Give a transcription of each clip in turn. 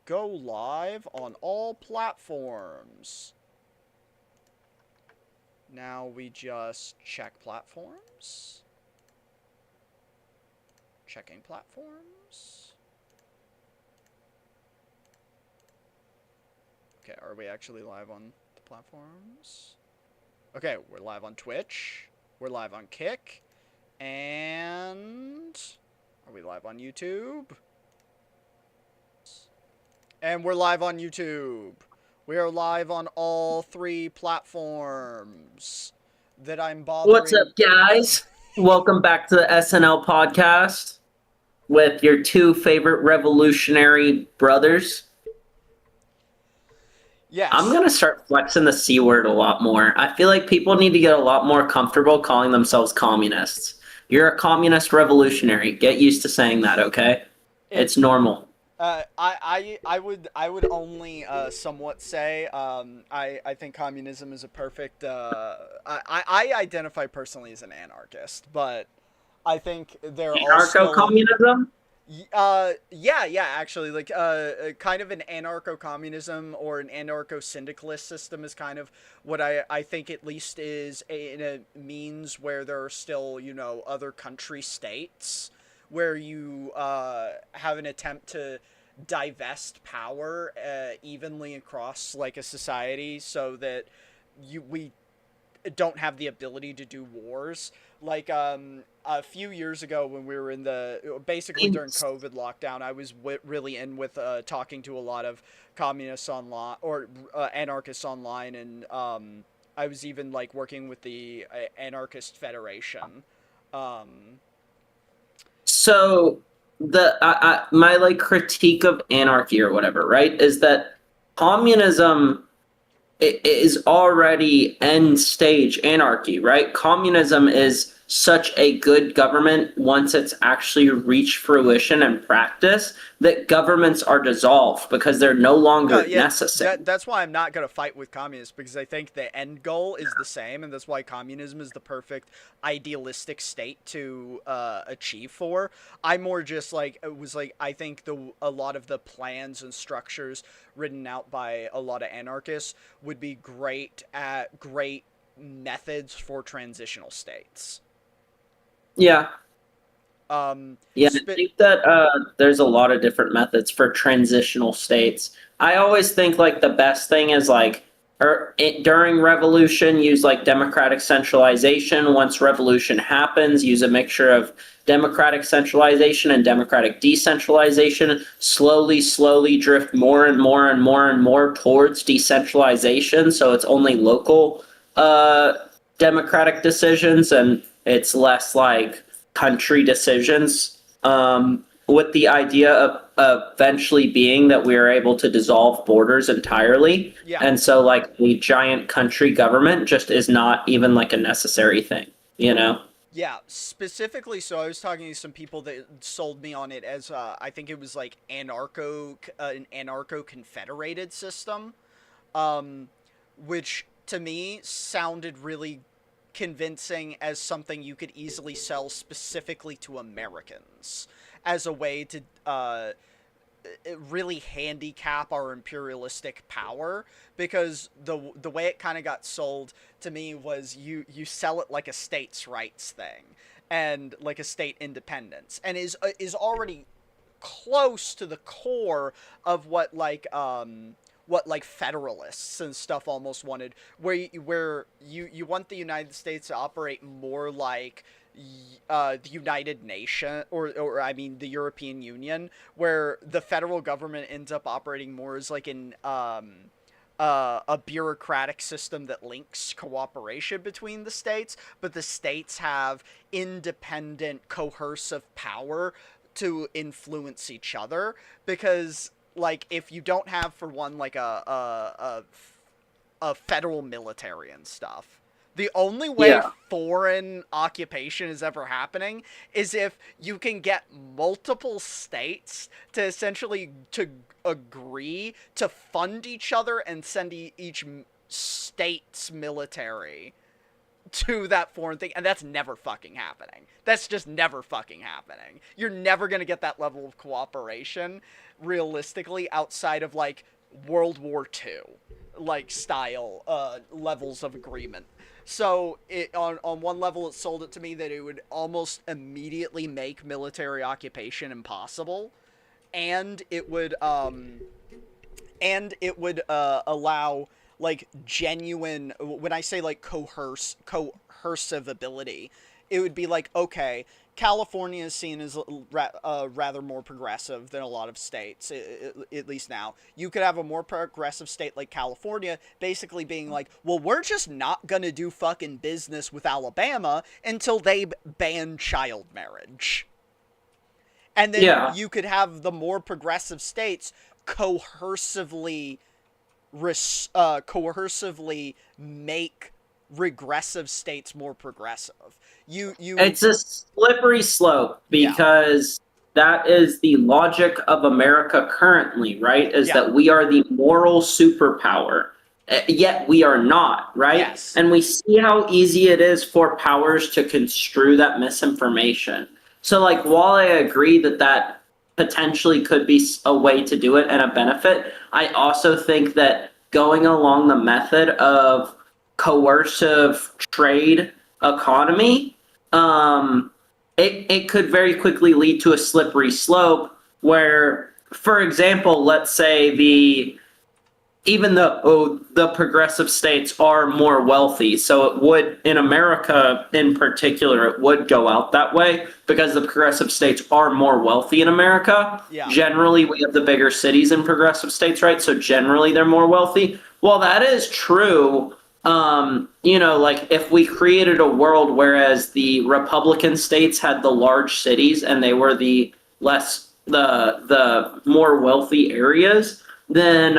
go live on all platforms. Now we just check platforms. Checking platforms. Okay, are we actually live on the platforms? Okay, we're live on Twitch. We're live on Kick. And are we live on YouTube? And we're live on YouTube. We are live on all 3 platforms that I'm What's up, bothering. guys? Welcome back to the SNL podcast with your 2 favorite revolutionary brothers. I'm Yes. going to start flexing the C word a lot more. I feel like people need to get a lot more comfortable calling themselves communists. You're a communist revolutionary. Get used to saying that, okay? It It's normal. I would only somewhat say I think communism is a perfect I identify personally as an anarchist, but I think there are Anarcho still communism? yeah, actually, like, kind of an anarcho-communism or an anarcho-syndicalist system is kind of what I think at least is in a means where there are still, other country states where you, have an attempt to divest power, evenly across, like, a society so that we don't have the ability to do wars. Like a few years ago when we were in the basically during COVID lockdown, I was really in with talking to a lot of communists online or anarchists online, and I was even like working with the anarchist federation. Um, So my like critique of anarchy or whatever, right, is that communism is already end stage anarchy, right? Communism is such a good government once it's actually reached fruition and practice that governments are dissolved because they're no No, longer yeah, necessary. that's why I'm not gonna fight with communists, because I think the end goal is the same, and that's why communism is the perfect idealistic state to achieve for. I more just like it was like I think a lot of the plans and structures written out by a lot of anarchists would be great methods for transitional states. Yeah. Yeah, I Spit. think that there's a lot of different methods for transitional states. I always think like the best thing is like during revolution, use like democratic centralization. Once revolution happens, use a mixture of democratic centralization and democratic decentralization. Slowly drift more and more and more and more towards decentralization. So it's only local uh, democratic decisions and it's less like country decisions, with the idea of eventually being that we are able to dissolve borders entirely. Yeah. And so, like, a giant country government just is not even like a necessary thing, you know? Yeah, specifically, so I was talking to some people that sold me on it as I think it was like an anarcho confederated system, um, which to me sounded really convincing as something you could easily sell specifically to Americans as a way to really handicap our imperialistic power, because the way it kind of got sold to me was you sell it like a states' rights thing and like a state independence, and is already close to the core of what like federalists and stuff almost wanted, where you want the United States to operate more like the United Nation, or I mean the European Union, where the federal government ends up operating more as like a bureaucratic system that links cooperation between the states, but the states have independent coercive power to influence each other, because like if you don't have, for one, like a federal military and stuff, the only way Yeah. foreign occupation is ever happening is if you can get multiple states to essentially to agree to fund each other and send each state's military to that foreign thing, and that's never fucking happening. That's just never fucking happening. You're never gonna get that level of cooperation realistically outside of like World War II like style levels of agreement. So it on one level it sold it to me that it would almost immediately make military occupation impossible, and it would allow like genuine, when I say like coercive ability, it would be like, okay, California is seen as rather more progressive than a lot of states, at least now. You could have a more progressive state like California basically being like, well, we're just not going to do fucking business with Alabama until they ban child marriage. And then Yeah. you could have the more progressive states coercively coercively make regressive states more progressive. You It's a slippery slope yeah, because that is the logic of America currently, right? Is yeah, that we are the moral superpower, yet we are not, right? yes. And we see how easy it is for powers to construe that misinformation. So, like, while I agree that that potentially could be a way to do it and a benefit, I also think that going along the method of coercive trade economy, um, it could very quickly lead to a slippery slope where, for example, let's say even the progressive states are more wealthy, so it would, in America in particular, it would go out that way because the progressive states are more wealthy in America. Yeah. Generally, we have the bigger cities in progressive states, right? So generally, they're more wealthy. Well, that is true. Like if we created a world whereas the Republican states had the large cities and they were the more wealthy areas, then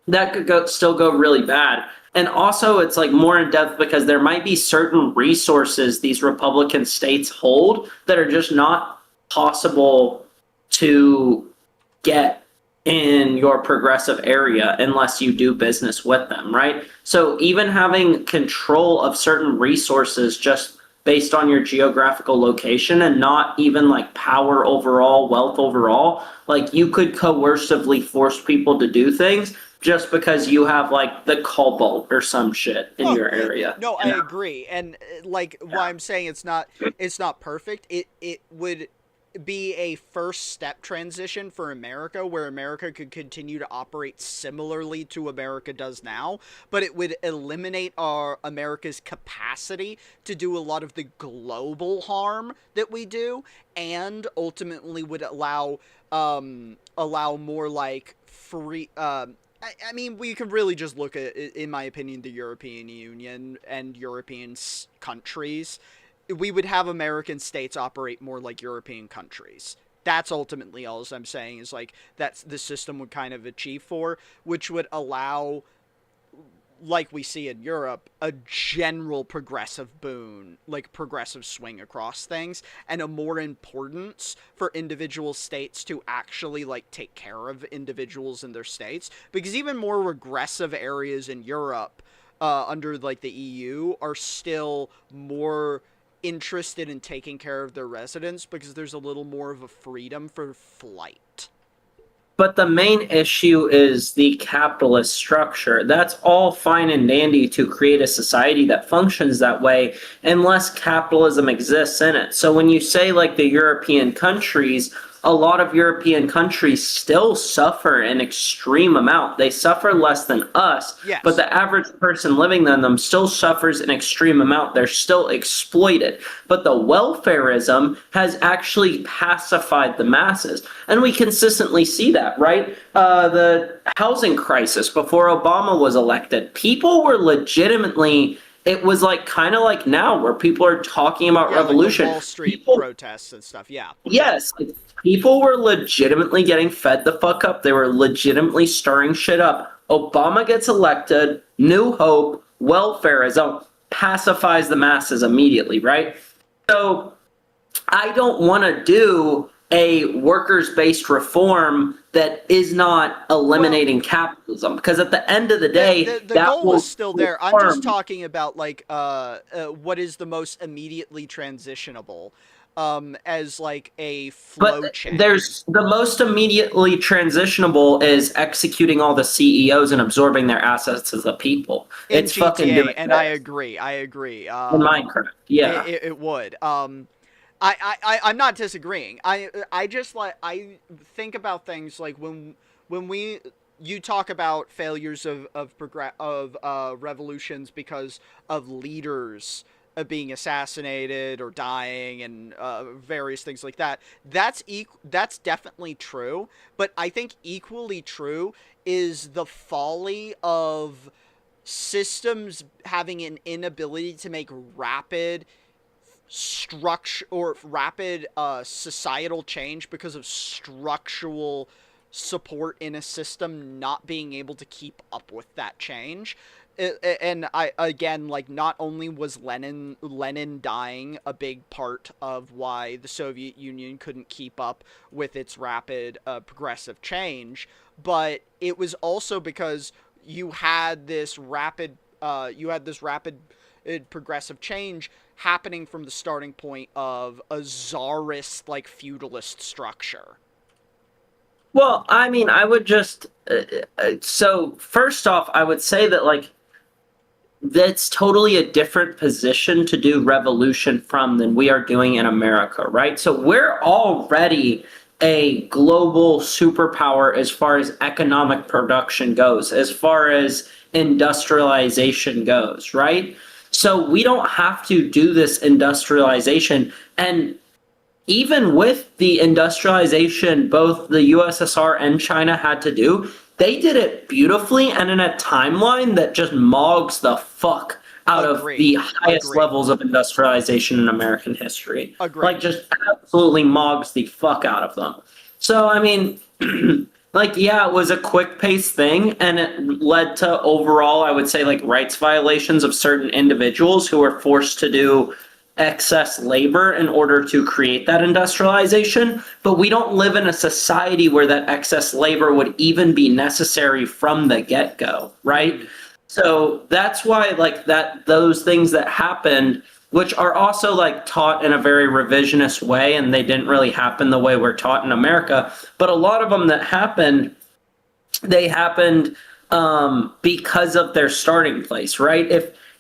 that could still go really bad. And also, it's like more in depth because there might be certain resources these Republican states hold that are just not possible to get in your progressive area unless you do business with them, right? So even having control of certain resources just based on your geographical location and not even like power overall, wealth overall, like you could coercively force people to do things just because you have like the cobalt or some shit in Oh, your area. no, I You know? agree. And like why I'm saying it's not perfect. It would be a first step transition for America where America could continue to operate similarly to America does now, but it would eliminate our America's capacity to do a lot of the global harm that we do, and ultimately would allow more like free I mean, we can really just look at, in my opinion, the European Union and European countries. We would have American states operate more like European countries. That's ultimately all I'm saying is like that's the system would kind of achieve for, which would allow, like we see in Europe, a general progressive boon, like progressive swing across things, and a more importance for individual states to actually like take care of individuals in their states. Because even more regressive areas in Europe, under like the EU, are still more interested in taking care of their residents because there's a little more of a freedom for flight. But the main issue is the capitalist structure. That's all fine and dandy to create a society that functions that way unless capitalism exists in it. So when you say like the European countries, a lot of European countries still suffer an extreme amount. They suffer less than us, but Yes. the average person living in them still suffers an extreme amount. They're still exploited. But the welfarism has actually pacified the masses. And we consistently see that, right? The housing crisis before Obama was elected, people were legitimately, it was like kind of like now where people are talking about Yeah, like the revolution. Wall Street People, protests and stuff. Yeah. yes, like, people were legitimately getting fed the fuck up. They were legitimately stirring shit up. Obama gets elected, new hope, welfarism pacifies the masses immediately, right? So I don't want to do a workers-based reform that is not Well, eliminating capitalism because at the end of the the day, the, the that goal is will still there. I'm just harm. talking about like what is the most immediately transitionable. as like a But flow chain. there's the most immediately transitionable is executing all the CEOs and absorbing their assets as the people. In It's fucking GTA, doing and I this agree. I agree. in Minecraft. Yeah. It would. I'm not disagreeing. I just like I think about things like when we you talk about failures of revolutions because of leaders being assassinated or dying and various things like that. That's definitely true, but I think equally true is the folly of systems having an inability to make rapid structure or rapid societal change because of structural support in a system not being able to keep up with that change. And I again, like, not only was Lenin dying a big part of why the Soviet Union couldn't keep up with its rapid progressive change, but it was also because you had this rapid progressive change happening from the starting point of a czarist, like, feudalist structure. Well, I mean, I would just so first off, I would say that like that's totally a different position to do revolution from than we are doing in America, right? So we're already a global superpower as far as economic production goes, as far as industrialization goes, right? So we don't have to do this industrialization. And even with the industrialization both the USSR and China had to do, they did it beautifully and in a timeline that just mogs the fuck out of the Agreed. highest Agreed. levels of industrialization in American history. Like, Agreed. just absolutely mogs the fuck out of them. So, I mean, like, yeah, it was a quick pace thing and it led to overall, I would say, like, rights violations of certain individuals who were forced to do excess labor in order to create that industrialization, but we don't live in a society where that excess labor would even be necessary from the get-go, right? So that's why like that those things that happened, which are also like taught in a very revisionist way and they didn't really happen the way we're taught in America, but a lot of them that happened, they happened because of their starting place, right?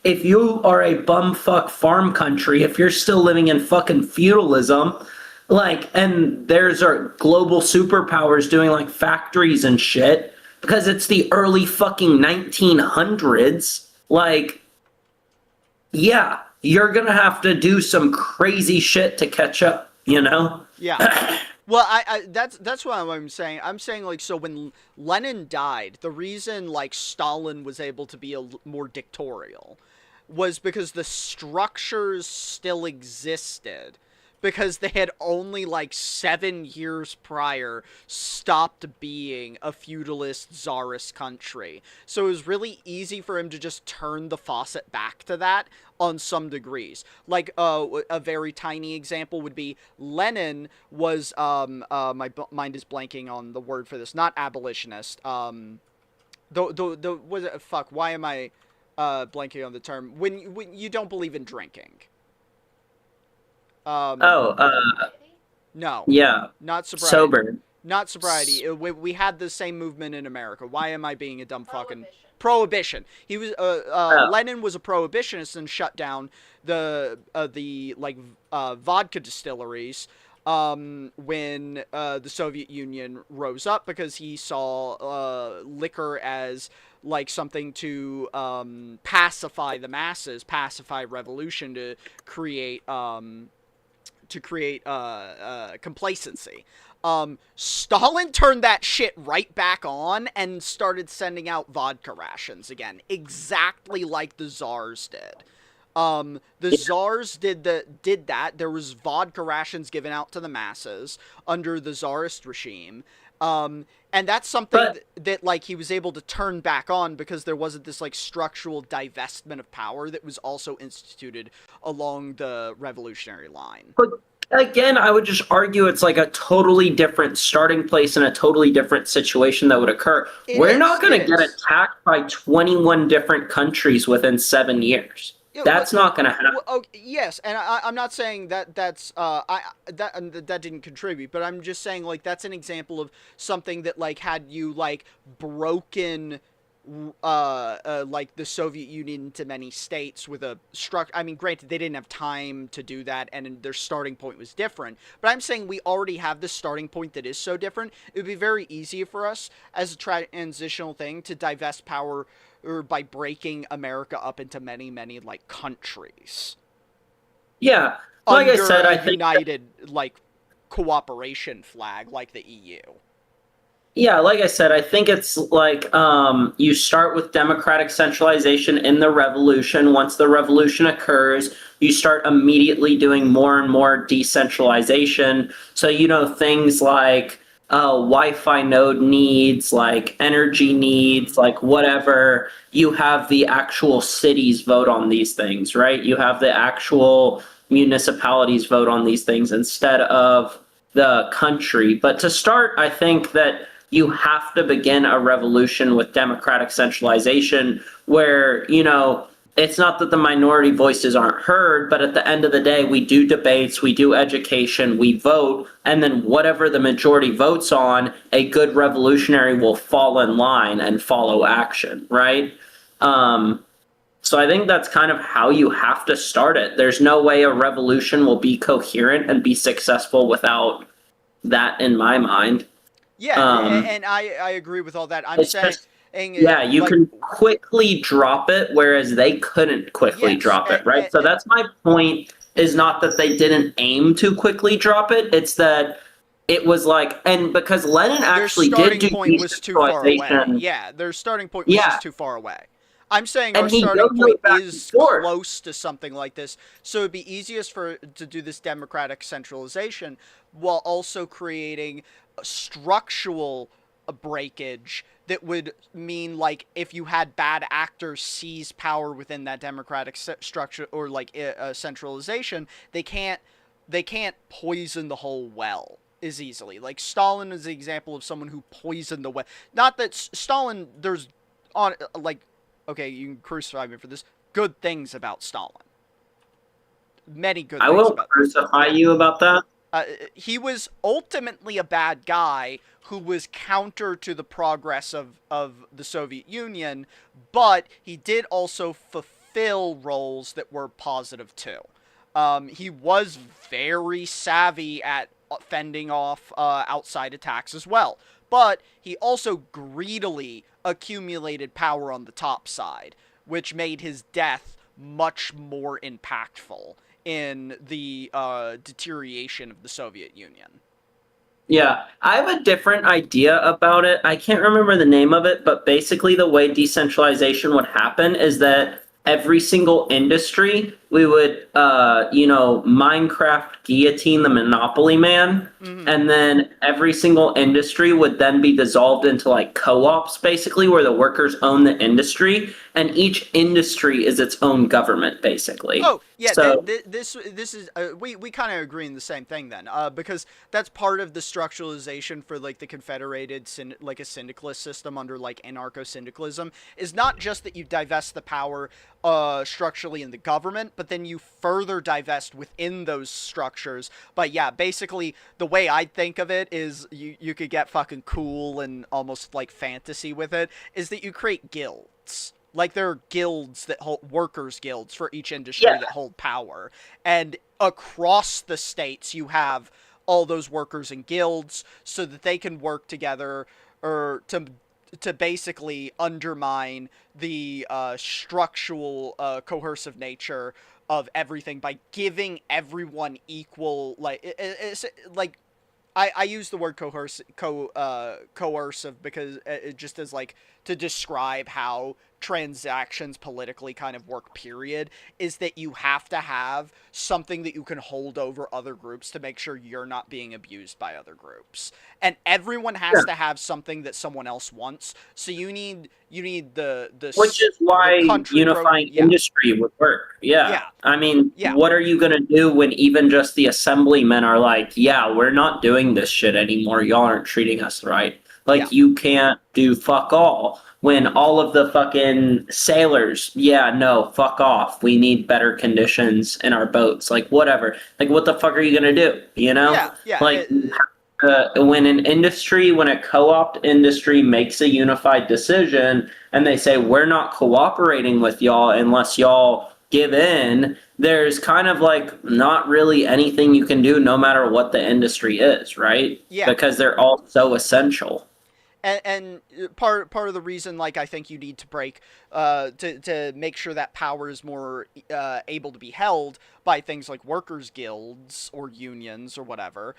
If you are a bumfuck farm country, if you're still living in fucking feudalism, like, and there's our global superpowers doing like factories and shit, because it's the early fucking 1900s, like, yeah, you're gonna have to do some crazy shit to catch up, you know? Yeah. Well, that's what I'm saying. I'm saying, like, so when Lenin died, the reason, like, Stalin was able to be more dictatorial was because the structures still existed, because they had only like 7 years prior stopped being a feudalist czarist country. So it was really easy for him to just turn the faucet back to that on some degrees. Like a very tiny example would be Lenin was my mind is blanking on the word for this, not abolitionist. The was it, fuck, why am I blanking on the term, when you don't believe in drinking. Oh, No, yeah, not sobriety. sober. Not sobriety. We had the same movement in America. Why am I being a dumb fucking prohibition? He was Oh, Lenin was a prohibitionist and shut down the like vodka distilleries when the Soviet Union rose up, because he saw liquor as like something to pacify the masses, pacify revolution, to create complacency. Stalin turned that shit right back on and started sending out vodka rations again, exactly like the czars did. The czars did that. There was vodka rations given out to the masses under the czarist regime. And that's something but that like he was able to turn back on, because there wasn't this like structural divestment of power that was also instituted along the revolutionary line. But again, I would just argue it's like a totally different starting place and a totally different situation that would occur. It We're is. not going It to get is. attacked by 21 different countries within 7 years. Yeah, That's not going to happen. oh, yes, and I'm not saying that that didn't contribute, but I'm just saying like that's an example of something that like had you like broken like the Soviet Union into many states with a structure. I mean, granted, they didn't have time to do that, and their starting point was different. But I'm saying we already have this starting point that is so different. It would be very easy for us as a transitional thing to divest power or by breaking America up into many, many like countries Yeah. Like I under said, a I think united like cooperation flag like the EU. Yeah, like I said, I think it's like you start with democratic centralization in the revolution. Once the revolution occurs, you start immediately doing more and more decentralization. So, things like Wi-Fi node needs, like energy needs, Mm-hmm. like whatever, you have the actual cities vote on these things, right? You have the actual municipalities vote on these things instead of the country. But to start, I think that you have to begin a revolution with democratic centralization where, it's not that the minority voices aren't heard, but at the end of the day, we do debates, we do education, we vote, and then whatever the majority votes on, a good revolutionary will fall in line and follow action, right? So I think that's kind of how you have to start it. There's no way a revolution will be coherent and be successful without that in my mind. Yeah, Um, and I agree with all that. I'm it's saying just, yeah, you like can quickly drop it, whereas they couldn't quickly yes, drop it, right? So that's my point, is not that they didn't aim to quickly drop it, it's that it was like, and because Lenin their actually did starting do point was too far away. decentralization, Yeah, their starting point was yeah, just too far away. I'm saying our and he starting point yo-yoed back and is forth. close to something like this, so it'd be easiest for to do this democratic centralization while also creating a structural breakage that would mean like if you had bad actors seize power within that democratic structure or like centralization, they can't poison the whole well as easily. Like Stalin is the example of someone who poisoned the well. Not that Stalin, there's on like, okay, you can crucify me for this. Good things about Stalin. Many good I things won't about. crucify Yeah, you about that. he was ultimately a bad guy who was counter to the progress of the Soviet Union, but he did also fulfill roles that were positive too. He was very savvy at fending off outside attacks as well, but he also greedily accumulated power on the top side, which made his death much more impactful in the deterioration of the Soviet Union. Yeah, I have a different idea about it. I can't remember the name of it, but basically the way decentralization would happen is that every single industry, we would, Minecraft guillotine the monopoly man, Mm-hmm. and then every single industry would then be dissolved into like co-ops, basically, where the workers own the industry, and each industry is its own government, basically. Oh yeah, So this is we kind of agree in the same thing then, because that's part of the structuralization for like the confederated like a syndicalist system under like anarcho syndicalism is not just that you divest the power structurally in the government, but then you further divest within those structures. But yeah, basically the way I think of it is you could get fucking cool and almost like fantasy with it is that you create guilds. Like there are guilds that hold workers guilds for each industry yeah, that hold power. And across the states you have all those workers and guilds so that they can work together or to basically undermine the structural coercive nature of everything by giving everyone equal it's, like I use the word coercive because it just as like to describe how transactions politically kind of work period is that you have to have something that you can hold over other groups to make sure you're not being abused by other groups, and everyone has yeah. to have something that someone else wants, so you need Which is the why country unifying yeah, industry would work. Yeah. yeah, I mean, yeah, what are you going to do when even just the assemblymen are like, yeah, we're not doing this shit anymore. Y'all aren't treating us right. yeah, Like, you can't do fuck all. when all of the fucking sailors, yeah, no, fuck off. We need better conditions in our boats. Like, whatever. Like, what the fuck are you gonna do? You know? Yeah, yeah. Like, when an industry, when a co-op industry makes a unified decision and they say, we're not cooperating with y'all unless y'all give in, there's kind of like not really anything you can do no matter what the industry is, right? Yeah. Because they're all so essential. And part of the reason, like, I think you need to break to make sure that power is more able to be held by things like workers guilds or unions or whatever,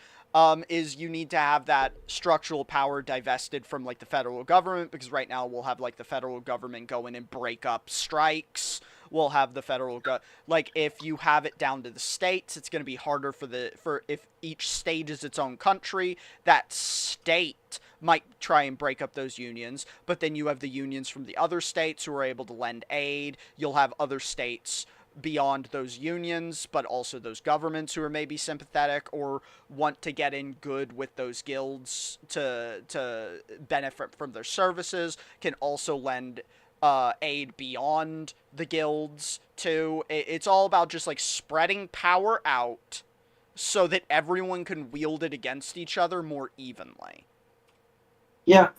is you need to have that structural power divested from like the federal government, because right now we'll have like the federal government go in and break up strikes. We'll have the like, if you have it down to the states, it's going to be harder for if each state is its own country, that state might try and break up those unions, but then you have the unions from the other states who are able to lend aid. You'll have other states beyond those unions, but also those governments who are maybe sympathetic or want to get in good with those guilds to benefit from their services, can also lend aid beyond the guilds too. It's all about just like spreading power out so that everyone can wield it against each other more evenly. Yeah,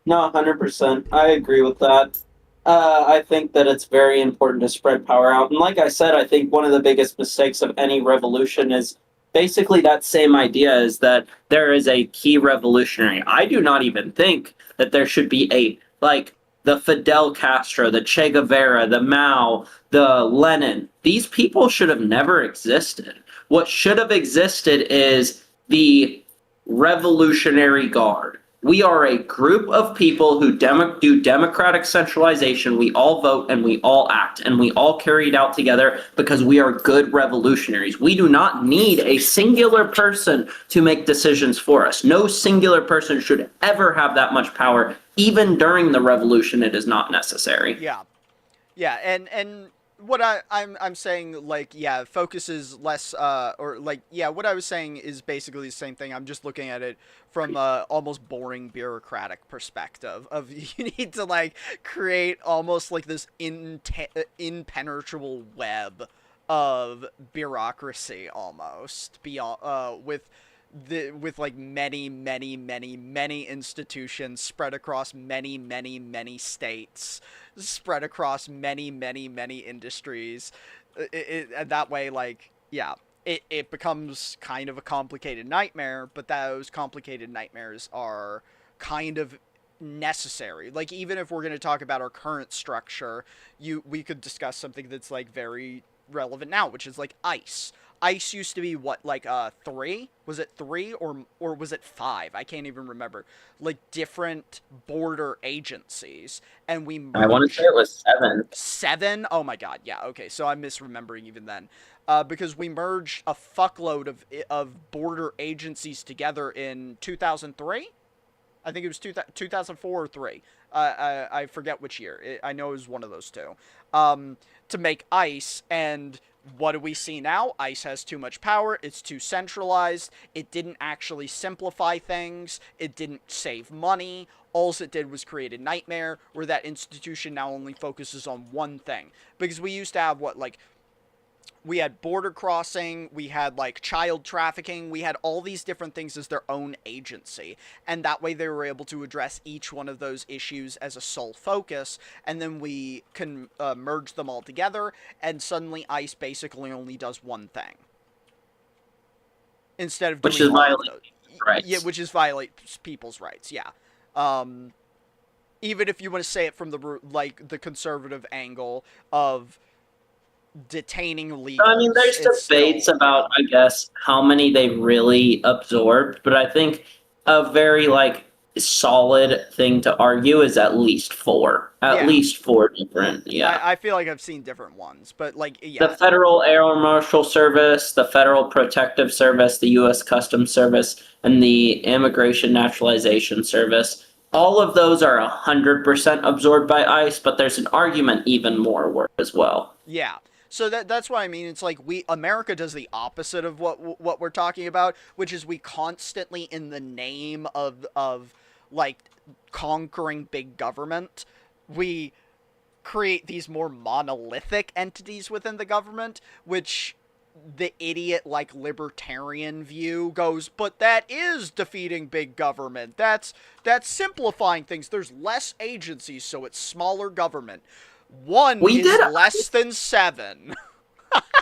no, 100%. I agree with that. I think that it's very important to spread power out. And like I said, I think one of the biggest mistakes of any revolution is basically that same idea is that there is a key revolutionary. I do not even think that there should be a, like, the Fidel Castro, the Che Guevara, the Mao, the Lenin. These people should have never existed. What should have existed is the Revolutionary Guard. We are a group of people who do democratic centralization. We all vote and we all act and we all carry it out together because we are good revolutionaries. We do not need a singular person to make decisions for us. No singular person should ever have that much power. Even during the revolution, it is not necessary. Yeah. Yeah, and what I'm saying, like, yeah, focus is less or like, yeah, what I was saying is basically the same thing. I'm just looking at it from almost boring bureaucratic perspective of you need to like create almost like this impenetrable web of bureaucracy almost beyond with like many institutions spread across many states, spread across many industries. And that way, like, yeah, it becomes kind of a complicated nightmare, but those complicated nightmares are kind of necessary. Like, even if we're going to talk about our current structure, we could discuss something that's like very relevant now, which is like ICE. ICE used to be what, like 3? Was it 3 or was it 5? I can't even remember. Like different border agencies, and we I want to say merged it was 7. 7. Oh my god, yeah. Okay, so I'm misremembering even then, because we merged a fuckload of border agencies together in 2003. I think it was 2004 or 3. I forget which year. I know it was one of those two. To make ICE, and what do we see now? ICE has too much power. It's too centralized. It didn't actually simplify things. It didn't save money. All it did was create a nightmare where that institution now only focuses on one thing. Because we used to have, what, like, we had border crossing, we had like child trafficking, we had all these different things as their own agency, and that way they were able to address each one of those issues as a sole focus, and then we can merge them all together, and suddenly ICE basically only does one thing instead of Which doing is all of violating those. Yeah, rights. which is violate people's rights. Yeah. Um, Even if you want to say it from the conservative angle of detaining I mean, legals, there's it's debates still, yeah. about, I guess, how many they really absorbed, but I think a very like solid thing to argue is at least 4. At Yeah, least 4 different, yeah. I feel like I've seen different ones, but like, The yeah, Federal Air Marshal Service, the Federal Protective Service, the U.S. Customs Service, and the Immigration Naturalization Service. All of those are 100% absorbed by ICE, but there's an argument even more work as well. yeah. So that's what I mean. It's like America does the opposite of what we're talking about, which is we constantly, in the name of like conquering big government, we create these more monolithic entities within the government, which the idiot like libertarian view goes, but that is defeating big government. That's simplifying things. There's less agencies, so it's smaller government. One We is did less than seven.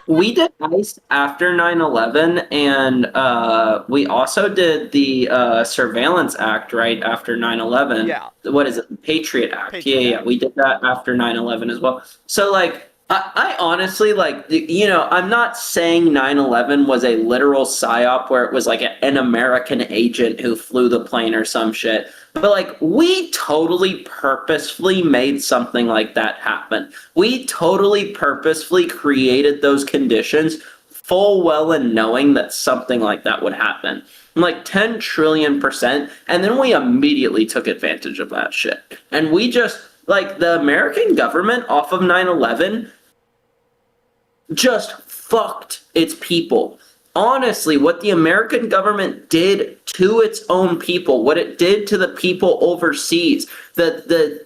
we did ICE after 9/11, and we also did the Surveillance Act right after 9/11. Yeah. What is it? Patriot Act. Yeah, Patriot yeah, Act. we did that after 9/11 as well. So, like, I honestly, like, I'm not saying 9/11 was a literal psyop where it was like an American agent who flew the plane or some shit. But, like, we totally purposefully made something like that happen. We totally purposefully created those conditions full well and knowing that something like that would happen. Like 10 trillion%. And then we immediately took advantage of that shit. And we just, like, the American government off of 9/11 just fucked its people. Honestly, what the American government did to its own people, what it did to the people overseas, the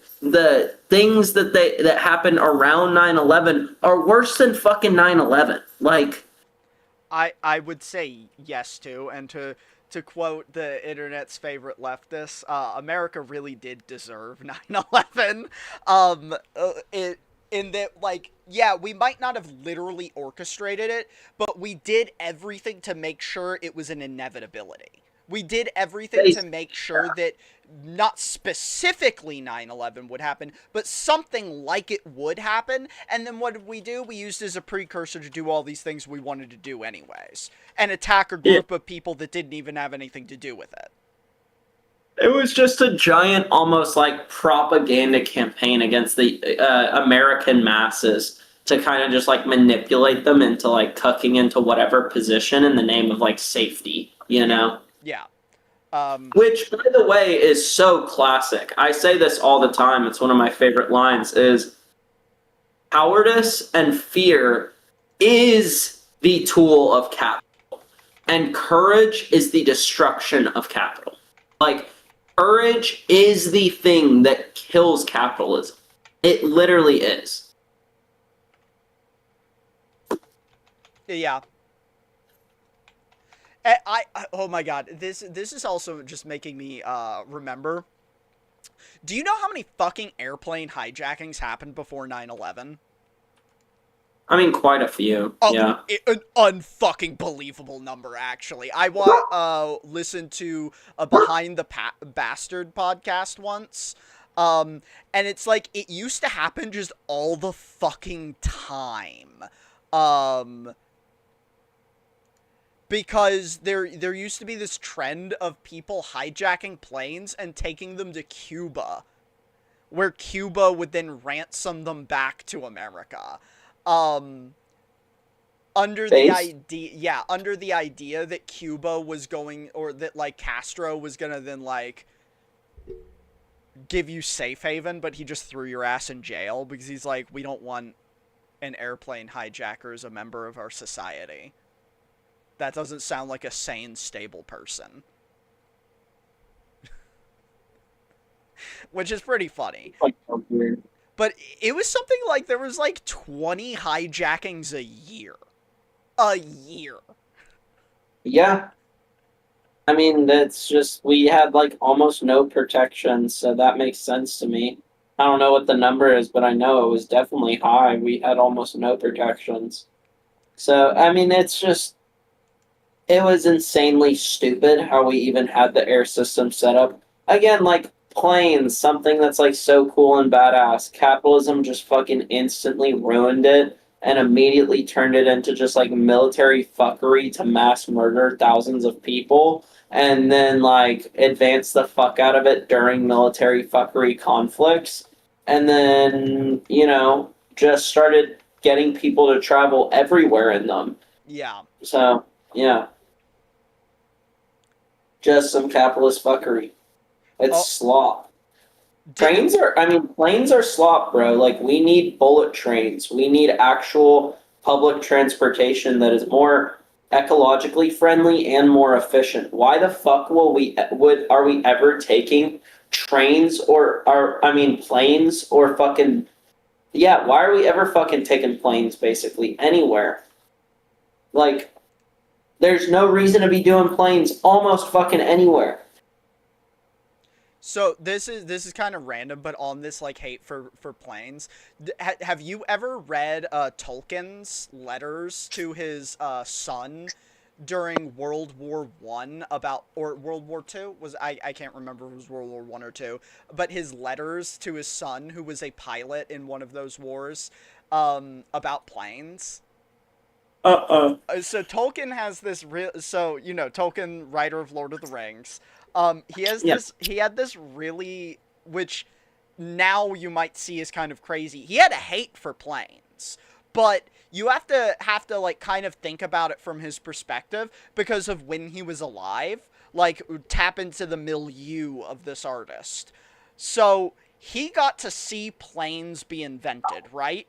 things that happened around 9/11 are worse than fucking 9/11. Like, I would say yes to, and to quote the internet's favorite leftist, America really did deserve 9/11. It in that, like, yeah, we might not have literally orchestrated it, but we did everything to make sure it was an inevitability. We did everything to make sure that not specifically 9/11 would happen, but something like it would happen. And then what did we do? We used it as a precursor to do all these things we wanted to do anyways, and attack a group of people that didn't even have anything to do with it. it was just a giant, almost like propaganda campaign against the American masses to kind of just like manipulate them into like tucking into whatever position in the name of like safety, you know? Yeah. Which, by the way, is so classic. I say this all the time. It's one of my favorite lines is cowardice and fear is the tool of capital. And courage is the destruction of capital. Like, courage is the thing that kills capitalism. It literally is. Yeah. Oh my god, this is also just making me remember. Do you know how many fucking airplane hijackings happened before 9/11? I mean, quite a few. Yeah. An unfucking believable number, actually. I listened to a Behind the Bastard podcast once, and it's like it used to happen just all the fucking time. Because there used to be this trend of people hijacking planes and taking them to Cuba, where Cuba would then ransom them back to America. Under the idea that Cuba was going, or that like Castro was gonna then like give you safe haven, but he just threw your ass in jail because he's like, we don't want an airplane hijacker as a member of our society. That doesn't sound like a sane, stable person. Which is pretty funny. But it was something like there was like 20 hijackings a year. A year. Yeah. I mean, that's just, we had like almost no protection, so that makes sense to me. I don't know what the number is, but I know it was definitely high. We had almost no protections. So, I mean, it's just, it was insanely stupid how we even had the air system set up. Again, like planes, something that's like so cool and badass. Capitalism just fucking instantly ruined it and immediately turned it into just like military fuckery to mass murder thousands of people and then like advance the fuck out of it during military fuckery conflicts. And then, just started getting people to travel everywhere in them. Yeah. So, yeah. Just some capitalist fuckery. It's slop. Planes are slop, bro. Like, we need bullet trains. We need actual public transportation that is more ecologically friendly and more efficient. Why the fuck are we ever taking trains or planes or fucking yeah, why are we ever fucking taking planes basically anywhere? Like there's no reason to be doing planes almost fucking anywhere. So this is kind of random, but on this like hate for planes, have you ever read Tolkien's letters to his son during World War I about, or World War II, was I can't remember if it was World War I or two, but his letters to his son who was a pilot in one of those wars, about planes. Uh-uh. So Tolkien has this real, so Tolkien, writer of Lord of the Rings. Yeah. He had this really, which now you might see as kind of crazy. He had a hate for planes, but you have to like kind of think about it from his perspective because of when he was alive. Like tap into the milieu of this artist. So he got to see planes be invented, right?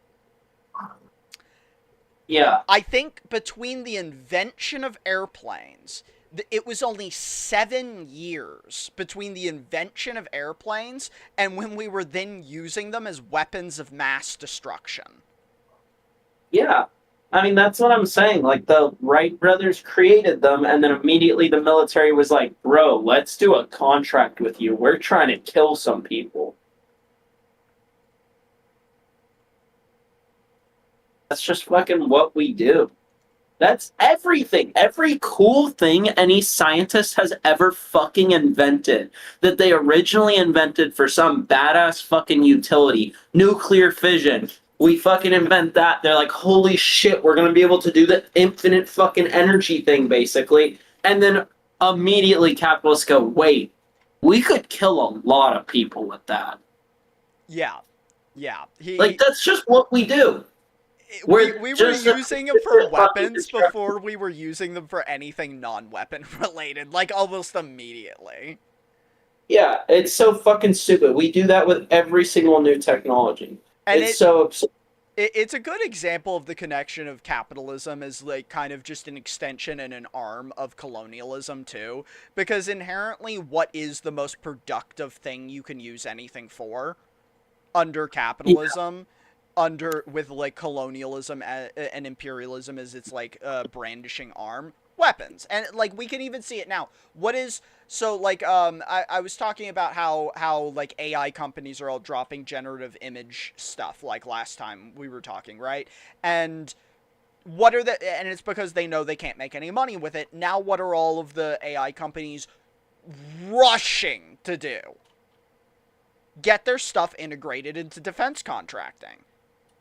Yeah. I think between the invention of airplanes, it was only 7 years between the invention of airplanes and when we were then using them as weapons of mass destruction. Yeah. I mean, that's what I'm saying. Like, the Wright brothers created them, and then immediately the military was like, bro, let's do a contract with you. We're trying to kill some people. That's just fucking what we do. That's everything. Every cool thing any scientist has ever fucking invented that they originally invented for some badass fucking utility. Nuclear fission. We fucking invent that. They're like, holy shit, we're gonna be able to do the infinite fucking energy thing, basically. And then immediately capitalists go, wait, we could kill a lot of people with that. Yeah, yeah. Like, that's just what we do. We were Just using them for fucking weapons destruction. before we were using them for anything non-weapon related, like almost immediately. Yeah, it's so fucking stupid. We do that with every single new technology. And It's so absurd. it's a good example of the connection of capitalism as like kind of just an extension and an arm of colonialism too, because inherently what is the most productive thing you can use anything for under Yeah, capitalism, under with like colonialism and imperialism as its like brandishing arm, weapons. And like we can even see it now. What is, so like I was talking about how like AI companies are all dropping generative image stuff like last time we were talking, right? And what are the, and it's because they know they can't make any money with it. Now what are all of the AI companies rushing to do? Get their stuff integrated into defense contracting.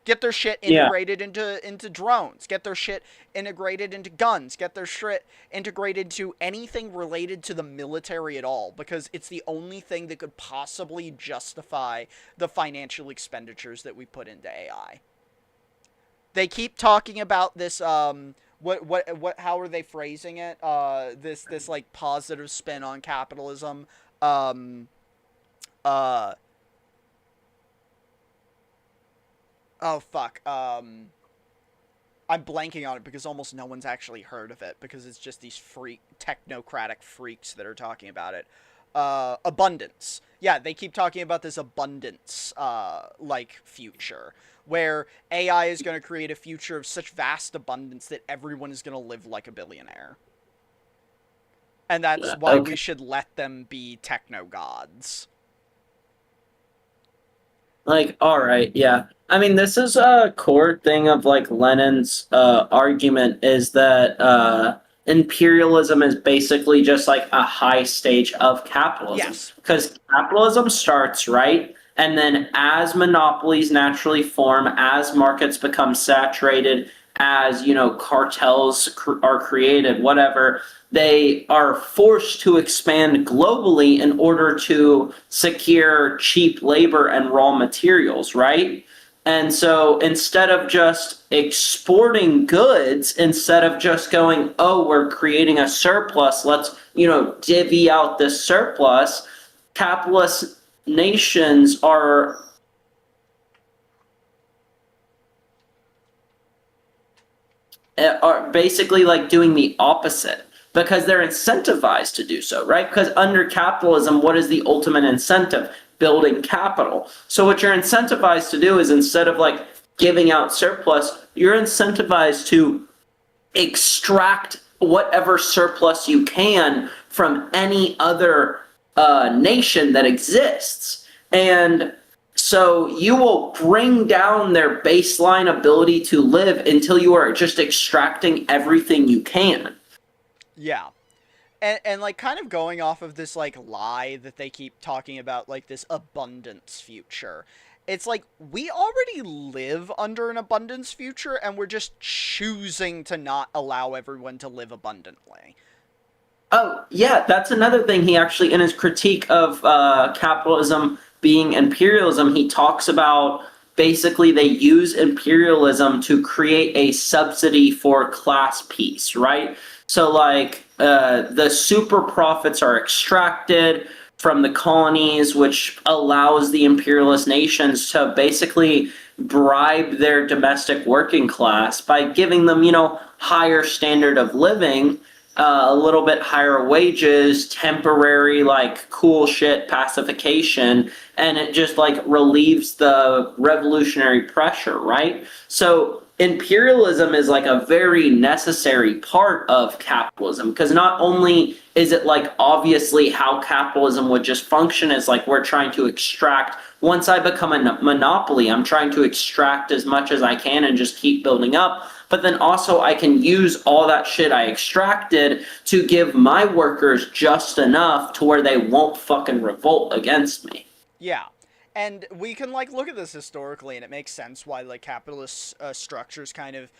Get their shit yeah, integrated into drones. Get their shit integrated into guns. Get their shit integrated to anything related to the military at all, because it's the only thing that could possibly justify the financial expenditures that we put into AI. They keep talking about this what how are they phrasing it? This like positive spin on capitalism. Um uh oh fuck. I'm blanking on it because almost no one's actually heard of it because it's just these freak technocratic freaks that are talking about it. Abundance. Yeah, they keep talking about this abundance like future where AI is going to create a future of such vast abundance that everyone is going to live like a billionaire. And that's why we okay. should let them be techno gods. Like, all right, yeah. I mean, this is a core thing of like Lenin's argument is that imperialism is basically just like a high stage of capitalism Yes. because capitalism starts right, and then as monopolies naturally form, as markets become saturated, as cartels are created, whatever, they are forced to expand globally in order to secure cheap labor and raw materials, right? And so instead of just exporting goods, instead of just going, oh, we're creating a surplus, let's, divvy out this surplus, capitalist nations are are basically like doing the opposite because they're incentivized to do so, right? Because under capitalism, what is the ultimate incentive? Building capital. So what you're incentivized to do is instead of like giving out surplus, you're incentivized to extract whatever surplus you can from any other nation that exists. And so you will bring down their baseline ability to live until you are just extracting everything you can. Yeah. And like kind of going off of this like lie that they keep talking about, like this abundance future. It's like we already live under an abundance future and we're just choosing to not allow everyone to live abundantly. Oh, yeah, that's another thing he actually, in his critique of capitalism being imperialism, he talks about basically they use imperialism to create a subsidy for class peace, right? So, like, the super profits are extracted from the colonies, which allows the imperialist nations to basically bribe their domestic working class by giving them, higher standard of living, a little bit higher wages, temporary like cool shit pacification, and it just like relieves the revolutionary pressure, right? So imperialism is like a very necessary part of capitalism because not only is it like obviously how capitalism would just function as like we're trying to extract once I become a monopoly, I'm trying to extract as much as I can and just keep building up, but then also I can use all that shit I extracted to give my workers just enough to where they won't fucking revolt against me. Yeah. And we can like look at this historically and it makes sense why like capitalist structures kind of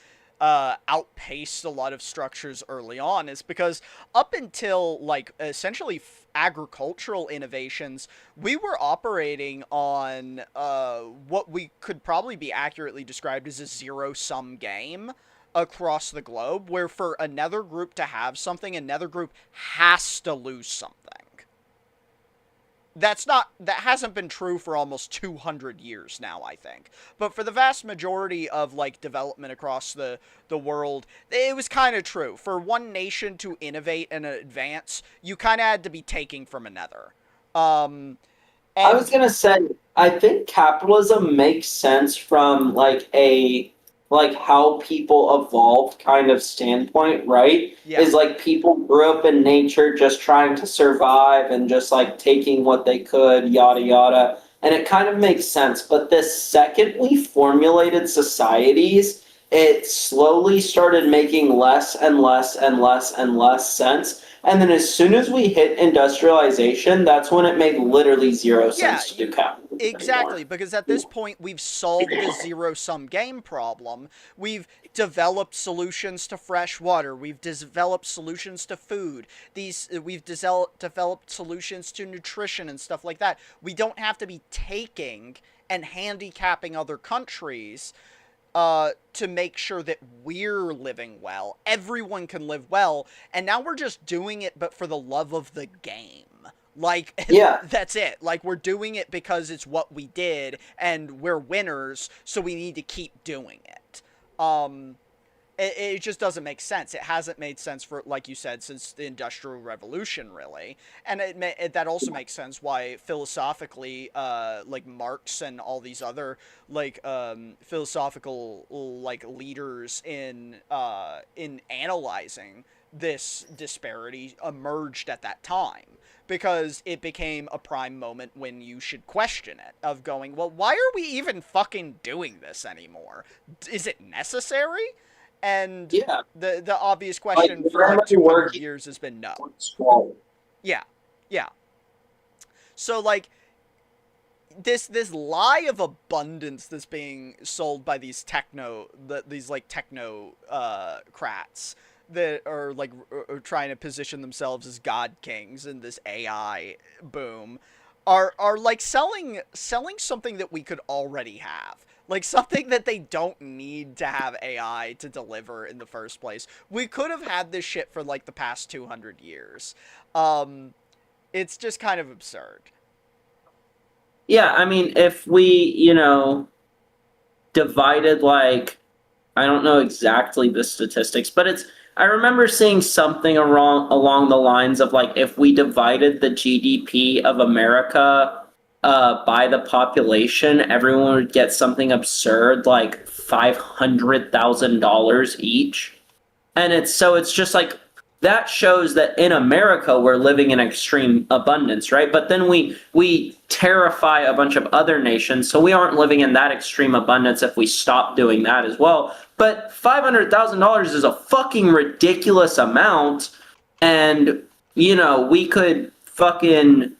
outpaced a lot of structures early on, is because up until like essentially agricultural innovations, we were operating on what we could probably be accurately described as a zero sum game across the globe, where for another group to have something, another group has to lose something. That hasn't been true for almost 200 years now, I think. But for the vast majority of like development across the world, it was kind of true. For one nation to innovate and advance, you kind of had to be taking from another. Um I was and gonna say, I think capitalism makes sense from like how people evolved kind of standpoint, right? yeah. Is like people grew up in nature just trying to survive and just like taking what they could, yada yada. And it kind of makes sense. But the second we formulated societies, it slowly started making less and less and less and less sense. And then as soon as we hit industrialization, that's when it made literally zero Yeah, sense to do capitalism anymore. exactly, because at this point we've solved the zero sum game problem. We've developed solutions to fresh water. We've developed solutions to food. We've developed solutions to nutrition and stuff like that. We don't have to be taking and handicapping other countries to make sure that we're living well. Everyone can live well, and now we're just doing it, but for the love of the game. Like, Yeah, that's it. Like, we're doing it because it's what we did, and we're winners, so we need to keep doing it. Um, it just doesn't make sense. It hasn't made sense for, like you said, since the Industrial Revolution, really. And that also makes sense why philosophically, like Marx and all these other like philosophical like leaders in analyzing this disparity emerged at that time, because it became a prime moment when you should question it, of going, well, why are we even fucking doing this anymore? Is it necessary? And yeah. the obvious Like question for where am like I 200 working years has been no. towards scroll? Yeah. Yeah. So like this lie of abundance that's being sold by these like techno crats that are like are trying to position themselves as god kings in this AI boom, are like selling something that we could already have. Like something that they don't need to have AI to deliver in the first place. We could have had this shit for like the past 200 years. Um it's just kind of absurd. Yeah, I mean, if we, divided like I don't know exactly the statistics, but I remember seeing something along the lines of like if we divided the GDP of America by the population, everyone would get something absurd like $500,000 each. And it's just like that shows that in America we're living in extreme abundance, right? But then we terrify a bunch of other nations, so we aren't living in that extreme abundance if we stop doing that as well. But $500,000 is a fucking ridiculous amount, and we could fucking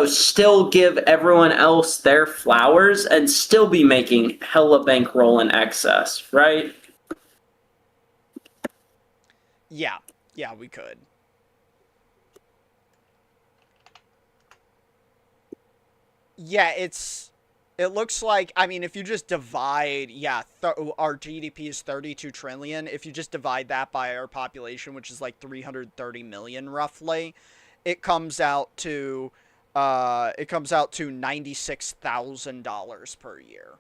still give everyone else their flowers and still be making hella bankroll in excess, right? Yeah, yeah, we could. Yeah, it looks like, I mean, if you just divide, yeah, our GDP is 32 trillion. If you just divide that by our population, which is like 330 million roughly, it comes out to $96,000 per year.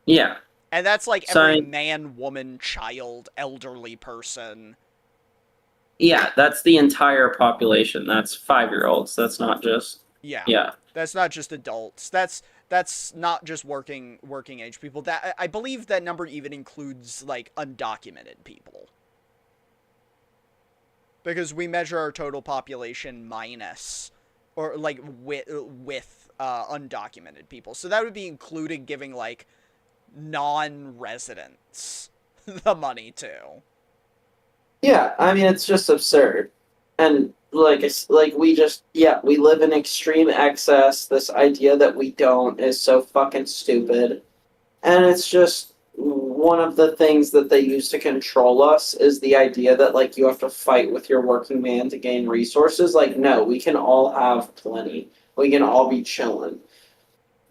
Yeah. And that's like every So man, woman, child, elderly person. yeah, that's the entire population. That's 5-year-olds. That's not just Yeah. yeah. That's not just adults. That's not just working age people. That, I believe that number even includes like undocumented people. Because we measure our total population minus or like with undocumented people. So that would be including giving like non-residents the money too. Yeah, I mean it's just absurd. And like it's like we live in extreme excess. This idea that we don't is so fucking stupid. And it's just one of the things that they use to control us is the idea that like you have to fight with your working man to gain resources. Like no, we can all have plenty. We can all be chilling.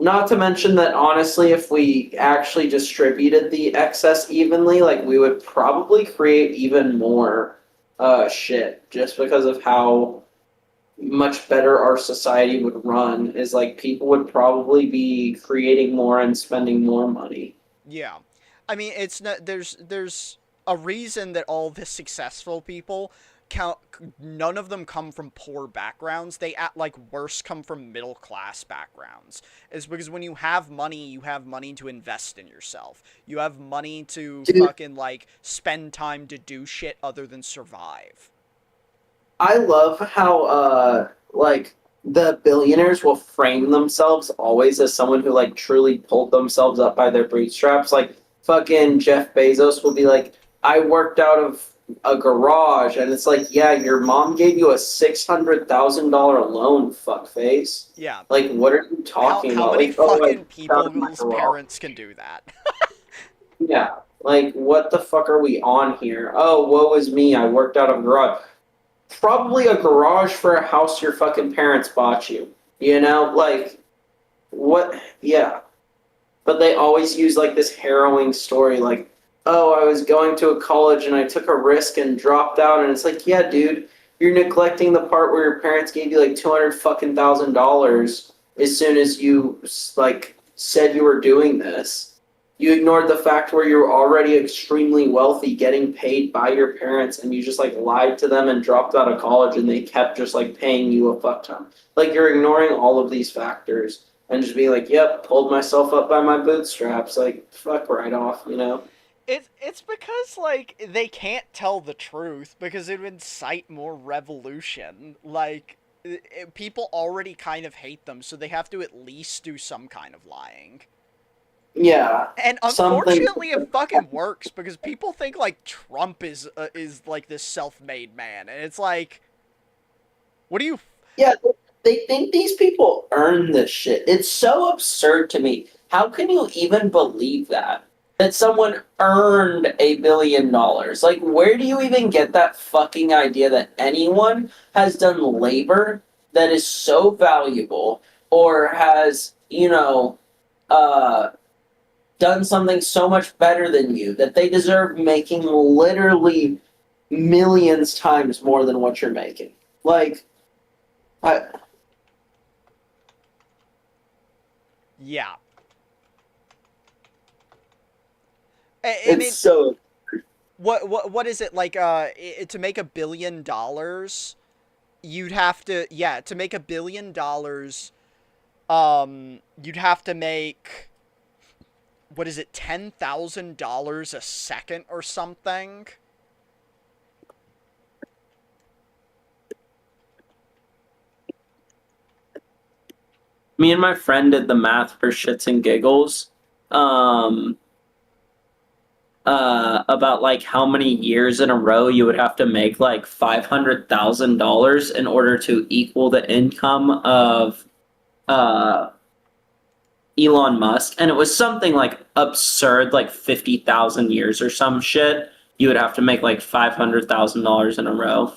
Not to mention that honestly, if we actually distributed the excess evenly, like we would probably create even more shit just because of how much better our society would run is like people would probably be creating more and spending more money. Yeah. I mean, it's not there's a reason that all the successful people count none of them come from poor backgrounds. They at like worse come from middle class backgrounds. Is because when you have money to invest in yourself. You have money to Dude, fucking like spend time to do shit other than survive. I love how like the billionaires will frame themselves always as someone who like truly pulled themselves up by their bootstraps. Like fucking Jeff Bezos will be like, I worked out of a garage, and it's like, yeah, your mom gave you a $600,000 loan, fuckface. Yeah. Like, what are you talking How about? many Like, oh, I fucking worked out of my people's garage. parents can do that? Yeah, like, what the fuck are we on here? Oh, woe is me, I worked out of a garage. Probably a garage for a house your fucking parents bought you. You know, like what? Yeah, but they always use like this harrowing story, like, oh, I was going to a college and I took a risk and dropped out, and it's like, yeah, dude, you're neglecting the part where your parents gave you like 200 fucking $1,000 as soon as you like said you were doing this. You ignored the fact where you were already extremely wealthy, getting paid by your parents, and you just like lied to them and dropped out of college, and they kept just like paying you a fuck ton. Like you're ignoring all of these factors and just be like, "Yep, pulled myself up by my bootstraps." Like, fuck right off, you know? It's because like they can't tell the truth because it would incite more revolution. Like people already kind of hate them, so they have to at least do some kind of lying. Yeah, And something. unfortunately, it fucking works because people think like Trump is like this self-made man, and it's like, what do you? Yeah, they think these people earn this shit. It's so absurd to me. How can you even believe that? That someone earned $1 billion? Like, where do you even get that fucking idea that anyone has done labor that is so valuable or has, uh, done something so much better than you that they deserve making literally millions times more than what you're making? Like, I, Yeah, I It's mean, so what is it like? To make $1 billion, you'd have to, yeah, to make $1 billion, you'd have to make, what is it, $10,000 a second or something? me and my friend did the math for shits and giggles. Um, about like how many years in a row you would have to make like $500,000 in order to equal the income of uh Elon Musk, and it was something like absurd, like 50,000 years or some shit. You would have to make like $500,000 in a row.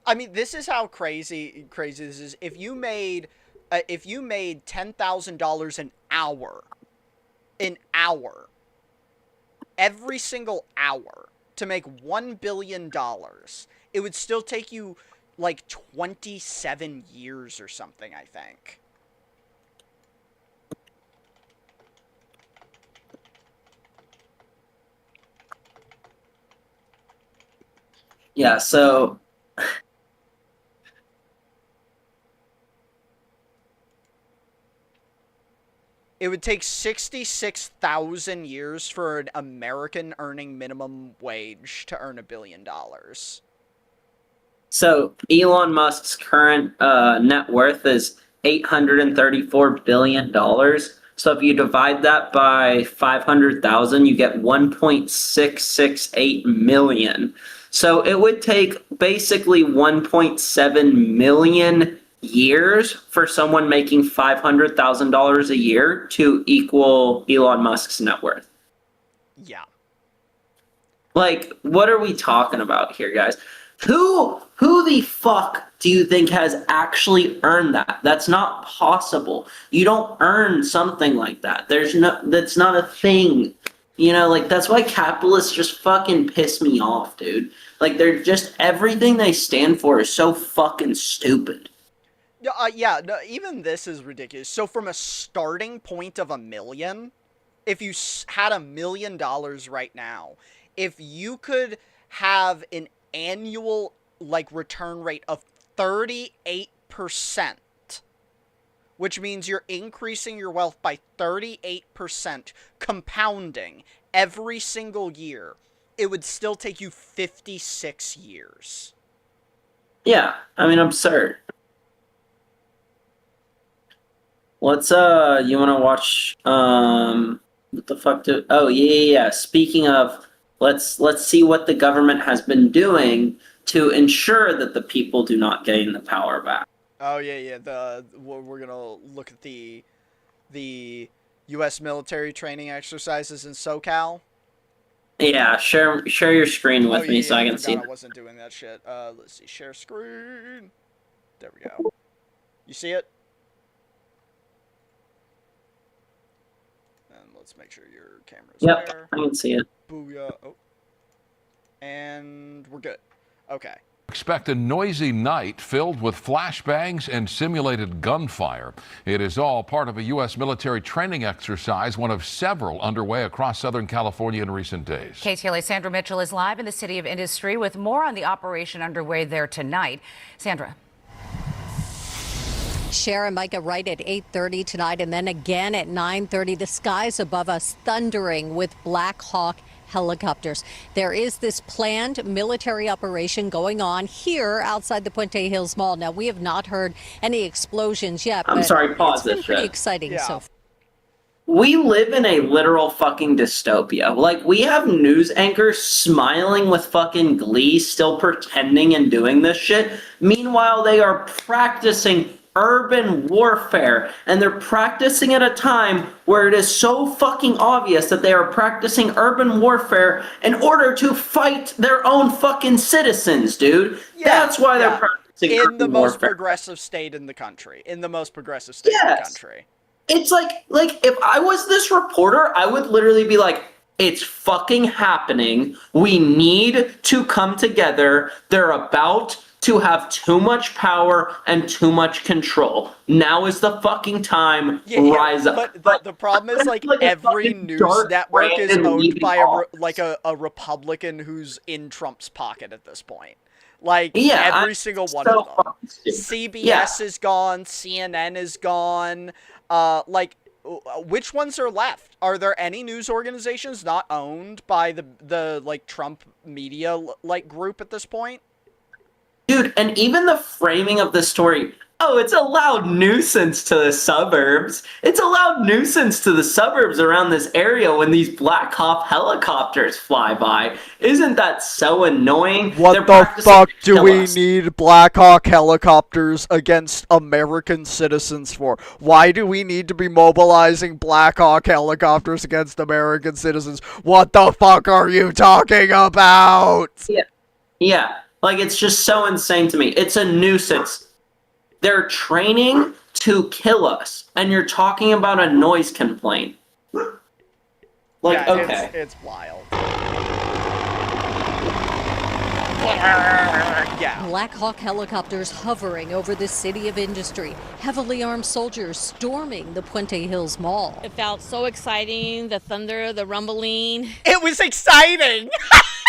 I mean, this is how crazy this is. If you made $10,000 an hour, every single hour to make $1 billion, it would still take you like 27 years or something, I think. Yeah, so It would take 66,000 years for an American earning minimum wage to earn $1 billion. so Elon Musk's current net worth is $834 billion. So if you divide that by 500,000, you get 1.668 million. So it would take basically 1.7 million years for someone making $500,000 a year to equal Elon Musk's net worth. Yeah. Like, what are we talking about here, guys? Who the fuck do you think has actually earned that? That's not possible. You don't earn something like that. That's not a thing. You know, like that's why capitalists just fucking piss me off, dude. Like they're just everything they stand for is so fucking stupid. Yeah, no, even this is ridiculous. So from a starting point of 1 million, if you had $1 million right now, if you could have an annual like return rate of 38%, which means you're increasing your wealth by 38%, compounding every single year, it would still take you 56 years. Yeah, I mean absurd. Let's you wanna watch what the fuck do oh yeah. Speaking of let's see what the government has been doing to ensure that the people do not gain the power back. Oh yeah. We're gonna look at the U.S. military training exercises in SoCal. Yeah, share your screen with me so I I can see forgot I that. wasn't doing that shit. Let's see, share screen. There we go. You see it? And let's make sure your camera's Yep, there. I can see it. Booyah. Oh. And we're good. Okay. Expect a noisy night filled with flashbangs and simulated gunfire. It is all part of a U.S. military training exercise, one of several underway across Southern California in recent days. KTLA's Sandra Mitchell is live in the City of Industry with more on the operation underway there tonight. Sandra. Sharon, Micah, right at 8:30 tonight, and then again at 9:30. The skies above us thundering with Black Hawk helicopters. There is this planned military operation going on here outside the Puente Hills Mall. Now, we have not heard any explosions yet. I'm sorry, pause it's been this pretty shit. exciting so far. We live in a literal fucking dystopia. Like, we have news anchors smiling with fucking glee, still pretending and doing this shit. Meanwhile, they are practicing urban warfare, and they're practicing at a time where it is so fucking obvious that they are practicing urban warfare in order to fight their own fucking citizens, dude. Yeah, That's why they're practicing in urban the most warfare. progressive state in the country. In the most progressive state in the country. It's like if I was this reporter, I would literally be like, It's fucking happening. We need to come together. They're about to have too much power and too much control. Now is the fucking time. Rise up. But the problem is, like, Like a every fucking news dark network is Brandon owned leaving by office. a Republican who's in Trump's pocket at this point. Like, Yeah, every single one so of them. fucking stupid. CBS is gone. CNN is gone. Like, which ones are left? Are there any news organizations not owned by the like Trump media like group at this point? Dude, and even the framing of the story, oh, it's a loud nuisance to the suburbs. It's a loud nuisance to the suburbs around this area when these Black Hawk helicopters fly by. Isn't that so annoying? What They're the practicing fuck to do kill we us. need Black Hawk helicopters against American citizens for? Why do we need to be mobilizing Black Hawk helicopters against American citizens? What the fuck are you talking about? Yeah. Yeah. Like, it's just so insane to me. It's a nuisance. They're training to kill us, and you're talking about a noise complaint. Like, Yeah, okay. it's wild. Yeah. Black Hawk helicopters hovering over the city of Industry. Heavily armed soldiers storming the Puente Hills Mall. It felt so exciting, the thunder, the rumbling. It was exciting!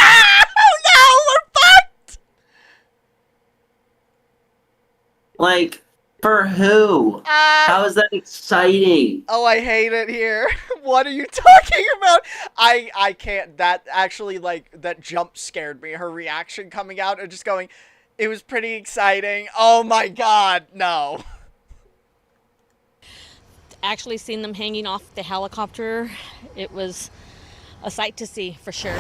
Oh no, we're fucked! Like, for who? How is that exciting? Oh, I hate it here. What are you talking about? I can't. That actually, like, that jump scared me. Her reaction coming out and just going, it was pretty exciting. Oh my god, no. Actually seeing them hanging off the helicopter, it was a sight to see for sure.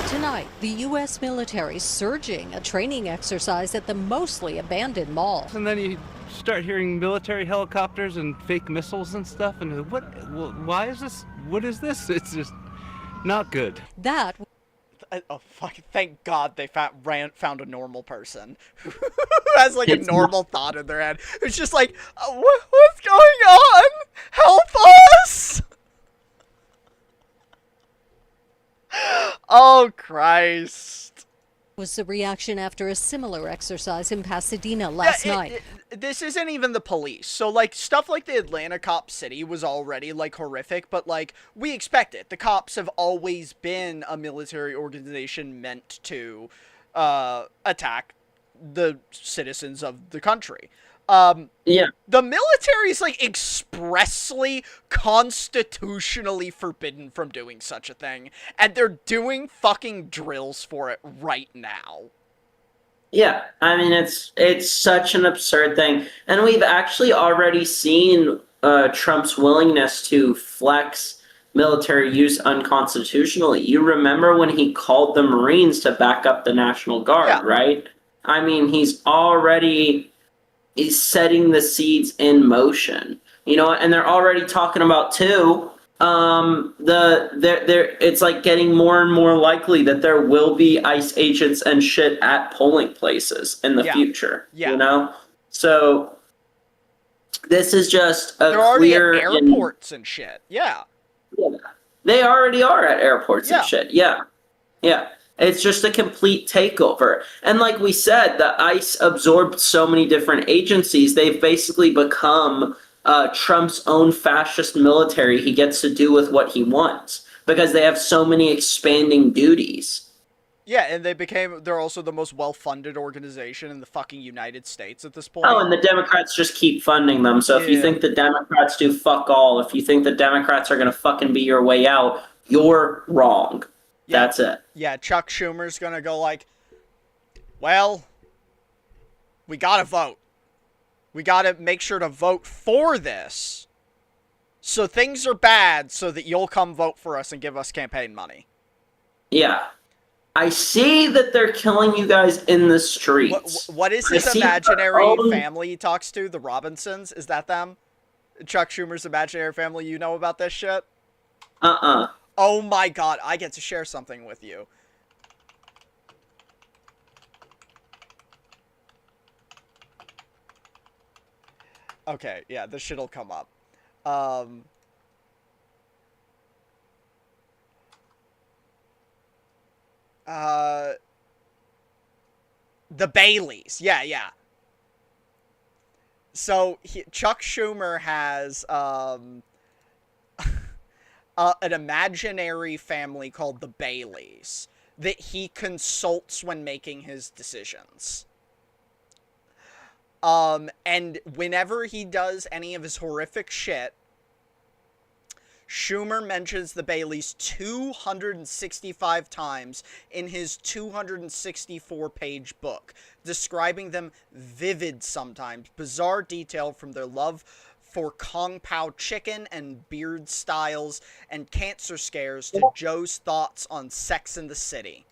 Tonight, the U.S. military surging a training exercise at the mostly abandoned mall. And then you start hearing military helicopters and fake missiles and stuff. And why is this? What is this? It's just not good. That Oh, fuck. Thank God they found a normal person who has, like, a normal thought in their head. It's just like, what's going on? Help us! Oh, Christ. was the reaction after a similar exercise in Pasadena last night. This isn't even the police. So, like, stuff like the Atlanta Cop City was already, like, horrific, but, like, we expect it. The cops have always been a military organization meant to attack the citizens of the country. Yeah. The military is, like, expressly, constitutionally forbidden from doing such a thing, and they're doing fucking drills for it right now. Yeah, I mean, it's such an absurd thing. And we've actually already seen Trump's willingness to flex military use unconstitutionally. You remember when he called the Marines to back up the National Guard, right? I mean, he's setting the seeds in motion. You know, and they're already talking about, too, it's like getting more and more likely that there will be ICE agents and shit at polling places in the future. Yeah. You know? So this is just a They're already clear at airports and shit. Yeah. They already are at airports and shit. Yeah. Yeah. It's just a complete takeover. And like we said, the ICE absorbed so many different agencies, they've basically become Trump's own fascist military. He gets to do with what he wants because they have so many expanding duties. Yeah, and they're also the most well-funded organization in the fucking United States at this point. Oh, and the Democrats just keep funding them. So if you think the Democrats do fuck all, if you think the Democrats are going to fucking be your way out, you're wrong. Yeah. That's it. Yeah, Chuck Schumer's gonna go like, well, we gotta vote. We gotta make sure to vote for this. So things are bad so that you'll come vote for us and give us campaign money. Yeah. I see that they're killing you guys in the streets. What is his imaginary family he talks to? The Robinsons? Is that them? Chuck Schumer's imaginary family? You know about this shit? Oh my god, I get to share something with you. Okay, yeah, this shit'll come up. Uh, the Baileys. Yeah, yeah. So Chuck Schumer has an imaginary family called the Baileys that he consults when making his decisions. And whenever he does any of his horrific shit, Schumer mentions the Baileys 265 times in his 264-page book, describing them vivid sometimes, bizarre detail from their love for Kung Pao chicken and beard styles and cancer scares to Joe's thoughts on Sex in the City.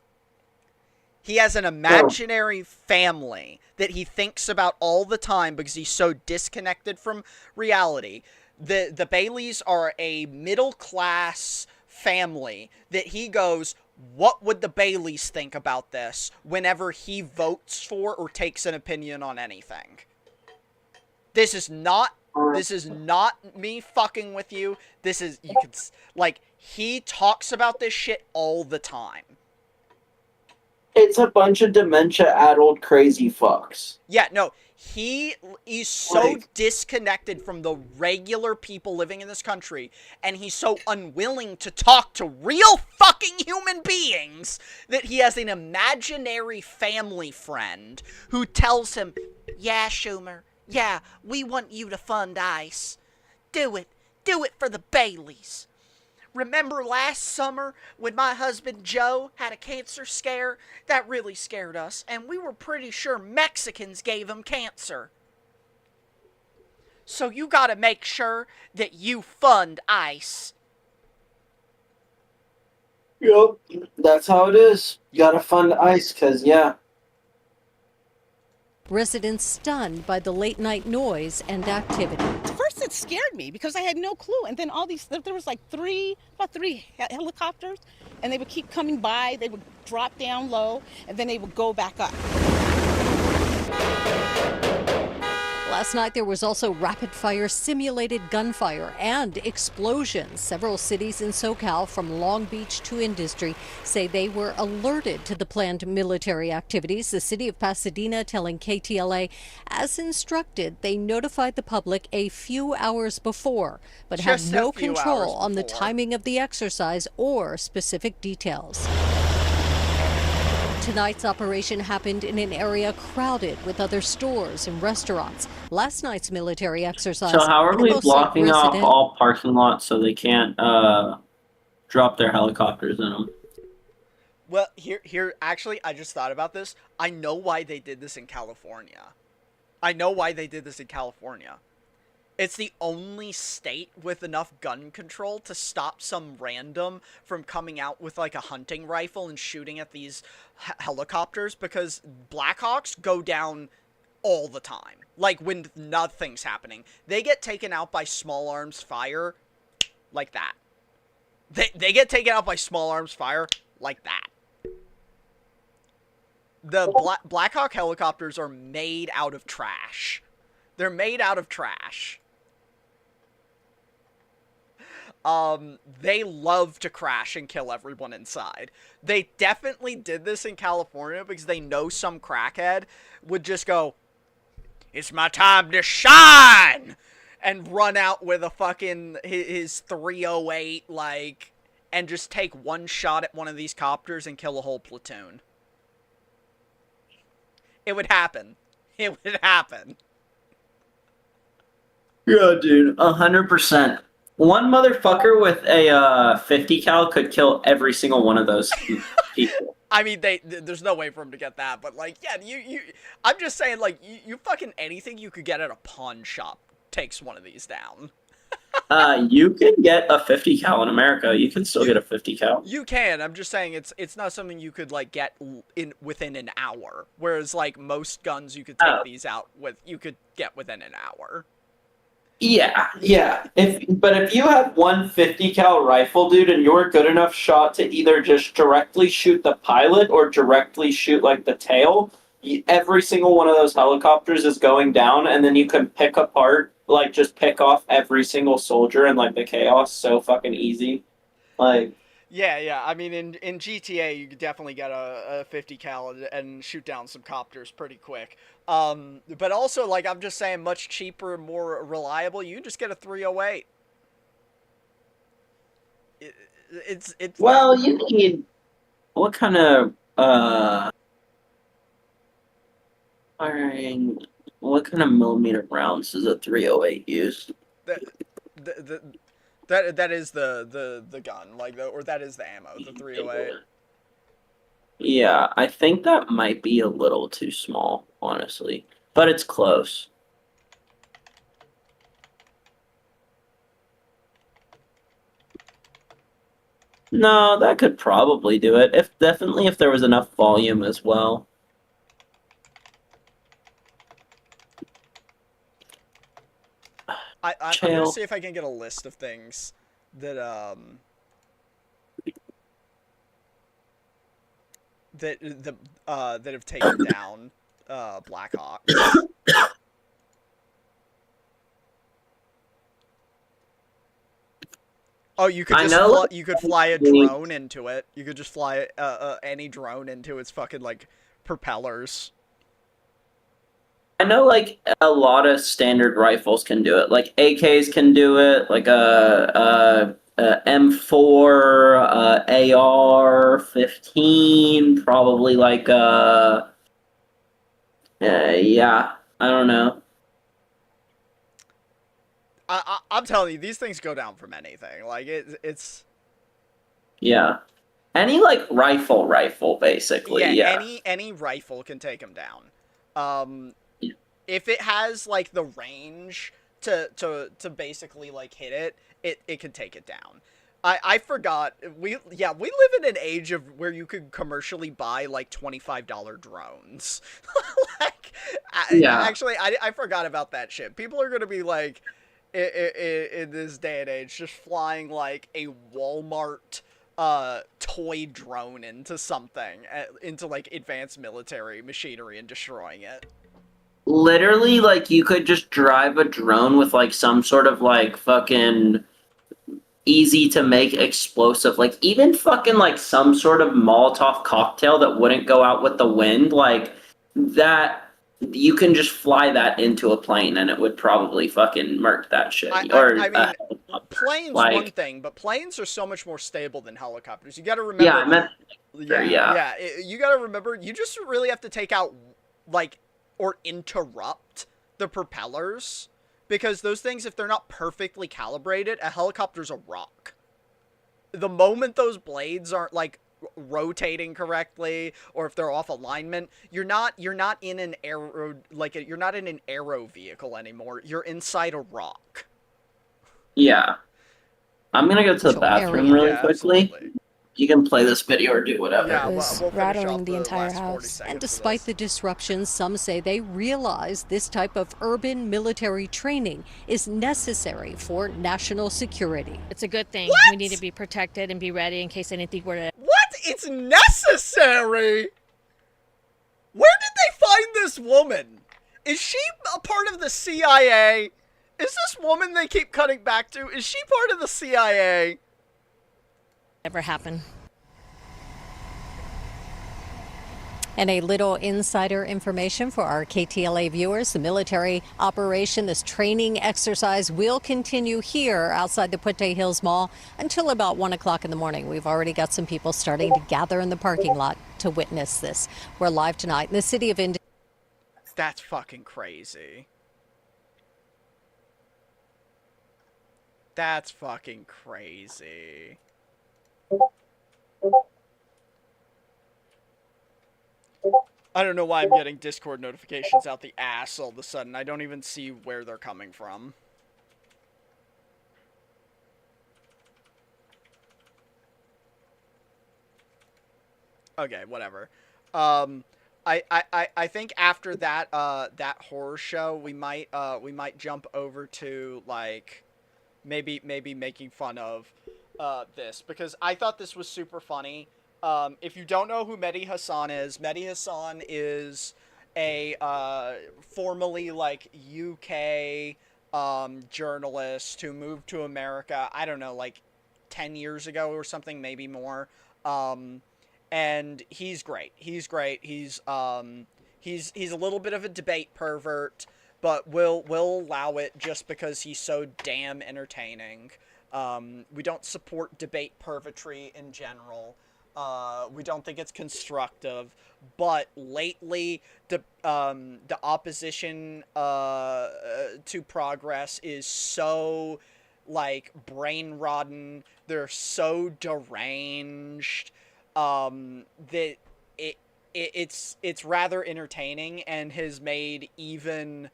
He has an imaginary family that he thinks about all the time because he's so disconnected from reality. The Baileys are a middle-class family that he goes, what would the Baileys think about this whenever he votes for or takes an opinion on anything? This is not me fucking with you. This is, you could, like, he talks about this shit all the time. It's a bunch of dementia-addled crazy fucks. Yeah, no, he is so disconnected from the regular people living in this country, and he's so unwilling to talk to real fucking human beings that he has an imaginary family friend who tells him, yeah, Schumer, yeah, we want you to fund ICE. Do it for the Baileys. Remember last summer when my husband Joe had a cancer scare? That really scared us, and we were pretty sure Mexicans gave him cancer. So you gotta make sure that you fund ICE. Yep, that's how it is. You gotta fund ICE, cause yeah. Residents stunned by the late night noise and activity. First, it scared me because I had no clue, and then there was like about three helicopters, and they would keep coming by. They would drop down low, and then they would go back up. Last night, there was also rapid-fire simulated gunfire and explosions. Several cities in SoCal, from Long Beach to Industry, say they were alerted to the planned military activities. The city of Pasadena telling KTLA, as instructed, they notified the public a few hours before, but had no control on the timing of the exercise or specific details. Tonight's operation happened in an area crowded with other stores and restaurants. Last night's military exercise. So how are we blocking off all parking lots so they can't drop their helicopters in them? Well, here, actually, I just thought about this. I know why they did this in California. It's the only state with enough gun control to stop some random from coming out with like a hunting rifle and shooting at these helicopters, because Blackhawks go down all the time. Like when nothing's happening. They get taken out by small arms fire like that. They get taken out by small arms fire like that. The Blackhawk helicopters are made out of trash. They're made out of trash. They love to crash and kill everyone inside. They definitely did this in California because they know some crackhead would just go, it's my time to shine! And run out with a fucking, his 308, like, and just take one shot at one of these copters and kill a whole platoon. It would happen. It would happen. Yeah, dude, 100%. One motherfucker with a 50 cal could kill every single one of those people. I mean, there's no way for him to get that, but like, yeah, I'm just saying, like, you fucking anything you could get at a pawn shop takes one of these down. You can get a 50 cal in America. You can still get a 50 cal. You can. I'm just saying it's not something you could like get within an hour. Whereas like most guns you could take these out with, you could get within an hour. Yeah. But if you have one 50 cal rifle, dude, and you're a good enough shot to either just directly shoot the pilot or directly shoot like the tail, every single one of those helicopters is going down, and then you can pick apart, like just pick off every single soldier and like the chaos so fucking easy. Like, Yeah. I mean, in GTA, you could definitely get a 50 cal and shoot down some copters pretty quick. But also, like, I'm just saying, much cheaper and more reliable. You can just get a 308. It's Well, you need what kind of firing? What kind of millimeter rounds does a 308 use? that the, that is the gun, like, or that is the ammo, the 308. Yeah, I think that might be a little too small, honestly, but it's close. No, that could probably do it. If definitely if there was enough volume as well. I'm gonna Chael. see if I can get a list of things that that have taken down Black Hawks. Oh, you could I just know. you could fly a drone into it. You could just fly any drone into its fucking like propellers. I know, like a lot of standard rifles can do it. Like AKs can do it. Like a M4, AR-15, probably like yeah. I don't know. I'm telling you, these things go down from anything. Like it's Yeah. Any like rifle, basically. yeah. Yeah. Any rifle can take them down. Um, Yeah. if it has like the range to basically like hit it, it can take it down. I forgot we live in an age of where you could commercially buy like $25 drones. Like Yeah. actually I forgot about that shit. People are gonna be like in this day and age just flying like a Walmart toy drone into something into like advanced military machinery and destroying it. Literally, like you could just drive a drone with like some sort of like fucking easy to make explosive, like even fucking like some sort of Molotov cocktail that wouldn't go out with the wind, like that. You can just fly that into a plane and it would probably fucking murk that shit. I mean, planes like, one thing, but planes are so much more stable than helicopters. You got to remember. yeah, I meant. Yeah. You got to remember. You just really have to take out like or interrupt the propellers because those things, if they're not perfectly calibrated, a helicopter's a rock. The moment those blades aren't like rotating correctly or if they're off alignment, you're not in an aero you're not in an aero vehicle anymore. You're inside a rock. Yeah. I'm gonna go to the bathroom really quickly. Absolutely. You can play this video or do whatever. Yeah, It was we'll finish rattling off the entire last 40 house. seconds And of despite this. the disruptions, some say they realize this type of urban military training is necessary for national security. It's a good thing. What? We need to be protected and be ready in case anything were to. What? It's necessary? Where did they find this woman? Is she a part of the CIA? Is this woman they keep cutting back to? Is she part of the CIA? Ever happen. And a little insider information for our KTLA viewers. The military operation, this training exercise, will continue here outside the Puente Hills Mall until about 1 o'clock in the morning. We've already got some people starting to gather in the parking lot to witness this. We're live tonight in the city of India. That's fucking crazy. That's fucking crazy. I don't know why I'm getting Discord notifications out the ass all of a sudden. I don't even see where they're coming from. Okay, whatever. I think after that that horror show, we might jump over to like maybe making fun of this because I thought this was super funny. If you don't know who Mehdi Hassan is a formerly like UK journalist who moved to America, I don't know, like 10 years ago or something, maybe more. And he's great. He's great. He's a little bit of a debate pervert, but we'll allow it just because he's so damn entertaining. We don't support debate pervertry in general. We don't think it's constructive, but lately the opposition to progress is so like brain rotten. They're so deranged that it's rather entertaining, and has made even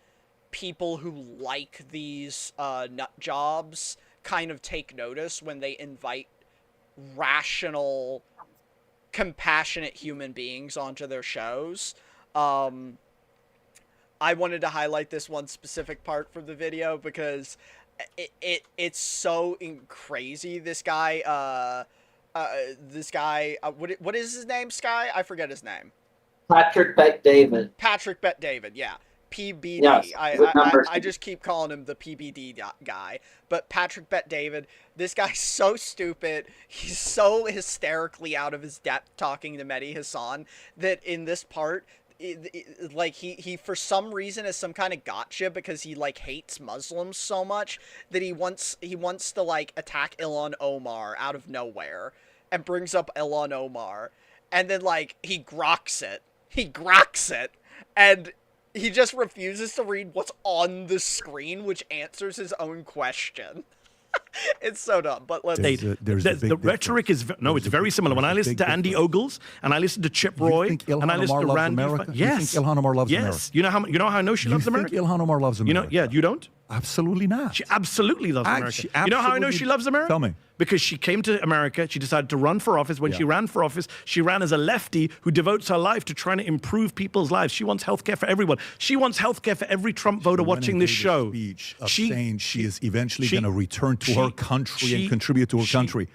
people who like these nut jobs kind of take notice when they invite rational, compassionate human beings onto their shows. I wanted to highlight this one specific part from the video because it's so crazy. This guy, what is his name, Sky? I forget his name. Patrick Bet-David. Patrick Bet-David, yeah. PBD. Yes, I just keep calling him the PBD guy. But Patrick Bet-David, this guy's so stupid. He's so hysterically out of his depth talking to Mehdi Hassan that in this part, like he for some reason is some kind of gotcha because he like hates Muslims so much that he wants to like attack Ilhan Omar out of nowhere and brings up Ilhan Omar, and then like he groks it, and he just refuses to read what's on the screen, which answers his own question. It's so dumb, but let's... The rhetoric is... No, it's very similar. When I listen to Andy Ogles, and I listen to Chip Roy, and I listen to Randy... Yes. You think Ilhan Omar loves America? Yes. You know how I know she loves America? You think Ilhan Omar loves America? You know, you don't? Absolutely not. She absolutely loves America. You know how I know she loves America? Tell me. Because she came to America, she decided to run for office. When she ran for office, she ran as a lefty who devotes her life to trying to improve people's lives. She wants healthcare for everyone. She wants healthcare for every Trump voter watching this show. Speech of saying she is eventually going to return to her country and contribute to her country.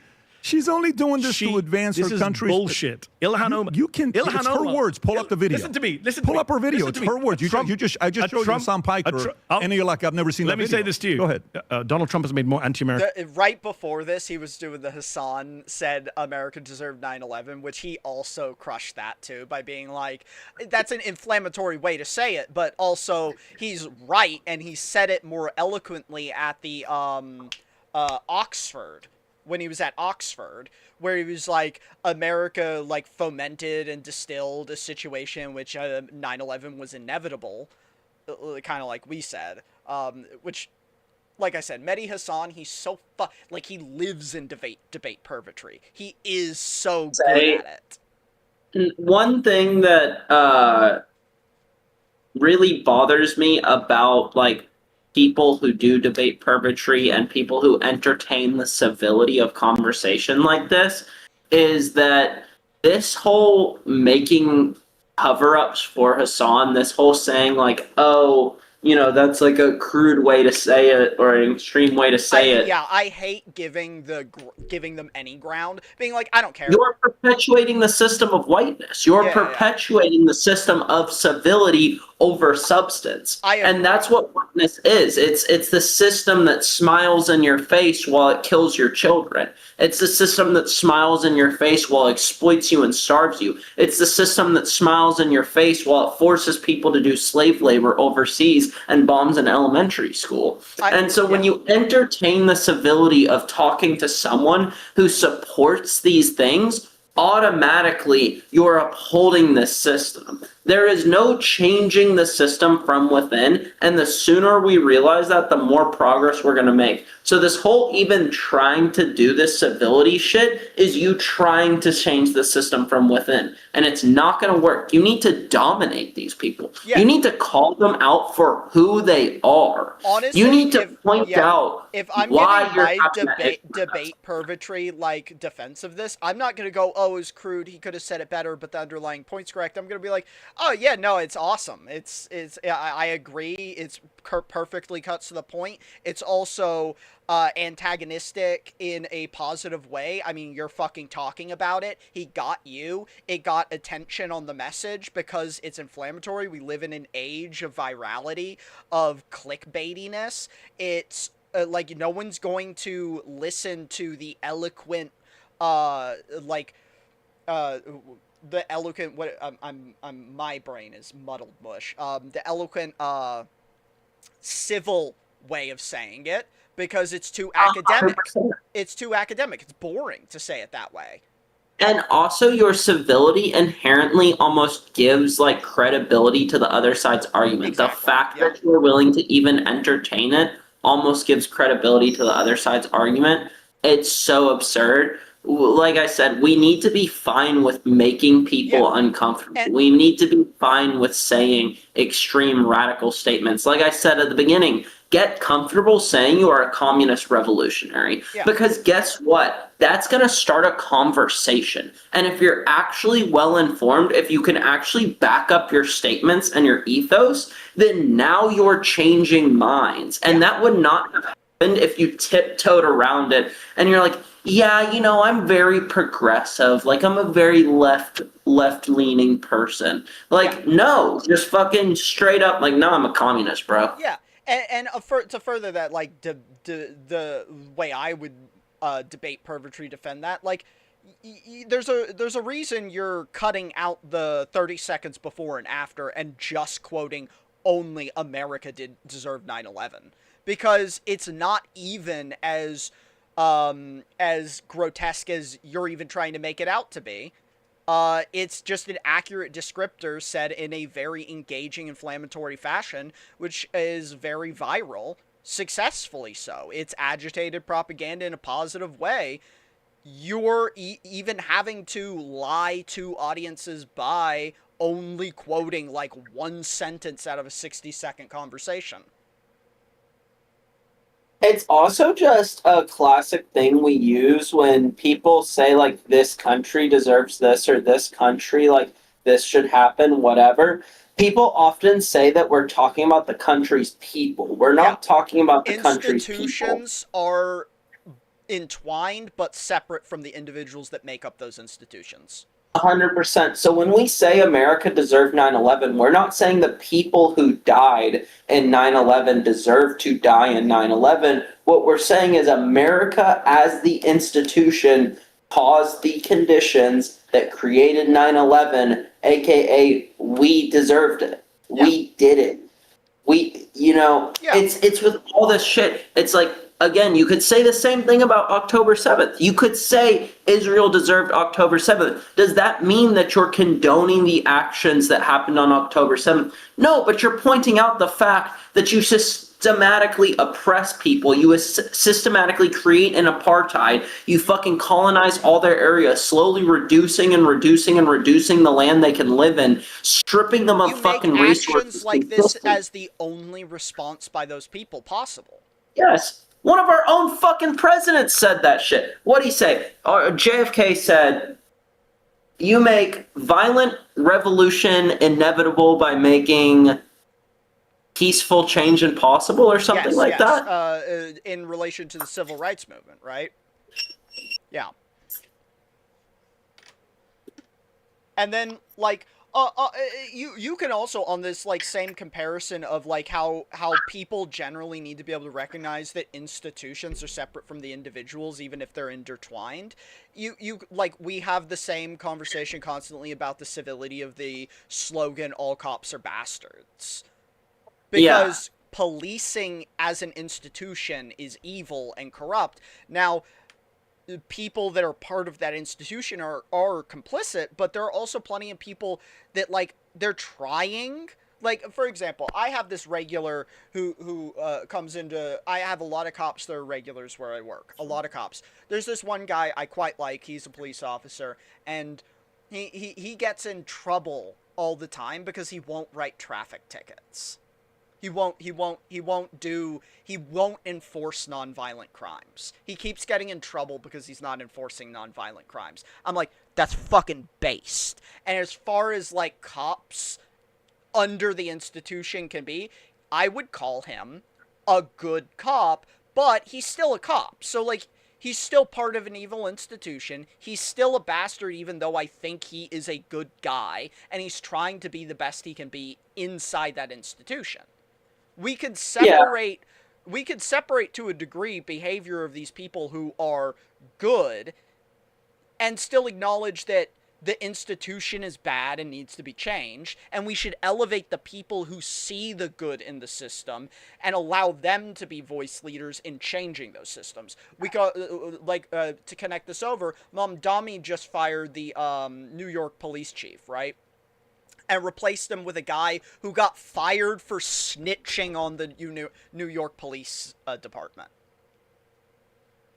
She's only doing this to advance her country. This is bullshit. Ilhan Omar. It's her words. Pull up the video. Listen to me. Pull up her video. It's her words. I just showed you Sam Piker, and you're like, I've never seen that video. Let me say this to you. Go ahead. Donald Trump has made more anti-American... Right before this, he was doing the Hassan said America deserved 9/11, which he also crushed that too by being like, that's an inflammatory way to say it, but also he's right, and he said it more eloquently at the Oxford. When he was at Oxford, where he was like, America like fomented and distilled a situation in which 9/11 was inevitable, kind of like we said, which, like I said, Mehdi Hassan, he's so like he lives in debate pervertry. He is so good at it. One thing that really bothers me about like people who do debate pervertry and people who entertain the civility of conversation like this is that this whole making cover-ups for Hassan, this whole saying like, oh, you know, that's like a crude way to say it or an extreme way to say it. Yeah, I hate giving them any ground, being like, I don't care. You're perpetuating the system of whiteness. You're perpetuating the system of civility over substance. And that's what whiteness is. It's the system that smiles in your face while it kills your children. It's the system that smiles in your face while it exploits you and starves you. It's the system that smiles in your face while it forces people to do slave labor overseas and bombs an elementary school. And so when you entertain the civility of talking to someone who supports these things, automatically you're upholding this system. There is no changing the system from within, and the sooner we realize that, the more progress we're going to make. So this whole even trying to do this civility shit is you trying to change the system from within, and it's not going to work. You need to dominate these people. Yeah. You need to call them out for who they are. Honestly, you need to point out if I'm why giving my debate pervertry like defense of this, I'm not going to go, oh, it was crude, he could have said it better, but the underlying point's correct. I'm going to be like, oh yeah, no, it's awesome. I agree. It's perfectly cuts to the point. It's also antagonistic in a positive way. I mean, you're fucking talking about it. He got you. It got attention on the message because it's inflammatory. We live in an age of virality, of clickbaitiness. It's like no one's going to listen to the eloquent like the eloquent what I'm my brain is muddled mush. The eloquent civil way of saying it because it's too academic. 100%. It's too academic. It's boring to say it that way. And also, your civility inherently almost gives like credibility to the other side's argument. Exactly. The fact that you're willing to even entertain it almost gives credibility to the other side's argument. It's so absurd. Like I said, we need to be fine with making people uncomfortable. We need to be fine with saying extreme radical statements. Like I said at the beginning, get comfortable saying you are a communist revolutionary. Because guess what? That's going to start a conversation. And if you're actually well informed, if you can actually back up your statements and your ethos, then now you're changing minds. And that would not have happened if you tiptoed around it and you're like, yeah, you know, I'm very progressive. Like, I'm a very left-leaning person. Like, no, just fucking straight up, like, no, I'm a communist, bro. Yeah, and to further that, like, the way I would debate pervertry defend that, like, there's a reason you're cutting out the 30 seconds before and after and just quoting only America did deserve 9/11, because it's not even as grotesque as you're even trying to make it out to be. It's just an accurate descriptor said in a very engaging, inflammatory fashion, which is very viral, successfully so. It's agitated propaganda in a positive way. You're even having to lie to audiences by only quoting like one sentence out of a 60-second conversation. It's also just a classic thing we use when people say, like, this country deserves this, or this country, like, this should happen, whatever. People often say that we're talking about the country's people. We're not talking about the country's people. Institutions are entwined, but separate from the individuals that make up those institutions. 100%. So when we say America deserved 9/11, we're not saying the people who died in 9/11 deserve to die in 9/11. What we're saying is America as the institution caused the conditions that created 9/11, aka we deserved it. We did it. We, you know, it's with all this shit. It's like, again, you could say the same thing about October 7th. You could say Israel deserved October 7th. Does that mean that you're condoning the actions that happened on October 7th? No, but you're pointing out the fact that you systematically oppress people. You systematically create an apartheid. You fucking colonize all their areas, slowly reducing and reducing and reducing the land they can live in, stripping them of fucking resources. You make actions like this as the only response by those people possible. Yes. One of our own fucking presidents said that shit. What'd he say? JFK said, you make violent revolution inevitable by making peaceful change impossible, or something like that? In relation to the civil rights movement, right? Yeah. And then, like, you can also, on this, like, same comparison of, like, how people generally need to be able to recognize that institutions are separate from the individuals, even if they're intertwined. Like, we have the same conversation constantly about the civility of the slogan, all cops are bastards. Because policing as an institution is evil and corrupt. Now, people that are part of that institution are complicit, but there are also plenty of people that, like, they're trying. Like, for example, I have this regular who comes into... I have a lot of cops that are regulars where I work. A lot of cops. There's this one guy I quite like. He's a police officer, and he gets in trouble all the time because he won't write traffic tickets. He won't enforce nonviolent crimes. He keeps getting in trouble because he's not enforcing nonviolent crimes. I'm like, that's fucking based. And as far as, like, cops under the institution can be, I would call him a good cop, but he's still a cop. So, like, he's still part of an evil institution. He's still a bastard, even though I think he is a good guy, and he's trying to be the best he can be inside that institution. We could separate we could separate to a degree behavior of these people who are good and still acknowledge that the institution is bad and needs to be changed, and we should elevate the people who see the good in the system and allow them to be voice leaders in changing those systems. We got to connect this over, Mamdani just fired the New York police chief, right? And replaced him with a guy who got fired for snitching on the New York police department.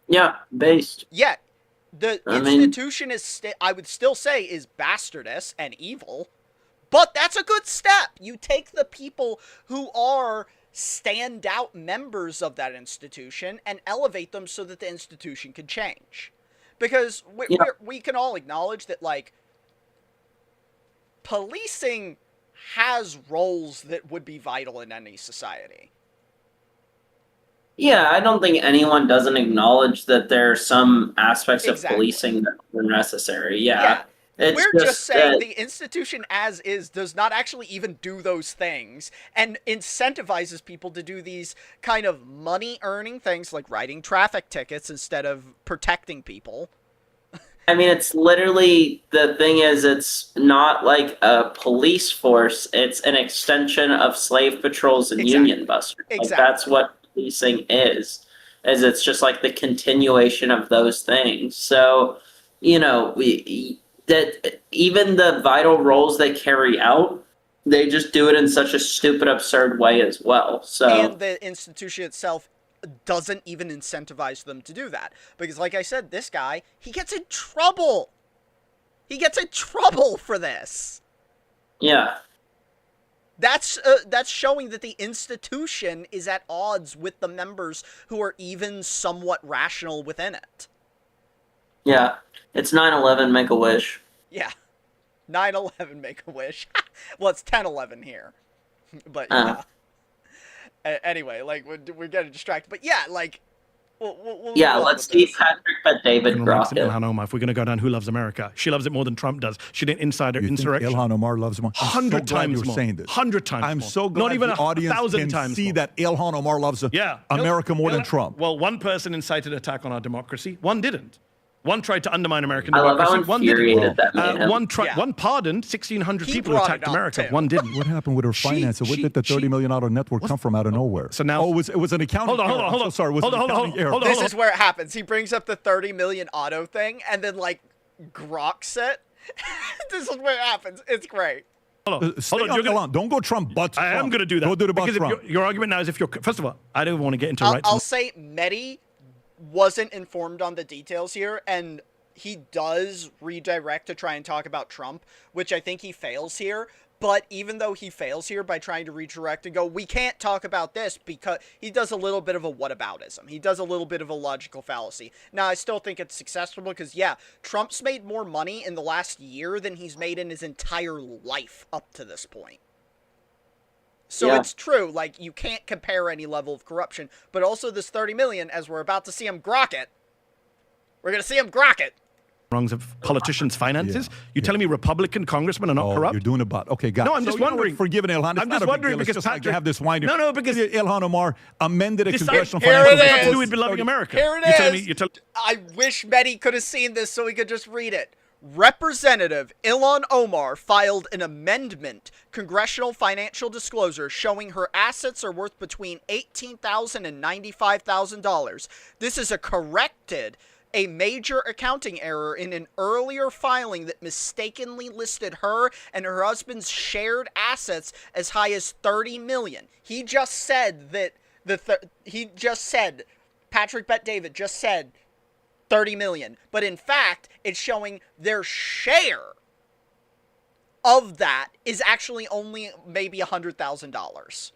Yeah, based. Yeah. The institution is, I would still say, is bastardous and evil, but that's a good step. You take the people who are standout members of that institution and elevate them so that the institution can change. Because we can all acknowledge that, like, policing has roles that would be vital in any society. Yeah, I don't think anyone doesn't acknowledge that there are some aspects of policing that are necessary. Yeah. We're just saying the institution as is does not actually even do those things and incentivizes people to do these kind of money-earning things like writing traffic tickets instead of protecting people. I mean, it's literally, the thing is, it's not like a police force. It's an extension of slave patrols and union busters. Like, that's what policing is it's just like the continuation of those things. So, you know, that even the vital roles they carry out, they just do it in such a stupid, absurd way as well. So, and the institution itself doesn't even incentivize them to do that. Because like I said, this guy, he gets in trouble. He gets in trouble for this. Yeah. That's showing that the institution is at odds with the members who are even somewhat rational within it. Yeah. It's 9/11, make a wish. Yeah. 9/11, make a wish. Well, it's 10/11 here. But yeah. Anyway, like, we're getting distracted. But yeah, like, let's see Patrick Bet-David Crockett. Ilhan Omar, if we're going to go down Who Loves America, she loves it more than Trump does. She didn't insider insurrection. Ilhan Omar loves it more. 100 times more. Saying this. 100 times I'm more. so glad not even the audience 1,000 can times see more. that Ilhan Omar loves America more than Trump. Well, one person incited an attack on our democracy. One didn't. One tried to undermine American I love democracy. how One didn't. infuriated that made him. One pardoned 1,600 people who attacked America. One didn't. What happened with her finances? Where did the $30 million network come from out of nowhere? So now, it was an accounting error. Hold on. I'm so sorry. Hold on. This is where it happens. He brings up the 30 million auto thing and then, like, groks it. This is where it happens. It's great. Hold on. Don't go Trump, but I am going to do that. Go do the but Trump. Your argument now is if you're... First of all, I don't want to get into I'll say Mehdi wasn't informed on the details here, and he does redirect to try and talk about Trump, which I think he fails here. But even though he fails here by trying to redirect and go, we can't talk about this, because he does a little bit of a whataboutism. He does a little bit of a logical fallacy. Now, I still think it's successful because, yeah, Trump's made more money in the last year than he's made in his entire life up to this point. So it's true, like, you can't compare any level of corruption, but also this 30 million, as we're about to see him grok it. We're going to see him grok it. Wrongs of politicians' finances. You're telling me Republican congressmen are not corrupt? You're doing a but. Okay, got it. No, I'm just wondering. Forgive Ilhan. I'm just wondering because Patrick, like to have this winding. No, because Ilhan Omar amended a congressional financial bill to do with beloving America. Here it is. I wish Mehdi could have seen this so we could just read it. Representative Ilhan Omar filed an amendment congressional financial disclosure showing her assets are worth between $18,000 and $95,000. This is a major accounting error in an earlier filing that mistakenly listed her and her husband's shared assets as high as $30 million. He just said that Patrick Bet-David just said $30 million, but in fact, it's showing their share of that is actually only maybe $100,000.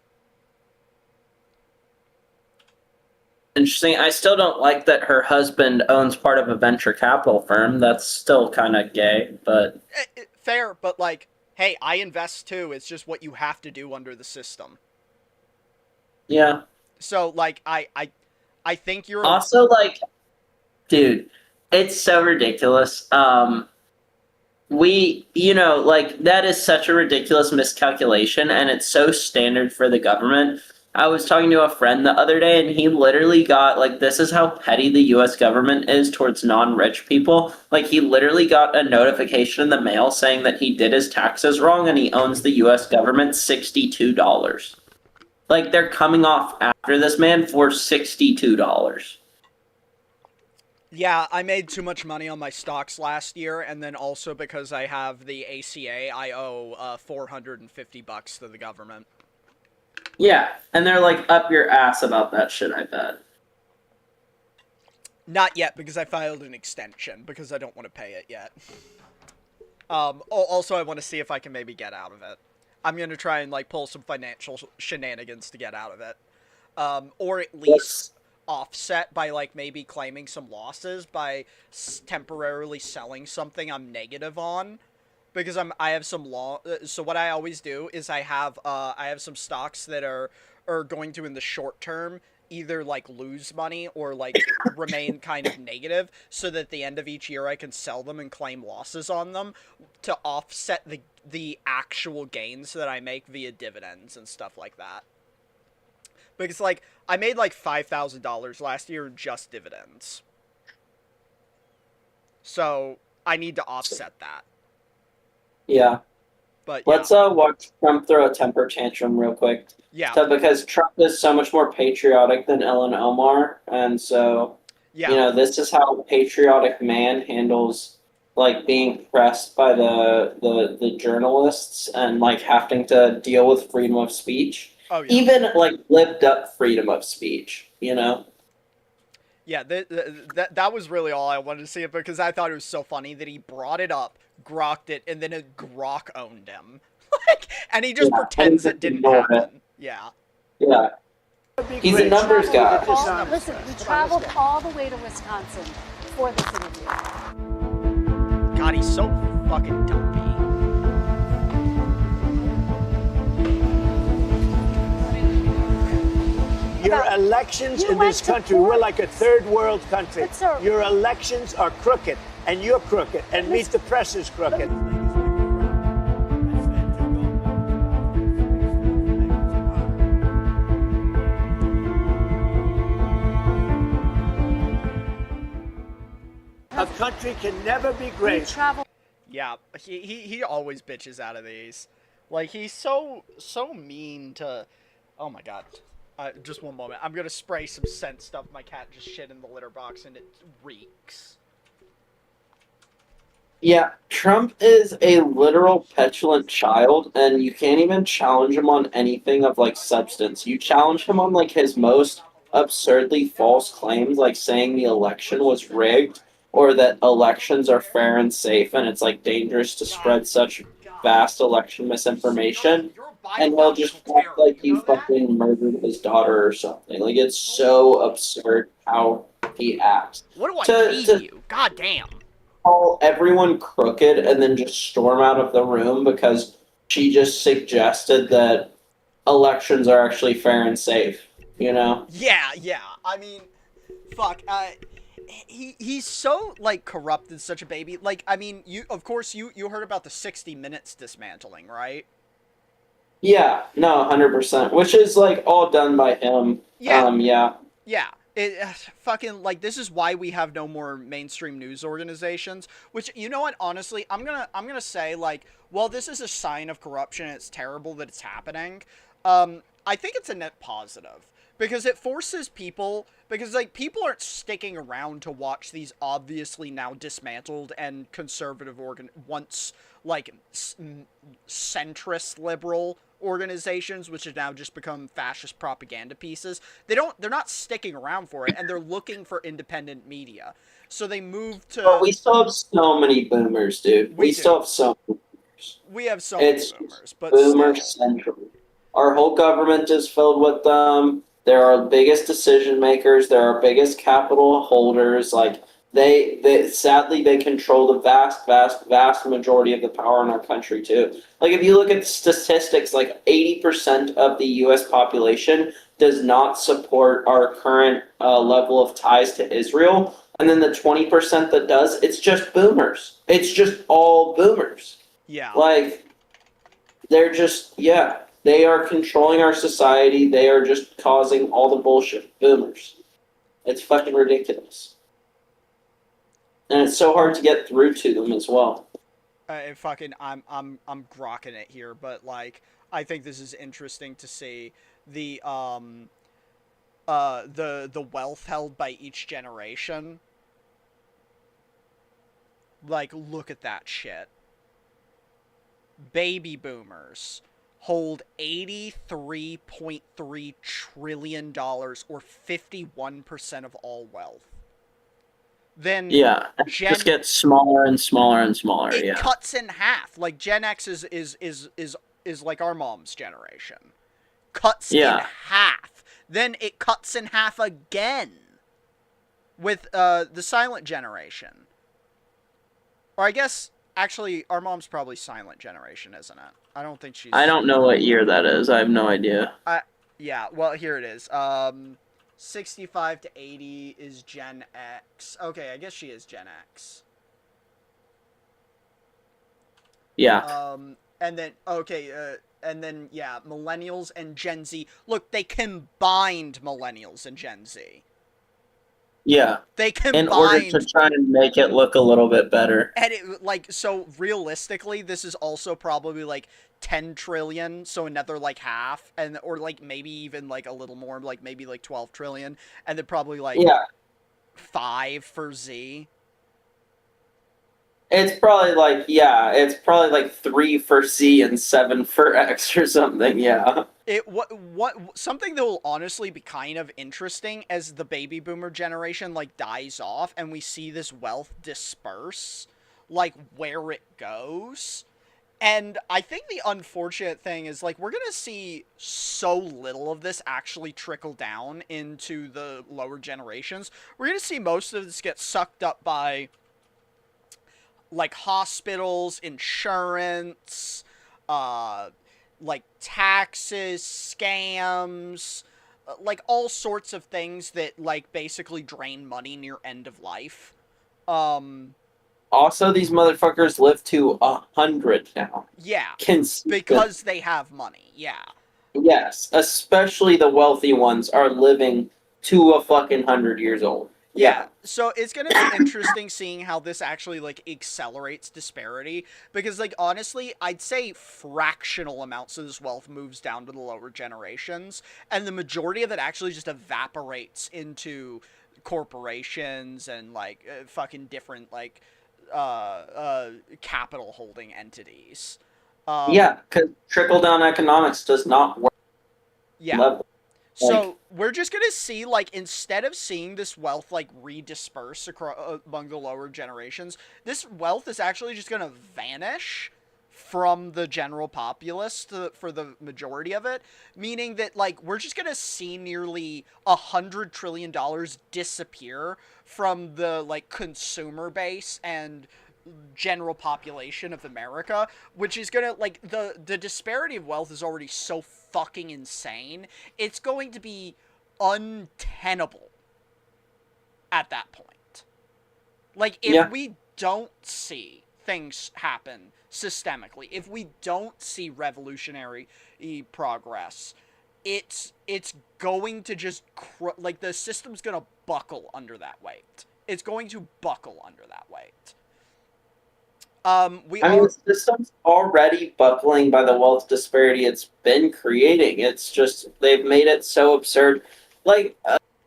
Interesting. I still don't like that her husband owns part of a venture capital firm. That's still kind of gay, but... Fair, but like, hey, I invest too. It's just what you have to do under the system. Yeah. So, like, I think you're... Also, like, dude, it's so ridiculous. That is such a ridiculous miscalculation, and it's so standard for the government. I was talking to a friend the other day, and he literally got, like, this is how petty the US government is towards non-rich people. Like, he literally got a notification in the mail saying that he did his taxes wrong and he owes the US government $62. Like, they're coming off after this man for $62. Yeah, I made too much money on my stocks last year, and then also because I have the ACA, I owe $450 to the government. Yeah, and they're like up your ass about that shit, I bet. Not yet, because I filed an extension, because I don't want to pay it yet. Also, I want to see if I can maybe get out of it. I'm going to try and, like, pull some financial shenanigans to get out of it. Or at least offset by, like, maybe claiming some losses by temporarily selling something I'm negative on. Because I have some so what I always do is I have some stocks that are going to, in the short term, either like lose money or like remain kind of negative, so that at the end of each year I can sell them and claim losses on them to offset the actual gains that I make via dividends and stuff like that. Because, like, I made like $5,000 last year in just dividends. So I need to offset that. Yeah. But yeah. Let's watch Trump throw a temper tantrum real quick. Yeah. So, because Trump is so much more patriotic than Ellen Omar, and so Yeah. you know, this is how a patriotic man handles like being pressed by the journalists and like having to deal with freedom of speech. Oh, yeah. Even like lived up freedom of speech, you know? Yeah, that was really all I wanted to see it, because I thought it was so funny that he brought it up, grokked it, and then Grok owned him. Like, and he just pretends it didn't happen. Yeah. Yeah. He's a numbers guy. Listen, we traveled all the way to Wisconsin for this interview. God, he's so fucking dumpy. Your elections in this country, we're like a third world country. Your elections are crooked, and you're crooked, and Meet the Press is crooked. A country can never be great. Yeah, he always bitches out of these. Like, he's so mean to... Oh my god. Just one moment. I'm gonna spray some scent stuff. My cat just shit in the litter box and it reeks. Yeah, Trump is a literal petulant child, and you can't even challenge him on anything of like substance. You challenge him on like his most absurdly false claims, like saying the election was rigged, or that elections are fair and safe, and it's like dangerous to spread such vast election misinformation, and he'll just act like you fucking murdered his daughter or something. Like, it's so absurd how he acts. What do I feed you? God damn. Call everyone crooked and then just storm out of the room because she just suggested that elections are actually fair and safe, you know? Yeah. I mean, fuck, he's so, like, corrupt and such a baby. Like, I mean, you heard about the 60 Minutes dismantling, right? Yeah, no, 100%. Which is, like, all done by him. Yeah. Yeah. Fucking, like, this is why we have no more mainstream news organizations. Which, you know what, honestly, I'm gonna say, like, well, this is a sign of corruption and it's terrible that it's happening. I think it's a net positive. Because it forces people, because, like, people aren't sticking around to watch these obviously now dismantled and conservative once, like, centrist liberal organizations, which have now just become fascist propaganda pieces. They're not sticking around for it, and they're looking for independent media. So they move to... But we still have so many boomers, dude. We still have so many boomers. We have so many boomers, but boomer central. Our whole government is filled with them. They're our biggest decision makers. They're our biggest capital holders. Like, they sadly, they control the vast majority of the power in our country, too. Like, if you look at statistics, like, 80% of the U.S. population does not support our current level of ties to Israel. And then the 20% that does, it's just boomers. It's just all boomers. Yeah. Like, they're just, yeah. They are controlling our society. They are just causing all the bullshit. Boomers. It's fucking ridiculous. And it's so hard to get through to them as well. I'm grokking it here, but like I think this is interesting to see the wealth held by each generation. Like, look at that shit. Baby boomers hold $83.3 trillion, or 51% of all wealth. Then yeah, it just gets smaller and smaller and smaller. It cuts in half. Like Gen X is like our mom's generation. Cuts in half. Then it cuts in half again with the silent generation. Or I guess actually our mom's probably silent generation, isn't it? I don't think she's. I don't know what year that is. I have no idea. Yeah. Well, here it is. 65 to 80 is Gen X. Okay, I guess she is Gen X. Yeah. And then millennials and Gen Z. Look, they combined millennials and Gen Z. Yeah. They combined in order to try and make it look a little bit better. And so realistically, this is also probably like 10 trillion, so another like half, or like maybe even like a little more, like maybe like 12 trillion, and then probably like 5 for Z. It's probably like 3 for C and 7 for X or something. Yeah. Something that will honestly be kind of interesting as the baby boomer generation like dies off and we see this wealth disperse, like where it goes. And I think the unfortunate thing is like we're gonna see so little of this actually trickle down into the lower generations. We're gonna see most of this get sucked up by like hospitals, insurance, like taxes, scams, like all sorts of things that like basically drain money near end of life. Also, these motherfuckers live to 100 now. Yeah, because they have money. Yeah. Yes, especially the wealthy ones are living to a fucking 100 years old. Yeah, so it's going to be interesting seeing how this actually, like, accelerates disparity, because, like, honestly, I'd say fractional amounts of this wealth moves down to the lower generations, and the majority of it actually just evaporates into corporations and, like, fucking different, like, capital holding entities. Yeah, because trickle-down economics does not work. Yeah. So we're just going to see, like, instead of seeing this wealth, like, redisperse among the lower generations, this wealth is actually just going to vanish from the general populace for the majority of it, meaning that, like, we're just going to see nearly $100 trillion disappear from the, like, consumer base and general population of America, which is gonna, like, the disparity of wealth is already so fucking insane, it's going to be untenable at that point. Like, if we don't see things happen systemically, if we don't see revolutionary progress, it's going to just like, the system's gonna buckle under that weight. It's going to buckle under that weight. The system's already buckling by the wealth disparity it's been creating. It's just, they've made it so absurd. Like,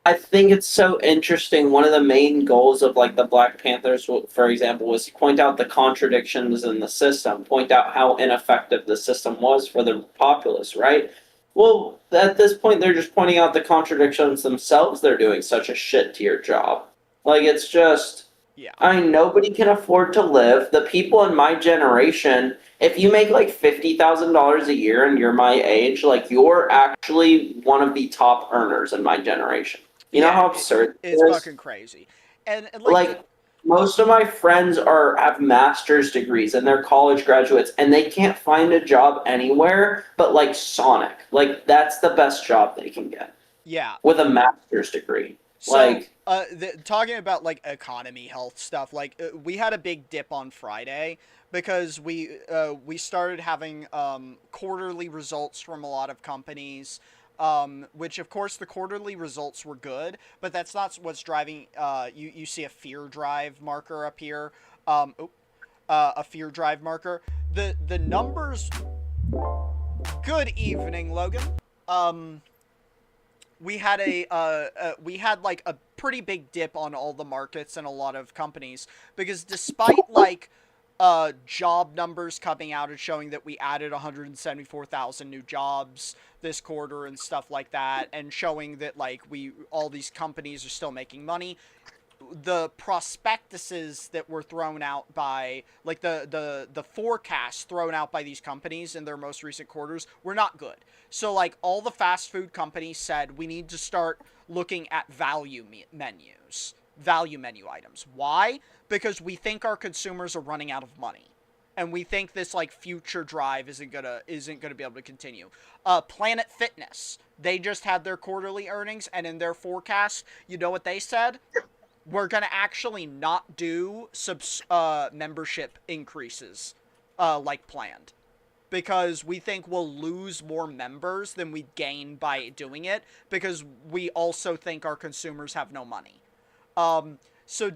I think it's so interesting. One of the main goals of, like, the Black Panthers, for example, was to point out the contradictions in the system, point out how ineffective the system was for the populace, right? Well, at this point, they're just pointing out the contradictions themselves. They're doing such a shit-tier job. Like, it's just... Yeah. I mean, nobody can afford to live. The people in my generation, if you make like $50,000 a year and you're my age, like, you're actually one of the top earners in my generation. You know how absurd it's fucking crazy. And like most of my friends have master's degrees and they're college graduates and they can't find a job anywhere but like Sonic. Like, that's the best job they can get. Yeah. With a master's degree. So, talking about like economy health stuff, like we had a big dip on Friday because we started having quarterly results from a lot of companies, which of course the quarterly results were good, but that's not what's driving. You see a fear drive marker up here, a fear drive marker. The numbers. Good evening, Logan. We had like a pretty big dip on all the markets and a lot of companies because despite like job numbers coming out and showing that we added 174,000 new jobs this quarter and stuff like that, and showing that like all these companies are still making money, the prospectuses that were thrown out by like the forecasts thrown out by these companies in their most recent quarters were not good. So like all the fast food companies said we need to start looking at value menu items. Why? Because we think our consumers are running out of money. And we think this like future drive isn't gonna be able to continue. Planet Fitness, they just had their quarterly earnings, and in their forecast, you know what they said? We're going to actually not do membership increases like planned. Because we think we'll lose more members than we gain by doing it. Because we also think our consumers have no money. So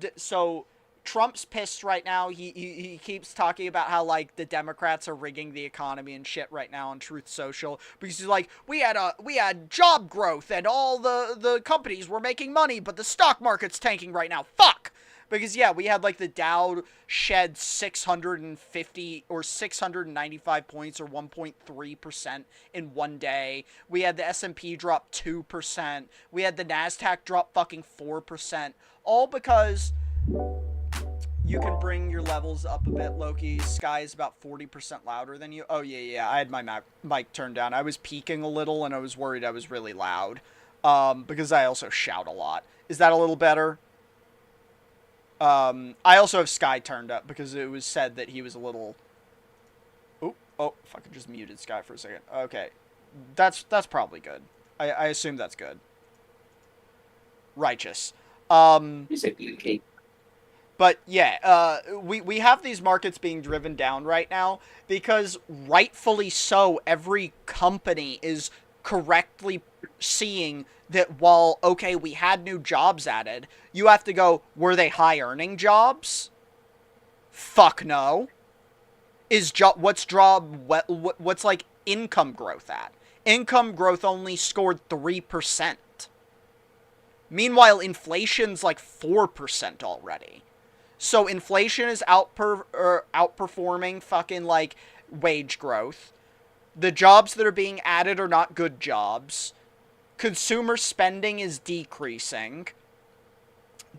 Trump's pissed right now. He keeps talking about how like the Democrats are rigging the economy and shit right now on Truth Social, because he's like, we had job growth and all the companies were making money, but the stock market's tanking right now. Fuck. Because yeah, we had like the Dow shed 650 or 695 points or 1.3% in one day. We had the S&P drop 2%. We had the Nasdaq drop fucking 4%. All because you can bring your levels up a bit, Loki. Sky is about 40% louder than you. Oh, yeah. I had my mic turned down. I was peaking a little, and I was worried I was really loud. Because I also shout a lot. Is that a little better? I also have Sky turned up, because it was said that he was a little... Oh, if I could just muted Sky for a second. Okay. That's probably good. I assume that's good. Righteous. But yeah, we have these markets being driven down right now because rightfully so, every company is correctly seeing that while, okay, we had new jobs added, you have to go, were they high earning jobs? Fuck no. What's like income growth at? Income growth only scored 3%. Meanwhile, inflation's like 4% already. So inflation is outperforming fucking, like, wage growth. The jobs that are being added are not good jobs. Consumer spending is decreasing.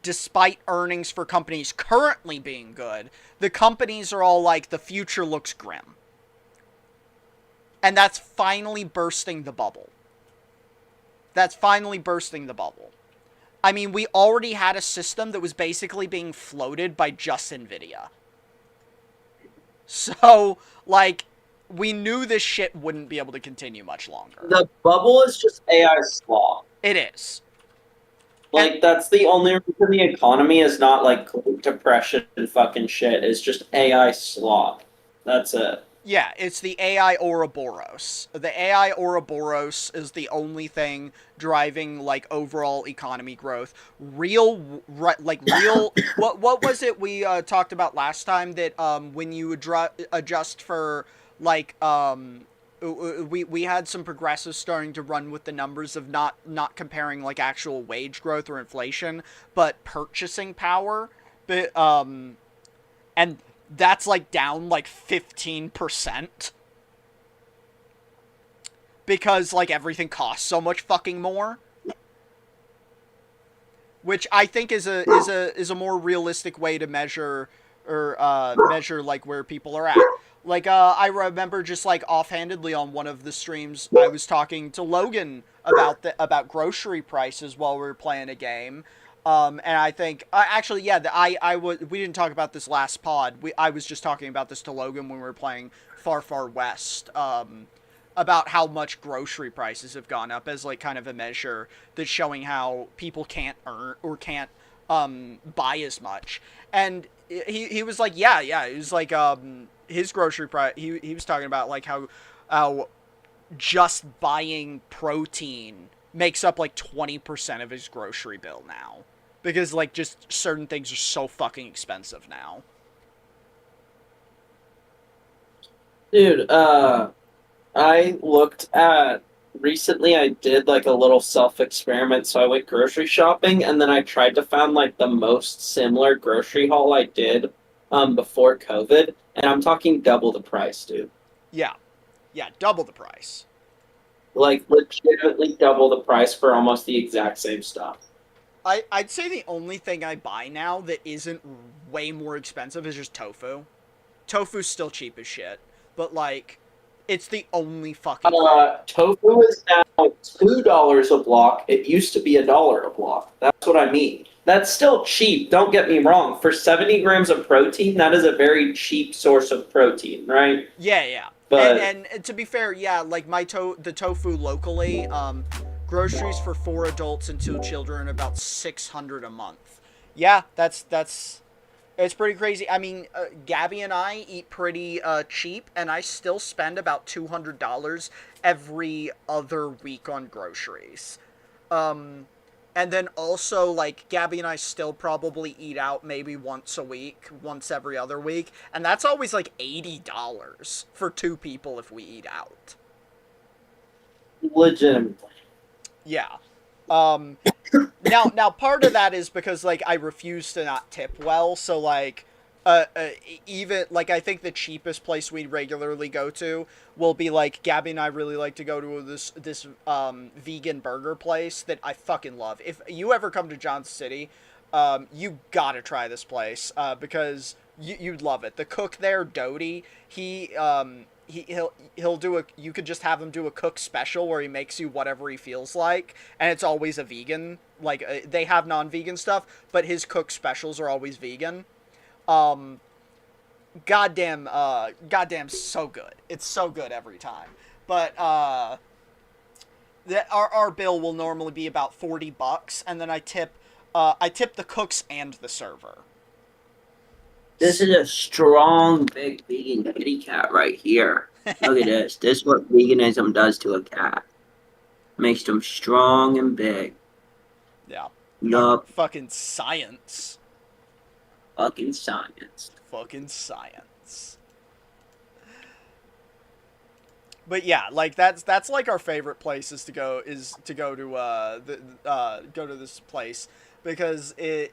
Despite earnings for companies currently being good, the companies are all like, the future looks grim. And that's finally bursting the bubble. I mean, we already had a system that was basically being floated by just NVIDIA. So, like, we knew this shit wouldn't be able to continue much longer. The bubble is just AI slop. It is. Like, that's the only reason the economy is not, like, depression and fucking shit. It's just AI slop. That's it. Yeah, it's the AI Ouroboros. The AI Ouroboros is the only thing driving, like, overall economy growth. What was it we talked about last time, that when you adjust for, like, we had some progressives starting to run with the numbers of not comparing, like, actual wage growth or inflation, but purchasing power. But, and that's, like, down, like, 15%. Because, like, everything costs so much fucking more. Which I think is a more realistic way to measure, or, measure, like, where people are at. Like, I remember just, like, offhandedly on one of the streams, I was talking to Logan about grocery prices while we were playing a game. And I think, actually, yeah, we didn't talk about this last pod. I was just talking about this to Logan when we were playing Far Far West, about how much grocery prices have gone up as like kind of a measure that's showing how people can't earn or can't buy as much. And he was like, yeah, he was like, his grocery price, he was talking about like how just buying protein makes up like 20% of his grocery bill now, because like just certain things are so fucking expensive now. Dude, I looked at recently. I did like a little self experiment. So I went grocery shopping, and then I tried to find like the most similar grocery haul I did before COVID, and I'm talking double the price, dude. Yeah, double the price. Like legitimately double the price for almost the exact same stuff. I'd say the only thing I buy now that isn't way more expensive is just tofu. Tofu's still cheap as shit, but like, it's the only fucking tofu is now $2 a block. It used to be $1 a block. That's what I mean. That's still cheap. Don't get me wrong. For 70 grams of protein, that is a very cheap source of protein, right? Yeah. But and to be fair, yeah, like the tofu locally, groceries for 4 adults and 2 children about $600 a month. Yeah, that's it's pretty crazy. I mean, Gabby and I eat pretty cheap, and I still spend about $200 every other week on groceries. And then also, like, Gabby and I still probably eat out maybe once a week, once every other week, and that's always like $80 for 2 people if we eat out. legitimately. Yeah. Now part of that is because like I refuse to not tip well, so like even like I think the cheapest place we regularly go to will be like Gabby and I really like to go to this vegan burger place that I fucking love. If you ever come to Johnson City, you gotta try this place because you'd love it. The cook there, Doty, he'll do you could just have him do a cook special where he makes you whatever he feels like, and it's always a vegan. Like they have non-vegan stuff, but his cook specials are always vegan. Goddamn, so good. It's so good every time. But our bill will normally be about $40, and then I tip the cooks and the server. This is a strong, big vegan kitty cat right here. Look at this. This is what veganism does to a cat. Makes them strong and big. Yeah. Yup. Fucking science. Fucking science. Fucking science. But yeah, like that's like our favorite places to go go to this place because the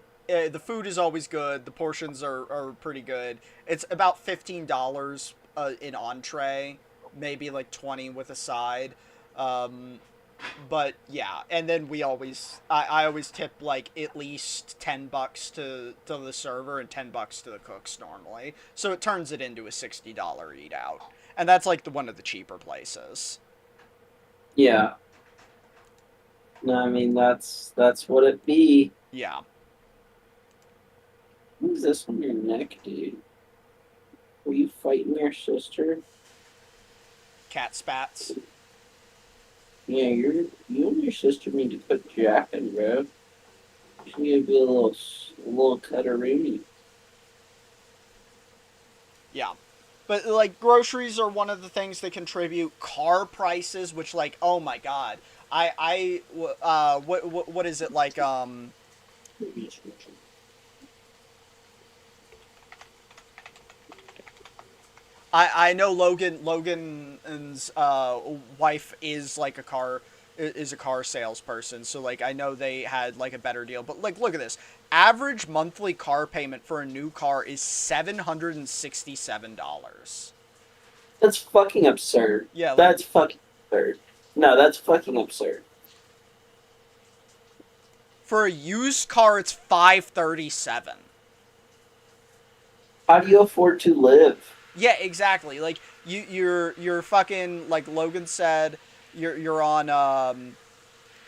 food is always good. The portions are pretty good. It's about $15 in entree, maybe like 20 with a side. But yeah, and then I always tip like at least $10 to the server and $10 to the cooks normally. So it turns it into a $60 eat out. And that's like one of the cheaper places. Yeah. No, I mean that's what it be. Yeah. Who's this on your neck, dude? Were you fighting your sister? Cat spats. Yeah, you and your sister need to quit jacking, bro. You need to be a little cutteroony. Yeah. But, like, groceries are one of the things that contribute. Car prices, which, like, oh my god. What is it, like, I know Logan's wife is like a car salesperson, so like I know they had like a better deal. But like, look at this. Average monthly car payment for a new car is $767. That's fucking absurd. Yeah, like, that's fucking absurd. No, that's fucking absurd. For a used car, it's $537. How do you afford to live? Yeah, exactly. Like you're fucking, like Logan said, you're on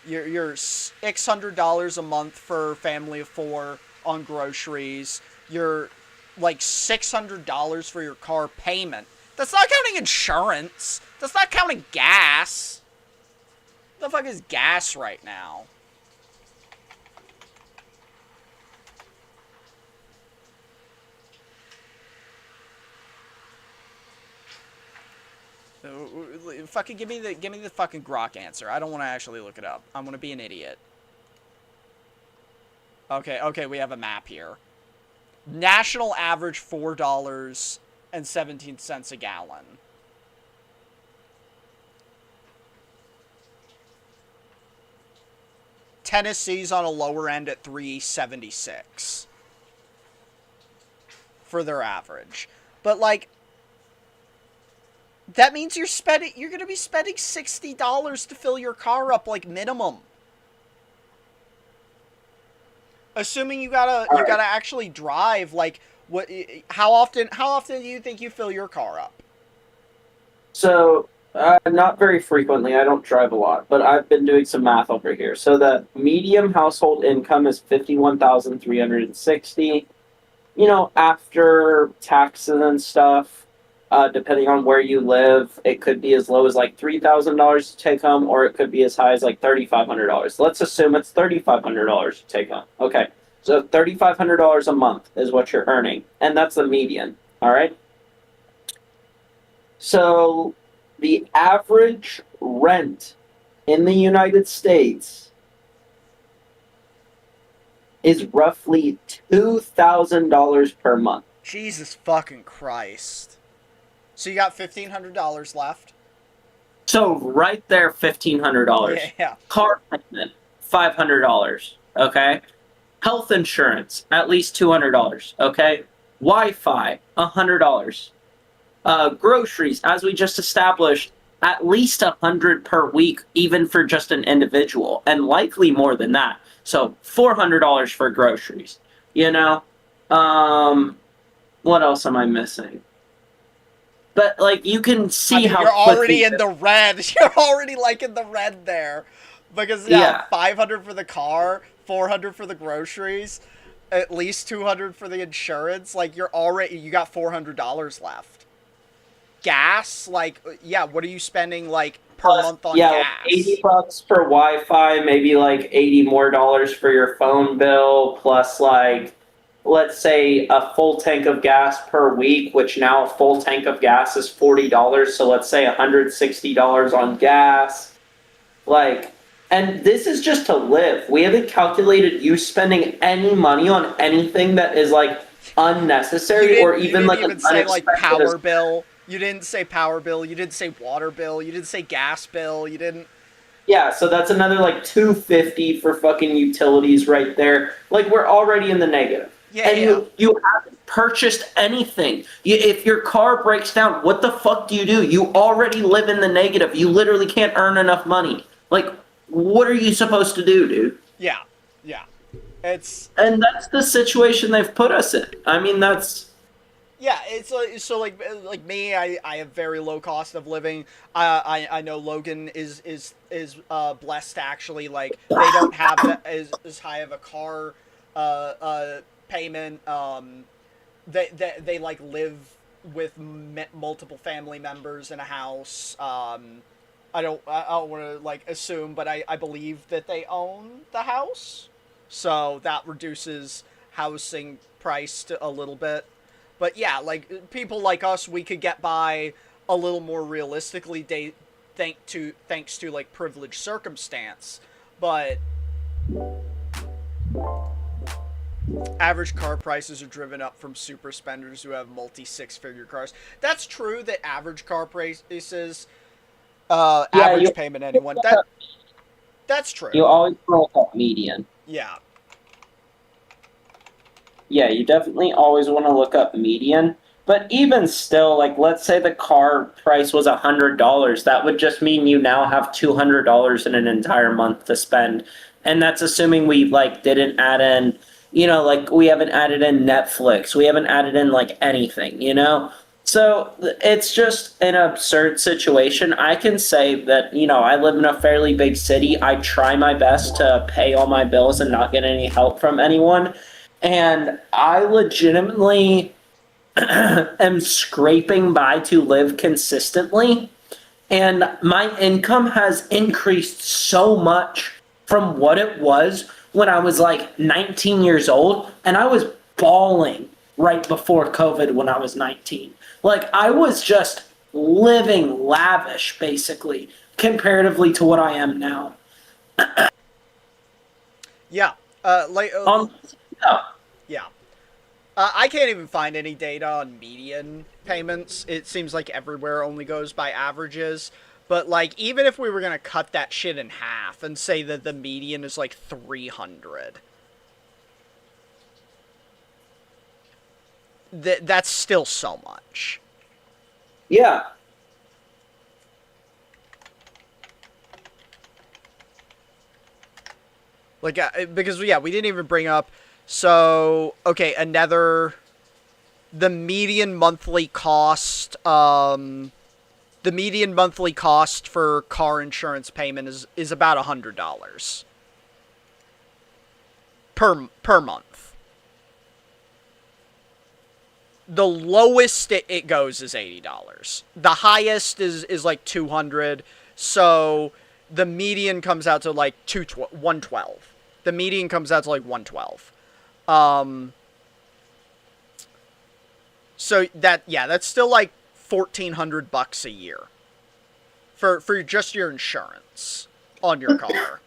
you're $600 a month for a family of 4 on groceries. You're like $600 for your car payment. That's not counting insurance. That's not counting gas. What the fuck is gas right now? Fucking give me the fucking grok answer. I don't want to actually look it up. I'm gonna be an idiot. Okay, we have a map here. National average $4.17 a gallon. Tennessee's on a lower end at $3.76 for their average. But like, that means you're gonna be spending $60 to fill your car up, like, minimum. Assuming you gotta actually drive, like, how often do you think you fill your car up? So, not very frequently. I don't drive a lot, but I've been doing some math over here. So the median household income is $51,360. You know, after taxes and stuff, depending on where you live, it could be as low as like $3,000 to take home, or it could be as high as like $3,500. Let's assume it's $3,500 to take home. Okay, so $3,500 a month is what you're earning, and that's the median. All right. So the average rent in the United States is roughly $2,000 per month. Jesus fucking Christ. So you got $1,500 left? So right there, $1,500. Yeah. Car payment, $500. Okay. Health insurance, at least $200. Okay. Wi-Fi, $100. Groceries, as we just established, at least $100 per week, even for just an individual, and likely more than that. So $400 for groceries. You know, what else am I missing? But like, you can see how you're already in the red. You're already like in the red there, because yeah, $500 for the car, $400 for the groceries, at least $200 for the insurance. Like, you got $400 left. Gas, like, yeah, what are you spending like per month on gas? $80 for Wi-Fi, maybe like $80 more for your phone bill, plus like, let's say a full tank of gas per week, which now a full tank of gas is $40. So let's say $160 on gas. Like, and this is just to live. We haven't calculated you spending any money on anything that is like unnecessary or even like an say unexpected like power bill. You didn't say power bill. You didn't say water bill. You didn't say gas bill. You didn't. Yeah, so that's another like $250 for fucking utilities right there. Like, we're already in the negative. Yeah, and you haven't purchased anything. If your car breaks down, what the fuck do? You already live in the negative. You literally can't earn enough money. Like, what are you supposed to do, dude? Yeah. And that's the situation they've put us in. I mean, that's... Yeah, it's so like me, I have very low cost of living. I know Logan is blessed to actually, like, they don't have as high of a car payment. They like live with multiple family members in a house. I don't want to like assume, but I believe that they own the house, so that reduces housing price to a little bit. But yeah, like, people like us, we could get by a little more realistically thanks to like privileged circumstance. But average car prices are driven up from super spenders who have multi-six-figure cars. That's true that average car prices, average payment anyone, that's true. You always look at median. Yeah. Yeah, you definitely always want to look up median. But even still, like, let's say the car price was $100. That would just mean you now have $200 in an entire month to spend. And that's assuming we, like, didn't add in, you know, like, we haven't added in Netflix. We haven't added in, like, anything, you know? So it's just an absurd situation. I can say that, you know, I live in a fairly big city. I try my best to pay all my bills and not get any help from anyone. And I legitimately am scraping by to live consistently. And my income has increased so much from what it was when I was like 19 years old. And I was bawling right before COVID when I was 19. Like, I was just living lavish, basically, comparatively to what I am now. Yeah. Yeah. Yeah. I can't even find any data on median payments. It seems like everywhere only goes by averages. But, like, even if we were going to cut that shit in half and say that the median is, like, 300, that's still so much. Yeah. Like, because, yeah, we didn't even bring up... So, okay, the median monthly cost, the median monthly cost for car insurance payment is about $100 per month. The lowest it goes is $80. The highest is like $200. So the median comes out to like $112. The median comes out to like $112. So that's still like $1,400 a year for just your insurance on your car.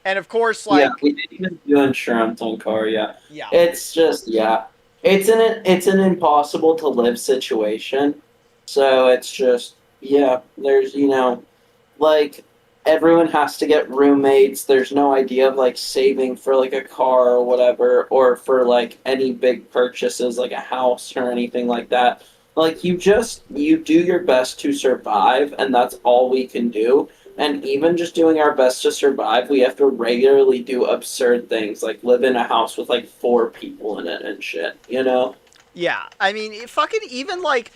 And of course, like, yeah, we didn't even do insurance on car. Yeah, yeah, it's just it's an impossible to live situation. So it's just there's like. Everyone has to get roommates. There's no idea of like saving for like a car or whatever, or for like any big purchases like a house or anything like that. Like you do your best to survive, and that's all we can do. And even just doing our best to survive, we have to regularly do absurd things like live in a house with like 4 people in it and shit, Yeah, I mean, even like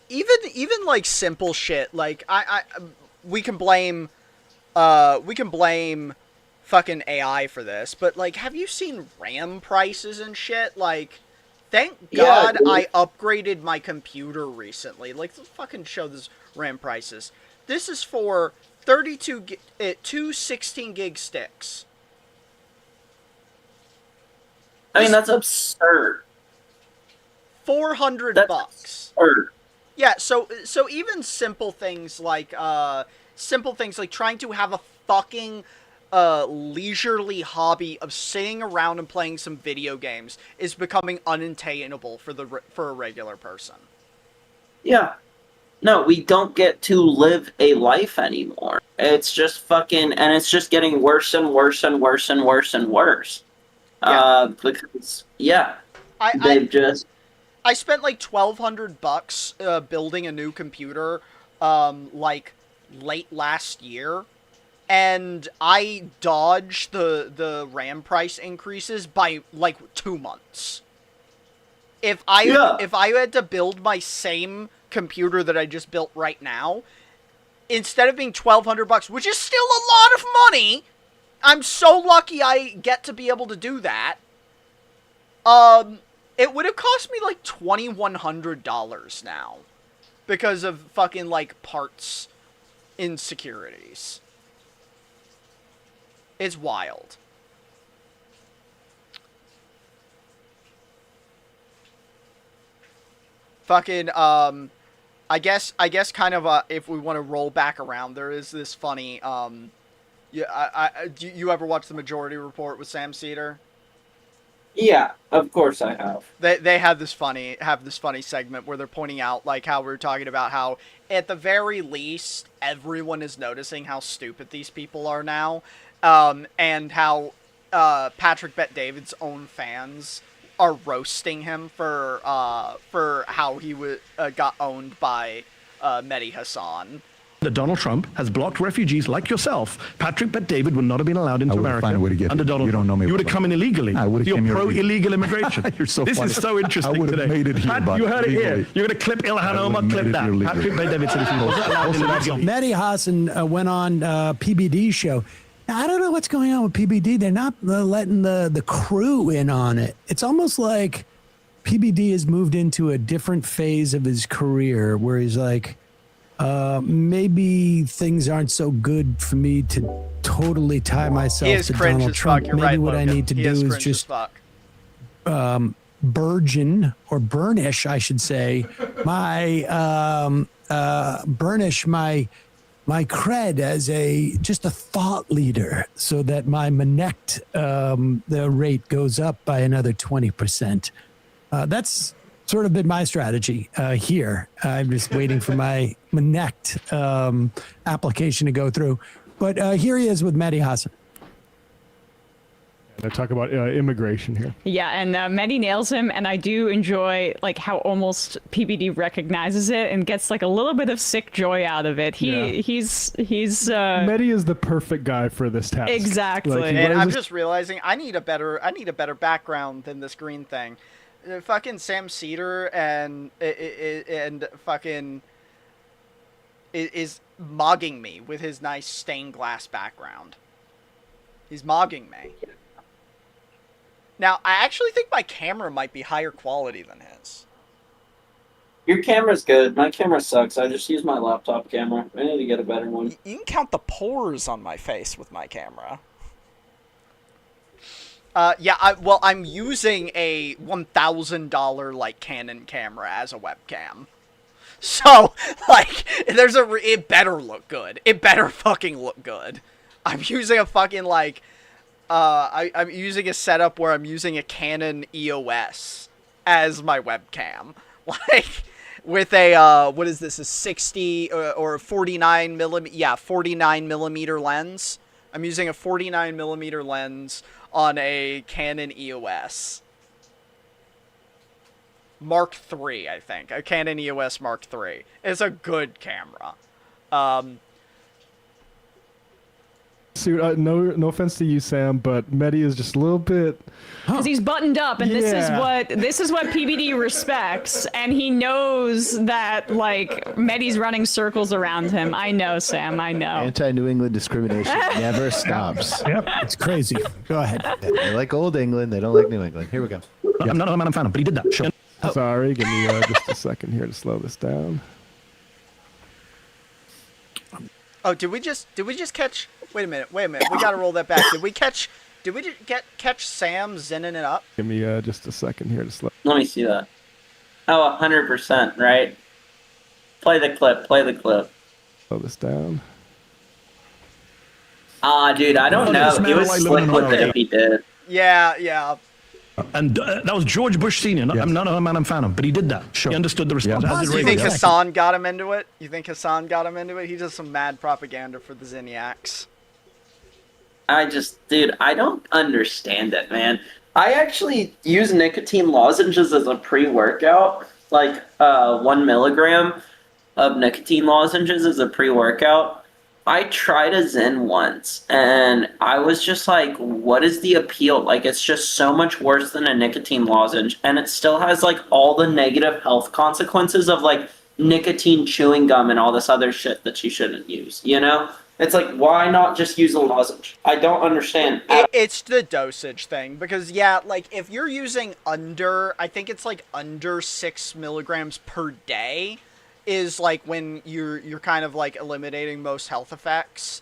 even like simple shit like we can blame fucking AI for this, but like, have you seen RAM prices and shit? Like, thank God I upgraded my computer recently. Like, let's fucking show this RAM prices. This is for 2 16 gig sticks. I mean, that's absurd. $400. Absurd. Yeah, so even simple things like trying to have a fucking leisurely hobby of sitting around and playing some video games is becoming unattainable for a regular person. Yeah. No, we don't get to live a life anymore. It's just and it's just getting worse and worse and worse and worse and worse. Yeah. Because I spent like $1,200 building a new computer, like late last year, and I dodged the RAM price increases by like 2 months. If I had to build my same computer that I just built right now, instead of being $1,200, which is still a lot of money, I'm so lucky I get to be able to do that. It would have cost me like $2,100 now because of fucking like parts insecurities. It's wild. Fucking I guess kind of if we want to roll back around, there is this funny do you ever watch The Majority Report with Sam Cedar? Yeah, of course I have. They have this funny segment where they're pointing out like how we're talking about how at the very least everyone is noticing how stupid these people are now, and how Patrick Bet-David's own fans are roasting him for how he got owned by Mehdi Hassan. That Donald Trump has blocked refugees like yourself. Patrick Bet-David would not have been allowed into America. Find a way to get under Donald You don't know me. You would have come in illegally. I would have You're pro-illegal immigration. You're so This funny. is so interesting I would have today. made it here, Pat, but you heard it legally. here. You're going to clip Ilhan Omar, clip that. Patrick Bet-David said he wasn't allowed illegally. Mehdi Hassan went on PBD's show. Now, I don't know what's going on with PBD. They're not letting the crew in on it. It's almost like PBD has moved into a different phase of his career where he's like, maybe things aren't so good for me to totally tie myself to Donald Trump. Maybe what I need to do is just burgeon or burnish, I should say, burnish my cred as just a thought leader, so that my Manect the rate goes up by another 20%. That's sort of been my strategy here. I'm just waiting for my Manect application to go through. But here he is with Mehdi Hassan. They talk about immigration here. Yeah, and Mehdi nails him, and I do enjoy like how almost PBD recognizes it and gets like a little bit of sick joy out of it. He's Mehdi is the perfect guy for this task. Exactly. Like, and I'm just realizing I need a better background than this green thing. Fucking Sam Cedar and fucking is mogging me with his nice stained glass background. He's mogging me. Now, I actually think my camera might be higher quality than his. Your camera's good. My camera sucks. I just use my laptop camera. I need to get a better one. You can count the pores on my face with my camera. Yeah, I'm using a $1,000 like Canon camera as a webcam. So, like, it better look good. It better fucking look good. I'm using a fucking like I'm using a setup where I'm using a Canon EOS as my webcam, like with a what is this, a 60 or 49 millimeter? Yeah, 49 millimeter lens. I'm using a 49 millimeter lens on a Canon EOS Mark III, I think, a Canon EOS Mark III. It's a good camera. No offense to you, Sam, but Mehdi is just a little bit because he's buttoned up, and this is what PBD respects, and he knows that like Mehdi's running circles around him. I know, Sam. I know. Anti-New England discrimination never stops. Yep, it's crazy. Go ahead. They like old England. They don't like New England. Here we go. I'm not a man. I'm fan of, but he did that. Sure. Sorry, give me just a second here to slow this down. Oh, did we just catch? Wait a minute. We gotta roll that back. Did we catch Sam zinning it up? Give me just a second here to slow. Let me see that. Oh, 100%, right? Play the clip. Slow this down. Dude, I don't know. He was slick with it if he did. Yeah. And that was George Bush Sr. I'm not a man I'm fan of, but he did that. Sure. He understood the responsibility. You think Hassan got him into it? He does some mad propaganda for the Zinniacs. I don't understand it, man. I actually use nicotine lozenges as a pre-workout. Like 1 milligram of nicotine lozenges as a pre-workout. I tried a Zen once, and I was just like, what is the appeal? Like, it's just so much worse than a nicotine lozenge, and it still has, like, all the negative health consequences of, like, nicotine chewing gum and all this other shit that you shouldn't use, you know? It's like, why not just use a lozenge? I don't understand. It's the dosage thing, because, yeah, like, if you're using I think it's, like, under 6 milligrams per day, is like when you're kind of like eliminating most health effects,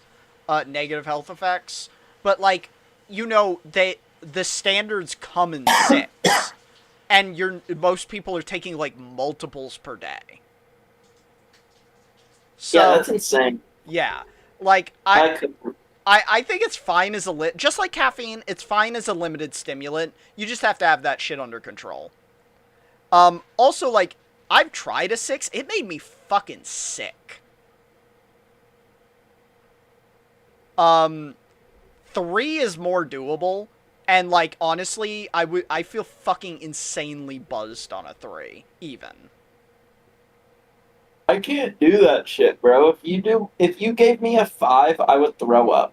negative health effects. But like, you know, the standards come in 6, and most people are taking like multiples per day. So, yeah, that's insane. Yeah, like I think it's fine as just like caffeine, it's fine as a limited stimulant. You just have to have that shit under control. Also, like, I've tried a 6. It made me fucking sick. 3 is more doable, and like honestly, I feel fucking insanely buzzed on a 3 even. I can't do that shit, bro. If you gave me a 5, I would throw up.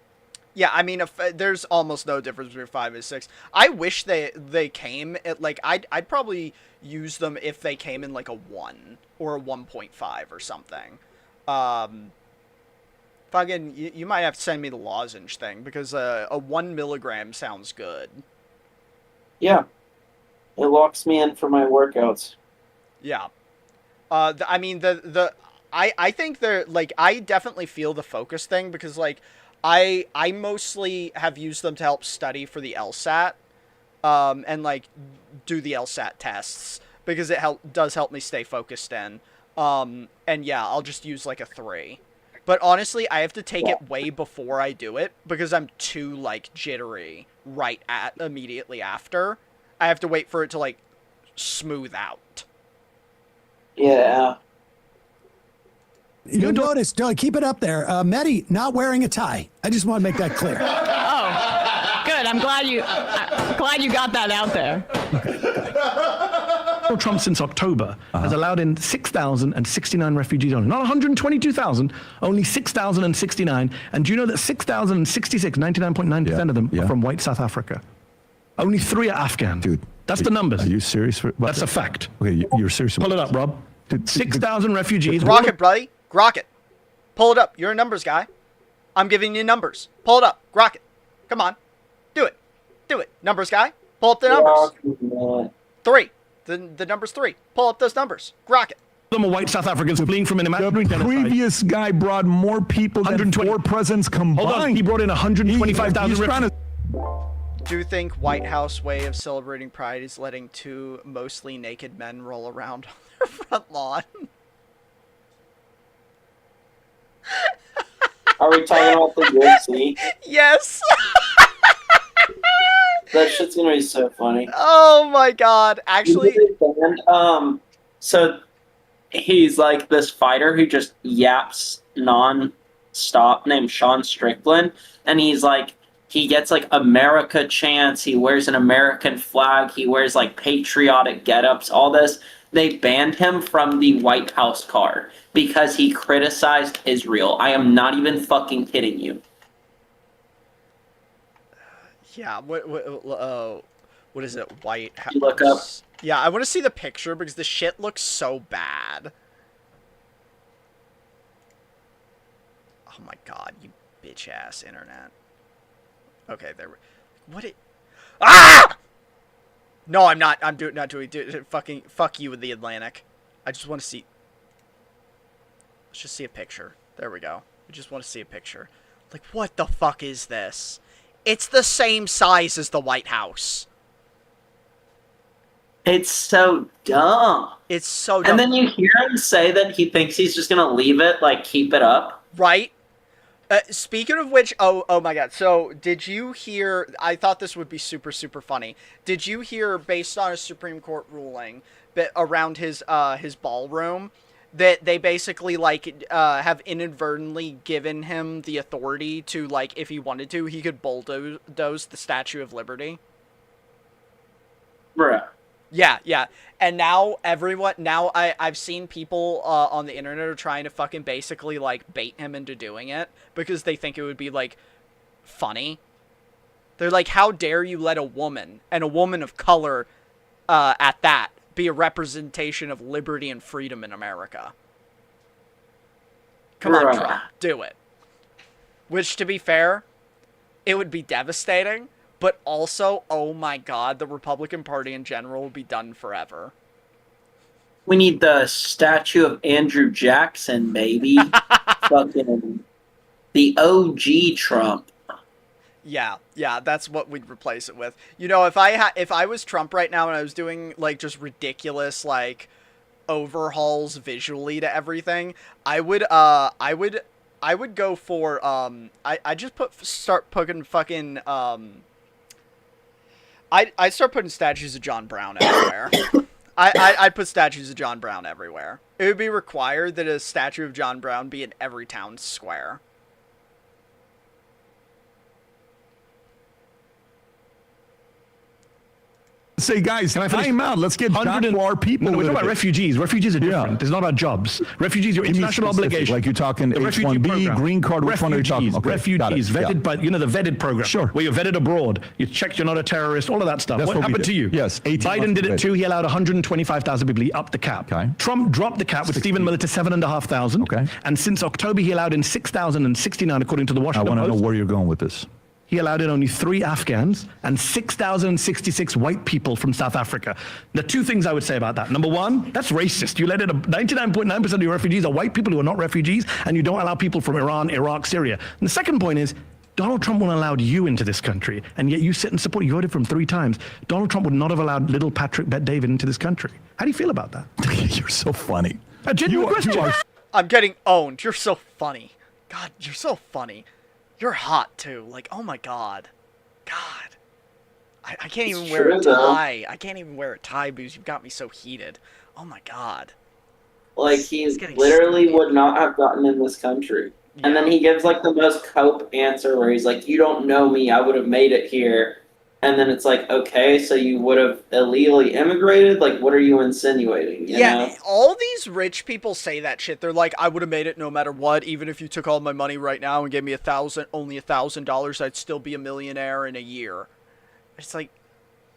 Yeah, I mean, there's almost no difference between 5 and 6. I wish they came at, like, I'd probably use them if they came in, like, a 1 or a 1.5 or something. Fucking, you might have to send me the lozenge thing, because a 1 milligram sounds good. Yeah. It locks me in for my workouts. Yeah. I mean, I think like, I definitely feel the focus thing because, like, I mostly have used them to help study for the LSAT, and, like, do the LSAT tests because it does help me stay focused in. And yeah, I'll just use, like, a 3. But honestly, I have to take it way before I do it because I'm too, like, jittery immediately after. I have to wait for it to, like, smooth out. Yeah. You notice, keep it up there. Mehdi not wearing a tie. I just want to make that clear. Oh, good. I'm glad you got that out there. Donald Trump since October has allowed in 6,069 refugees only. Not 122,000, only 6,069. And do you know that 6,066, 99.9% of them are from white South Africa? Only 3 are Afghan. Dude. That's the numbers. Are you serious? That's a fact. Okay, you're serious. Pull it up, Rob. 6,000 refugees. Grok it, buddy. Grok it. Pull it up. You're a numbers guy. I'm giving you numbers. Pull it up. Grok it. Come on. Do it. Do it. Numbers guy. Pull up the numbers. 3. The number's 3. Pull up those numbers. Grok it. Them are white South Africans fleeing from an imaginary genocide. The previous guy brought more people than 4 presidents combined. Hold on. He brought in 125,000 refugees. Do you think White House way of celebrating Pride is letting 2 mostly naked men roll around on their front lawn? Are we talking about the UFC? Yes! That shit's gonna be so funny. Oh my god. Actually... So he's like this fighter who just yaps non-stop named Sean Strickland. And he's like, he gets like America chants. He wears an American flag. He wears like patriotic get-ups, all this. They banned him from the White House car because he criticized Israel. I am not even fucking kidding you. Yeah, what is it? White House. You look up. Yeah, I want to see the picture because the shit looks so bad. Oh my god, you bitch ass internet. Okay, there. What it? Ah! No, I'm not. I'm not doing. Fucking fuck you with the Atlantic. I just want to see. Let's just see a picture. There we go. We just want to see a picture. Like, what the fuck is this? It's the same size as the White House. It's so dumb. It's so dumb. And then you hear him say that he thinks he's just gonna leave it, like, keep it up. Right? Speaking of which, oh my god. So, did you hear, I thought this would be super, super funny. Did you hear, based on a Supreme Court ruling around his ballroom, that they basically, like, have inadvertently given him the authority to, like, if he wanted to, he could bulldoze the Statue of Liberty? Bruh. Yeah. And now I've seen people on the internet are trying to fucking basically, like, bait him into doing it because they think it would be, like, funny. They're like, how dare you let a woman, and a woman of color at that, be a representation of liberty and freedom in America? Come on, Trump, do it. Which, to be fair, it would be devastating. But also, oh my god, the Republican Party in general will be done forever. We need the statue of Andrew Jackson, baby. Fucking the OG Trump. Yeah, that's what we'd replace it with. You know, if I was Trump right now and I was doing, like, just ridiculous, like, overhauls visually to everything, I would go for I just start putting fucking I'd start putting statues of John Brown everywhere. I'd put statues of John Brown everywhere. It would be required that a statue of John Brown be in every town square. Say, guys, time out. Let's get back to our people. No, we're talking about refugees. Refugees are different. Yeah. It's not about jobs. Refugees, your international obligation. Like you're talking H-1B, green card, which one are you talking about? Okay, refugees, vetted by, you know, the vetted program. Sure. Where you're vetted abroad. You check you're not a terrorist, all of that stuff. That's what happened to you? Yes. Biden did it too. He allowed 125,000 people. He upped the cap. Okay. Trump dropped the cap with Stephen Miller to 7,500. Okay. And since October, he allowed in 6,069, according to the Washington Post. I want to know where you're going with this. he allowed in only 3 Afghans and 6,066 white people from South Africa. The 2 things I would say about that. Number 1, that's racist. You let in 99.9% of your refugees are white people who are not refugees, and you don't allow people from Iran, Iraq, Syria. And the second point is, Donald Trump wouldn't have allowed you into this country, and yet you sit and support. You voted for him 3 times. Donald Trump would not have allowed little Patrick Bet-David into this country. How do you feel about that? You're so funny. A genuine question. I'm getting owned. You're so funny. God, you're so funny. You're hot, too. Like, oh my god. God. I can't even wear a tie. I can't even wear a tie because you've got me so heated. Oh my god. Like, he literally would not have gotten in this country. And then he gives, like, the most cope answer where he's like, you don't know me, I would have made it here. And then it's like, okay, so you would have illegally immigrated? Like, what are you insinuating? You know? All these rich people say that shit. They're like, I would have made it no matter what. Even if you took all my money right now and gave me only $1,000, I'd still be a millionaire in a year. It's like,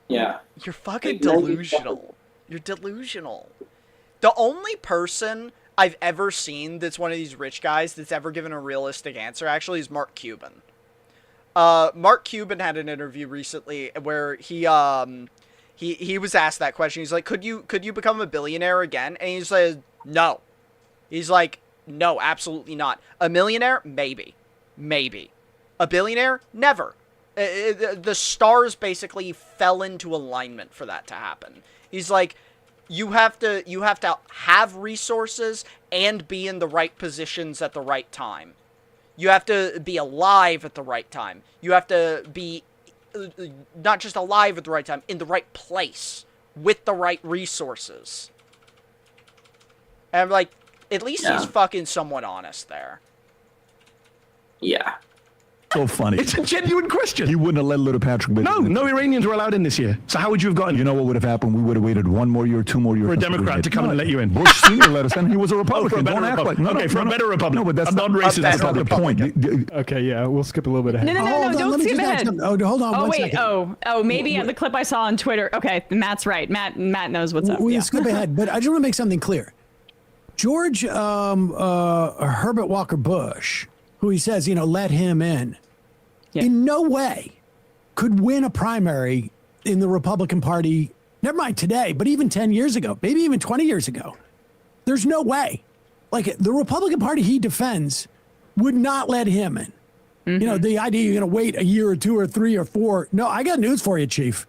yeah, you're fucking delusional. You're delusional. The only person I've ever seen that's one of these rich guys that's ever given a realistic answer actually is Mark Cuban. Mark Cuban had an interview recently where he was asked that question. He's like, could you become a billionaire again? And he said, no. He's like, no, absolutely not. A millionaire? Maybe. A billionaire? Never. The stars basically fell into alignment for that to happen. He's like, you have to have resources and be in the right positions at the right time. You have to be alive at the right time. You have to be not just alive at the right time, in the right place with the right resources. And I'm like, at least he's fucking somewhat honest there. Yeah. So funny. It's a genuine question. He wouldn't have let little Patrick. No Iranians were allowed in this year. So how would you have gotten? You know what would have happened? We would have waited 1 more year, 2 more years for a Democrat to come and let you in. Bush Senior let us in. He was a Republican. Don't act like for a better Republican. No, but that's not racist. That's not the point. Okay, yeah, we'll skip a little bit ahead. No, don't skip ahead. Hold on. Oh, one wait. second. Maybe the clip I saw on Twitter. Okay, Matt's right. Matt knows what's up. We'll skip ahead, but I just want to make something clear. George Herbert Walker Bush, who he says, let him in. Yeah. In no way could win a primary in the Republican Party, never mind today, but even 10 years ago, maybe even 20 years ago. There's no way. Like, the Republican Party he defends would not let him in. Mm-hmm. The idea you're going to wait a year or 2 or 3 or 4. No, I got news for you, Chief.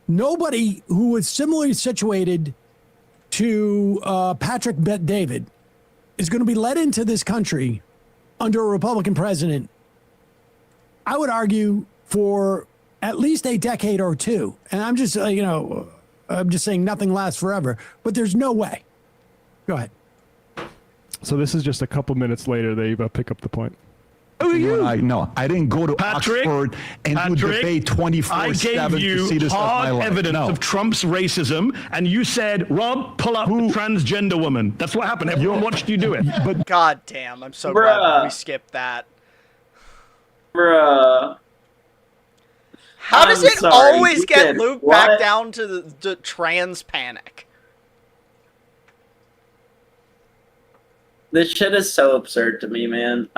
Nobody who was similarly situated to Patrick Bet-David is going to be let into this country under a Republican president, I would argue, for at least a decade or 2. And I'm just, I'm just saying nothing lasts forever, but there's no way. Go ahead. So this is just a couple minutes later, they pick up the point. Who are you? I didn't go to Oxford and do debate 24/7 to see this stuff in my life. Evidence of Trump's racism, and you said, Rob, pull up the transgender woman. That's what happened. Everyone watched you do it. But God damn, I'm so glad we skipped that. Bruh. How does it always get looped back down to the trans panic? This shit is so absurd to me, man.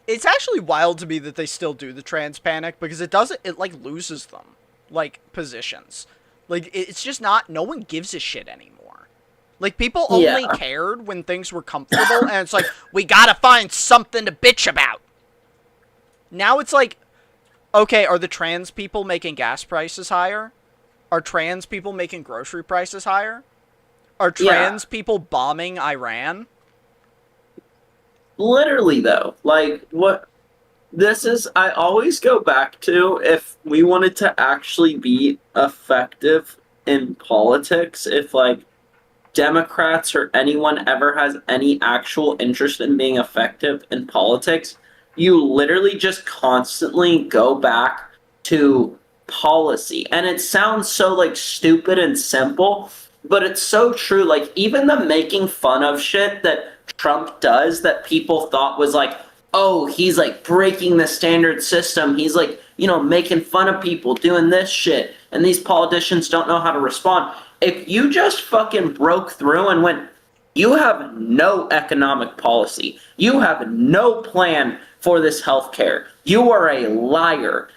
It's actually wild to me that they still do the trans panic, because it loses them, positions. It's just not, no one gives a shit anymore. People only cared when things were comfortable, and it's like, we gotta find something to bitch about. Now it's like, okay, are the trans people making gas prices higher? Are trans people making grocery prices higher? Are trans people bombing Iran? Literally, though. What this is, I always go back to, if we wanted to actually be effective in politics, if, Democrats or anyone ever has any actual interest in being effective in politics, you literally just constantly go back to policy. And it sounds so, stupid and simple, but it's so true. Even the making fun of shit that Trump does that people thought was oh, he's breaking the standard system. He's making fun of people doing this shit. And these politicians don't know how to respond. If you just fucking broke through and went, You have no economic policy. You have no plan for this healthcare. You are a liar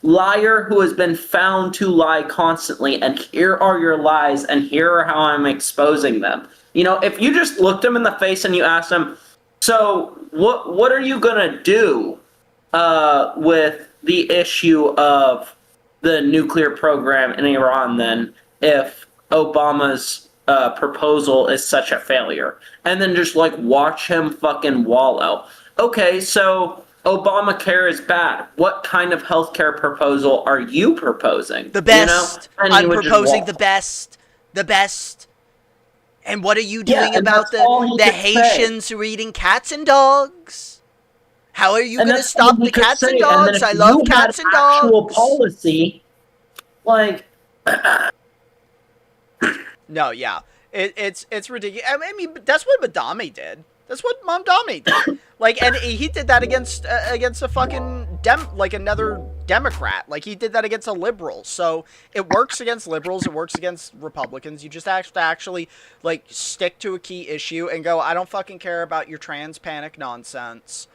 who has been found to lie constantly, and here are your lies, and here are how I'm exposing them. You know, if you just looked him in the face and you asked him, so what are you gonna do with the issue of the nuclear program in Iran then if Obama's proposal is such a failure? And then just like watch him fucking wallow. Okay, so Obamacare is bad. What kind of healthcare proposal are you proposing? The best. You know? I'm proposing the best. The best. And what are you doing about the Haitians who are eating cats and dogs? How are you going to stop the cats and dogs? I love cats and dogs. Actual policy, like. No, yeah, it's ridiculous. I mean, that's what Madami did. That's what Mamdani did. Like, and he did that against a fucking another Democrat. Like, he did that against a liberal. So it works against liberals. It works against Republicans. You just have to actually like stick to a key issue and go, I don't fucking care about your trans panic nonsense.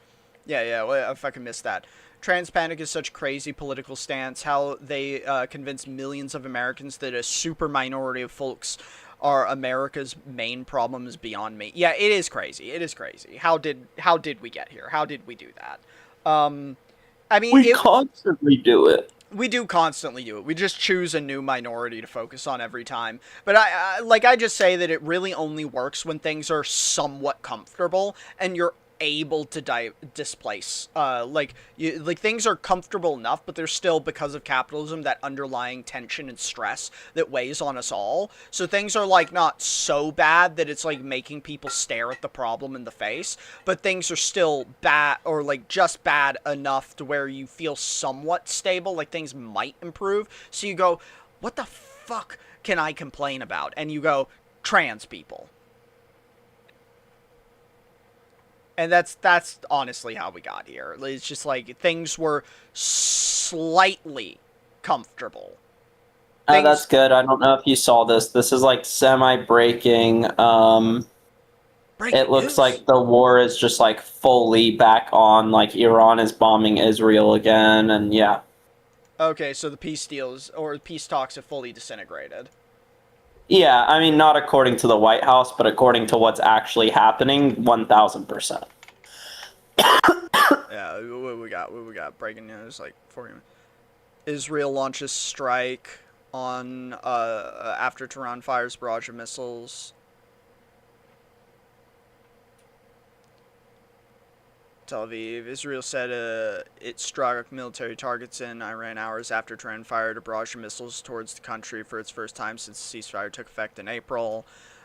Yeah, I fucking missed that. Trans panic is such a crazy political stance. How they convince millions of Americans that a super minority of folks are America's main problem is beyond me. Yeah, it is crazy. It is crazy. How did we get here? How did we do that? I mean, we constantly do it. We do constantly do it. We just choose a new minority to focus on every time. But I just say that it really only works when things are somewhat comfortable and you're able to displace things are comfortable enough, but there's still, because of capitalism, that underlying tension and stress that weighs on us all. So things are like not so bad that it's like making people stare at the problem in the face, but things are still bad, or like just bad enough to where you feel somewhat stable, like things might improve. So you go, what the fuck can I complain about? And you go, trans people. And that's honestly how we got here. It's just like things were slightly comfortable. That's good. I don't know if you saw this. This is like semi-breaking. It looks like the war is just like fully back on. Like Iran is bombing Israel again, and yeah. Okay, so the peace deals or peace talks have fully disintegrated. Yeah, I mean, not according to the White House, but according to what's actually happening, 1,000%. Yeah, what we got? Breaking news, like, Israel launches strike on, after Tehran fires barrage of missiles. Tel Aviv. Israel said it struck military targets in Iran hours after Tehran fired a barrage of missiles towards the country for its first time since the ceasefire took effect in April.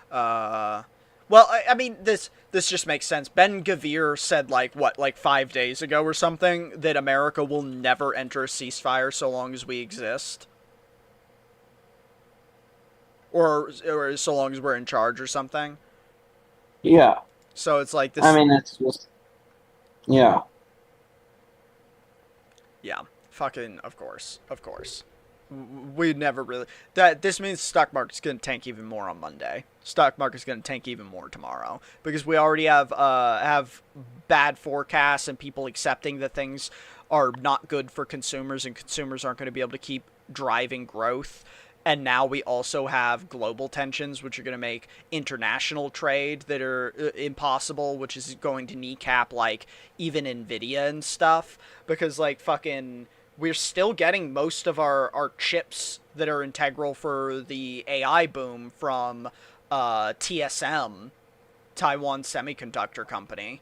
Well, I mean, this just makes sense. Ben Gvir said, like 5 days ago or something, that America will never enter a ceasefire so long as we exist. Or so long as we're in charge or something. Yeah. So it's like this. I mean, it's just. Yeah. Yeah. Fucking, of course. We never really... This means the stock market's going to tank even more on Monday. Stock market's going to tank even more tomorrow. Because we already have bad forecasts and people accepting that things are not good for consumers and consumers aren't going to be able to keep driving growth. And now we also have global tensions, which are going to make international trade that are impossible, which is going to kneecap, like, even NVIDIA and stuff. Because, like, fucking, we're still getting most of our chips that are integral for the AI boom from TSM, Taiwan Semiconductor Company.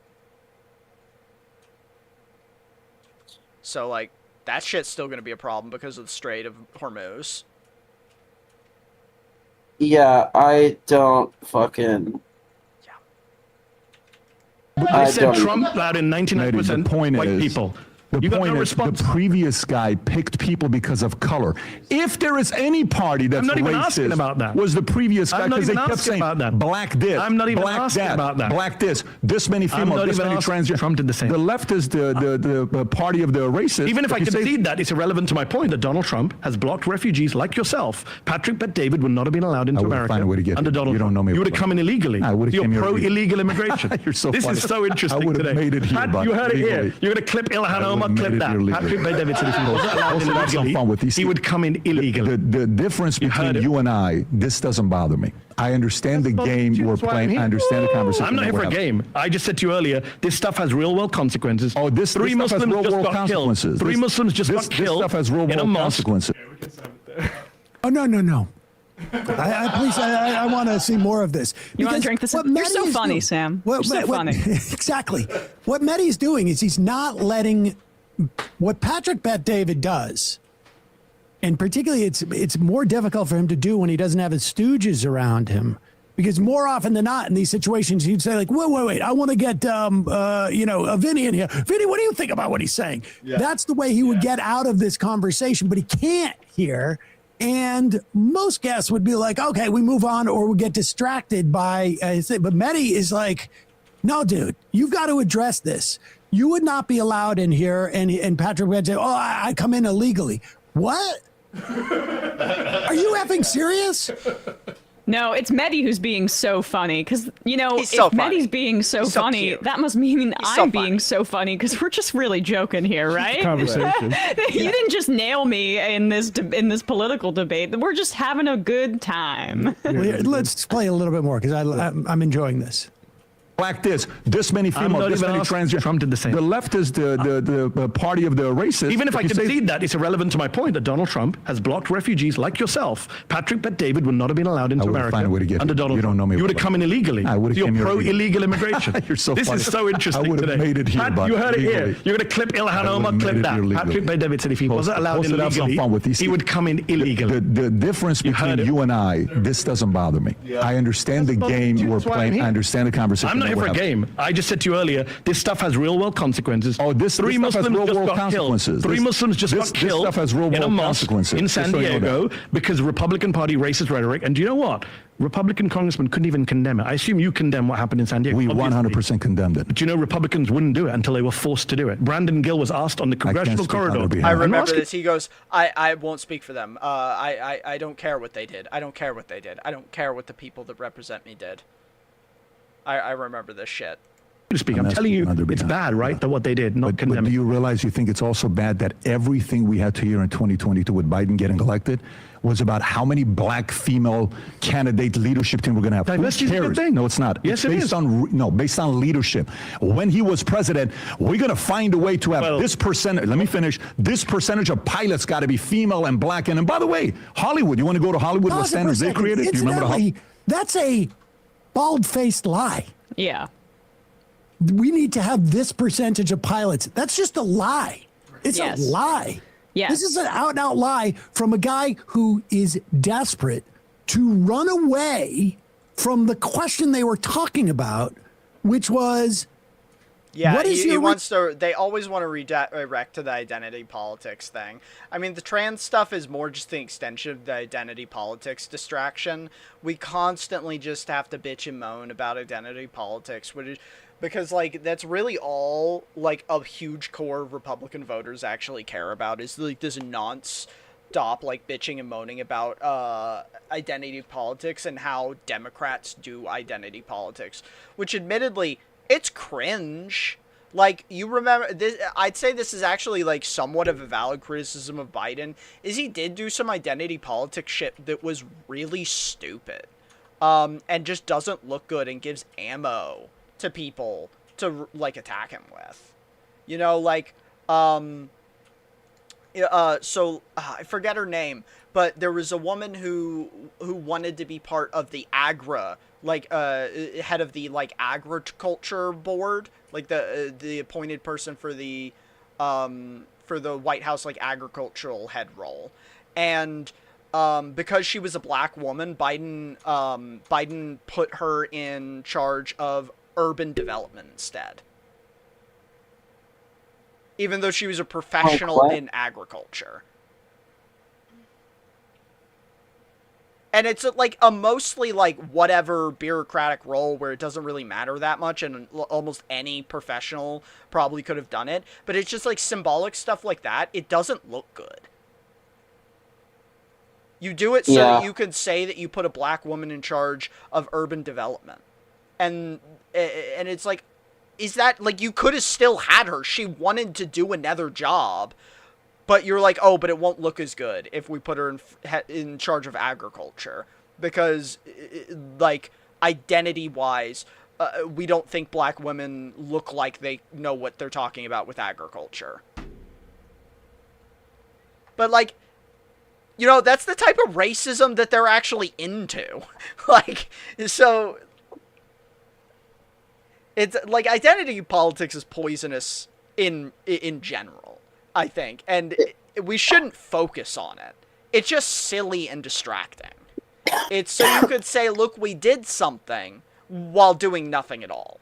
So, like, that shit's still going to be a problem because of the Strait of Hormuz. Yeah, I don't fucking... They said Trump allowed in 99% white people. The point is, the previous guy picked people because of color. If there is any party that's I'm not even racist, asking about that. was the previous guy, I'm not because they even kept asking saying about that. black this, I'm not even black asking that, about that. black this many I'm females, not this even many asking. transgender. Trump did the same. The left is the party of the racists. Even if I you say- concede that, it's irrelevant to my point that Donald Trump has blocked refugees like yourself. Patrick Bet-David would not have been allowed into I would America find a way to get under here. Donald You don't Trump. know me You would well have come in illegally. I would have You're came here pro-illegal immigration. You're so This funny. is so interesting I would have today. made it here, Pat, but you heard it legally. here. You're going to clip Ilhan I Omar, would've clip made it that. here legally. Patrick Bet-David said if he wasn't allowed Also, have some fun with illegally, these. he would come in illegally. The difference between you and I, this doesn't bother me. I understand the game we're playing. I understand the conversation. I'm not here that for a we're having. game. I just said to you earlier, this stuff has real world consequences. Oh, this Three stuff has Muslims real just world got consequences. killed. Three Muslims just got This killed stuff has real in a world mosque. consequences. Oh, no. Please, I want to see more of this. You want to drink this? You're so funny, Sam. You're so funny. Exactly. What Mehdi's doing is he's not letting what Patrick Bet-David does, and particularly it's more difficult for him to do when he doesn't have his stooges around him. Because more often than not in these situations, he'd say like, wait, I want to get, a Vinny in here. Vinny, what do you think about what he's saying? Yeah. That's the way he would get out of this conversation, but he can't here. And most guests would be like, okay, we move on, or we get distracted by his thing. But Mehdi is like, no, dude, you've got to address this. You would not be allowed in here. And Patrick would say, oh, I come in illegally. What? Are you effing serious? No, it's Mehdi who's being so funny because, if so funny. Mehdi's being so He's so funny, cute. that must mean so I'm funny. being so funny because we're just really joking here, right? Conversation. You didn't just nail me in this political debate. We're just having a good time. Well, here, let's play a little bit more because I'm enjoying this. Black this many I'm females, not this even many asking. transgender. Trump did the same. The left is the party of the racists. Even if I you say- concede that, it's irrelevant to my point that Donald Trump has blocked refugees like yourself. Patrick Bet-David would not have been allowed into I would've America found a way to get under here. Donald You don't Trump. know me You would have well. come in illegally. I would've You're came here pro-illegal immigration. You're so This funny. is so interesting I would've today. made it here, Pat, but you heard it here. legally. You're going to clip Ilhan I Omar, would've clip made it that. here legally. Patrick Bet-David said if he wasn't allowed in have some illegally, fun with these. he would come in illegally. The difference between you and I, this doesn't bother me. I understand the game we're playing. I understand the conversation. I'm not that here for we're a having. game. I just said to you earlier, this stuff has real world consequences. Oh, this Three stuff has Muslims real just world got killed. consequences. Three Muslims just This got killed stuff has real in a world mosque consequences. in San Just so you know Diego because Republican Party racist rhetoric. And do you know what? Republican congressmen couldn't even condemn it. I assume you condemn what happened in San Diego. We obviously. 100% condemned it. But you know, Republicans wouldn't do it until they were forced to do it. Brandon Gill was asked on the congressional speak on their corridor. behalf. I I'm remember this. He goes, I won't speak for them. I don't care what they did. I don't care what they did. I don't care what the people that represent me did. I remember this shit. To speak. I'm telling you, it's bad, right? That what they did, not But condemn do it. you realize you think it's also bad that everything we had to hear in 2022 with Biden getting elected was about how many black female candidate leadership team we're going to have? Diversity Who is a good cares? thing. No, it's not. Yes, it's it based is. on based on leadership. When he was president, we're going to find a way to have this percentage. Let me finish. This percentage of pilots got to be female and black. And by the way, Hollywood. You want to go to Hollywood? What Pause it for a standards they second. created? Do you remember the Incidentally, that's a bald-faced lie. Yeah. We need to have this percentage of pilots. That's just a lie. It's Yes. a lie. Yes. This is an out-and-out lie from a guy who is desperate to run away from the question they were talking about, which was, Yeah, what is he your wants to. They always want to redirect to the identity politics thing. I mean, the trans stuff is more just the extension of the identity politics distraction. We constantly just have to bitch and moan about identity politics, which is because like that's really all like a huge core of Republican voters actually care about is like this non-stop like bitching and moaning about identity politics and how Democrats do identity politics, which admittedly it's cringe. Like, you remember this, I'd say this is actually like somewhat of a valid criticism of Biden, is he did do some identity politics shit that was really stupid, and just doesn't look good and gives ammo to people to like attack him with, you know, like, I forget her name, but there was a woman who wanted to be part of the AGRA, like head of the like agriculture board, like the appointed person for the White House like agricultural head role, and because she was a black woman, Biden put her in charge of urban development instead. even though she was a professional in agriculture. And it's like a mostly like whatever bureaucratic role where it doesn't really matter that much, and almost any professional probably could have done it. But it's just like symbolic stuff like that. It doesn't look good. You do it so that you could say that you put a black woman in charge of urban development. And it's like, is that, like, you could have still had her. She wanted to do another job. But you're like, oh, but it won't look as good if we put her in charge of agriculture. Because, like, identity-wise, we don't think black women look like they know what they're talking about with agriculture. But, like, you know, that's the type of racism that they're actually into. Like, so... It's, like, identity politics is poisonous in general. I think, and we shouldn't focus on it. It's just silly and distracting. It's so you could say, look, we did something, while doing nothing at all.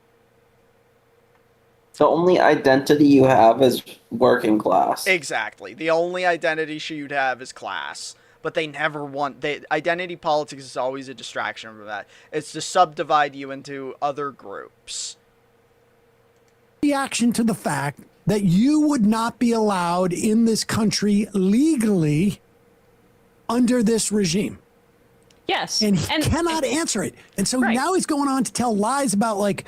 The only identity you have is working class. Exactly. The only identity you'd have is class. But they never want... identity politics is always a distraction from that. It's to subdivide you into other groups. Reaction to the fact that you would not be allowed in this country legally under this regime. Yes. And he cannot answer it. And so now he's going on to tell lies about, like,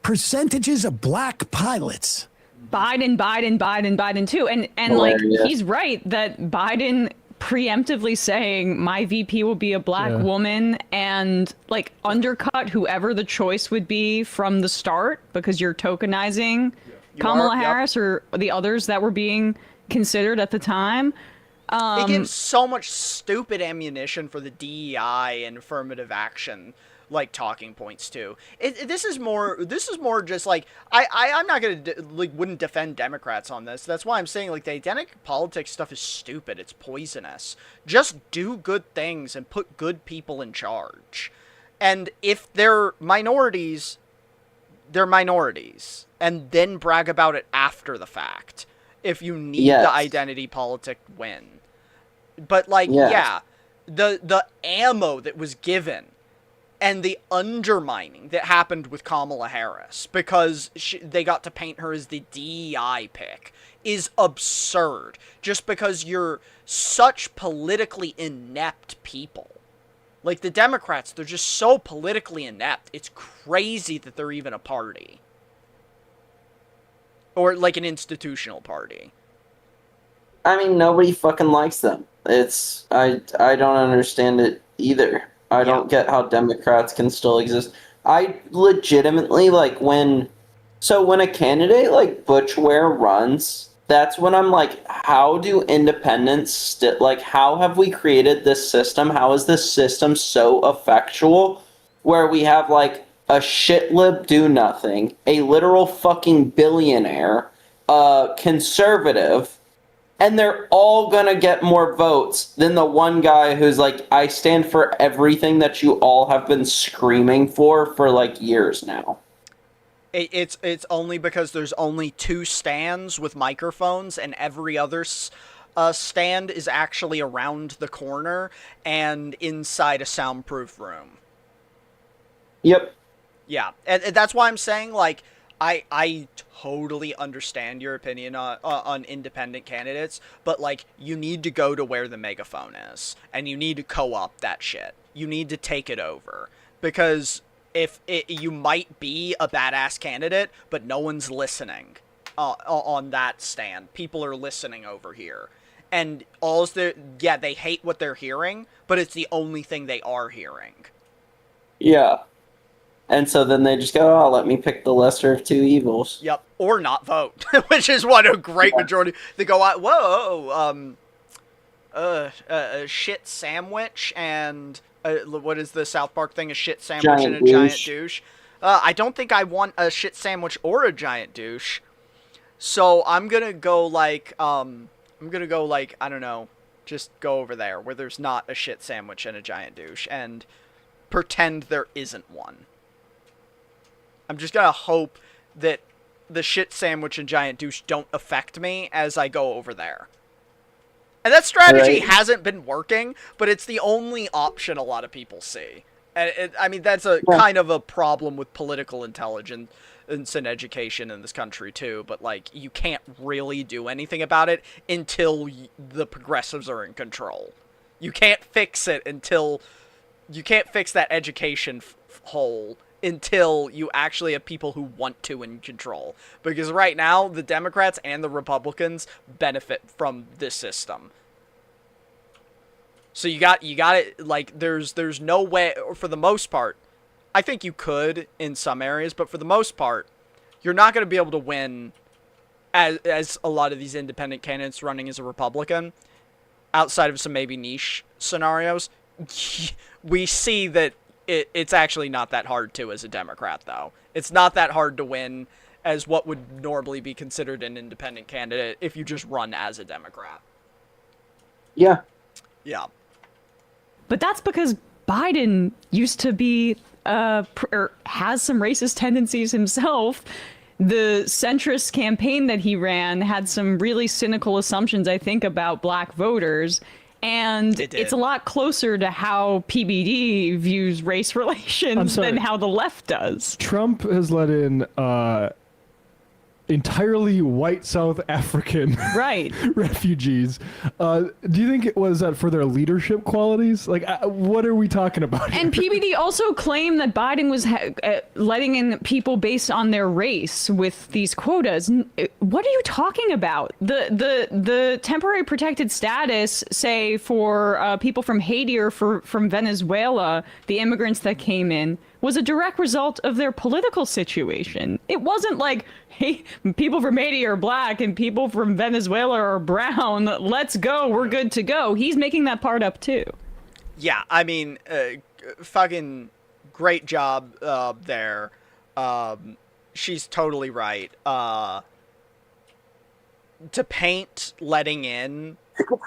percentages of black pilots. Biden too. And like, he's right that Biden preemptively saying my VP will be a black woman and like undercut whoever the choice would be from the start because you're tokenizing Kamala Harris or the others that were being considered at the time. It gives so much stupid ammunition for the DEI and affirmative action, like, talking points too. This is more just like I'm not gonna wouldn't defend Democrats on this. That's why I'm saying, like, the identity politics stuff is stupid. It's poisonous. Just do good things and put good people in charge. And if they're minorities, they're minorities. And then brag about it after the fact, if you need the identity politic win. But, like, the ammo that was given and the undermining that happened with Kamala Harris because they got to paint her as the DEI pick is absurd. Just because you're such politically inept people. Like, the Democrats, they're just so politically inept. It's crazy that they're even a party. Or, like, an institutional party. I mean, nobody fucking likes them. I don't understand it either. I don't get how Democrats can still exist. I legitimately, like, when a candidate like Butch Ware runs, that's when I'm like, how do independents, how have we created this system? How is this system so effectual where we have, like, a shitlib do nothing, a literal fucking billionaire, a conservative, and they're all gonna get more votes than the one guy who's like, I stand for everything that you all have been screaming for like years now. It's only because there's only 2 stands with microphones, and every other stand is actually around the corner and inside a soundproof room. Yep. Yeah, and that's why I'm saying, like, I totally understand your opinion on independent candidates, but, like, you need to go to where the megaphone is, and you need to co-opt that shit. You need to take it over, because you might be a badass candidate, but no one's listening on that stand. People are listening over here, and they hate what they're hearing, but it's the only thing they are hearing. Yeah. And so then they just go, oh, let me pick the lesser of 2 evils. Yep, or not vote, which is what a great majority. They go, whoa, a shit sandwich and what is the South Park thing? A shit sandwich and a giant douche. I don't think I want a shit sandwich or a giant douche. So I'm gonna go like, I don't know, just go over there where there's not a shit sandwich and a giant douche and pretend there isn't one. I'm just gonna hope that the shit sandwich and giant douche don't affect me as I go over there. And that strategy hasn't been working, but it's the only option a lot of people see. And I mean, that's a kind of a problem with political intelligence and education in this country too. But like, you can't really do anything about it until the progressives are in control. You can't fix it until you can't fix that education hole until you actually have people who want to in control. Because right now, the Democrats and the Republicans benefit from this system. So you got it, like, there's no way, or for the most part, I think you could in some areas, but for the most part, you're not going to be able to win as a lot of these independent candidates running as a Republican, outside of some maybe niche scenarios. We see that it's actually not that hard to as a Democrat, though. It's not that hard to win as what would normally be considered an independent candidate if you just run as a Democrat. Yeah. Yeah. But that's because Biden used to be, or has some racist tendencies himself. The centrist campaign that he ran had some really cynical assumptions, I think, about black voters. And it's a lot closer to how PBD views race relations than how the left does. Trump has let in entirely white South African refugees. Do you think it was for their leadership qualities? Like, what are we talking about here? And PBD also claimed that Biden was letting in people based on their race with these quotas. What are you talking about? The temporary protected status, say, for people from Haiti or from Venezuela, the immigrants that came in, was a direct result of their political situation. It wasn't like, hey, people from Haiti are black and people from Venezuela are brown. Let's go. We're good to go. He's making that part up too. Yeah, I mean, fucking great job there. She's totally right. To paint letting in...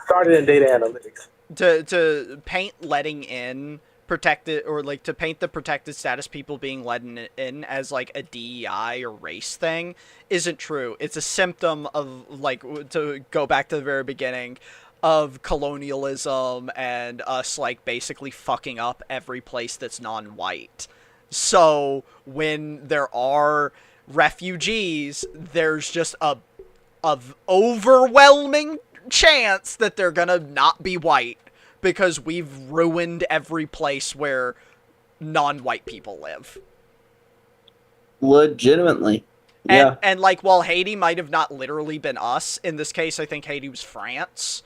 started in data analytics. To paint letting in protected, or like to paint the protected status people being let in as like a DEI or race thing isn't true. It's a symptom of, like, to go back to the very beginning, of colonialism and us like basically fucking up every place that's non-white. So when there are refugees, there's just a overwhelming chance that they're gonna not be white, because we've ruined every place where non-white people live. Legitimately. Yeah. And like, while Haiti might have not literally been us, in this case I think Haiti was France,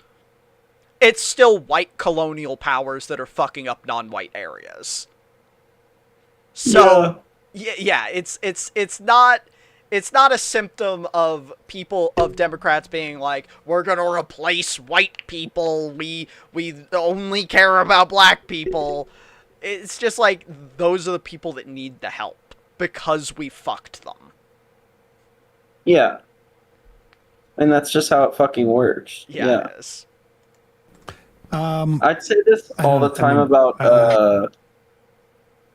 it's still white colonial powers that are fucking up non-white areas. So, yeah, it's not a symptom of people, of Democrats being like, we're gonna replace white people, we only care about black people. It's just like, those are the people that need the help, because we fucked them. Yeah. And that's just how it fucking works. Yeah. It is. I'd say this all the time about,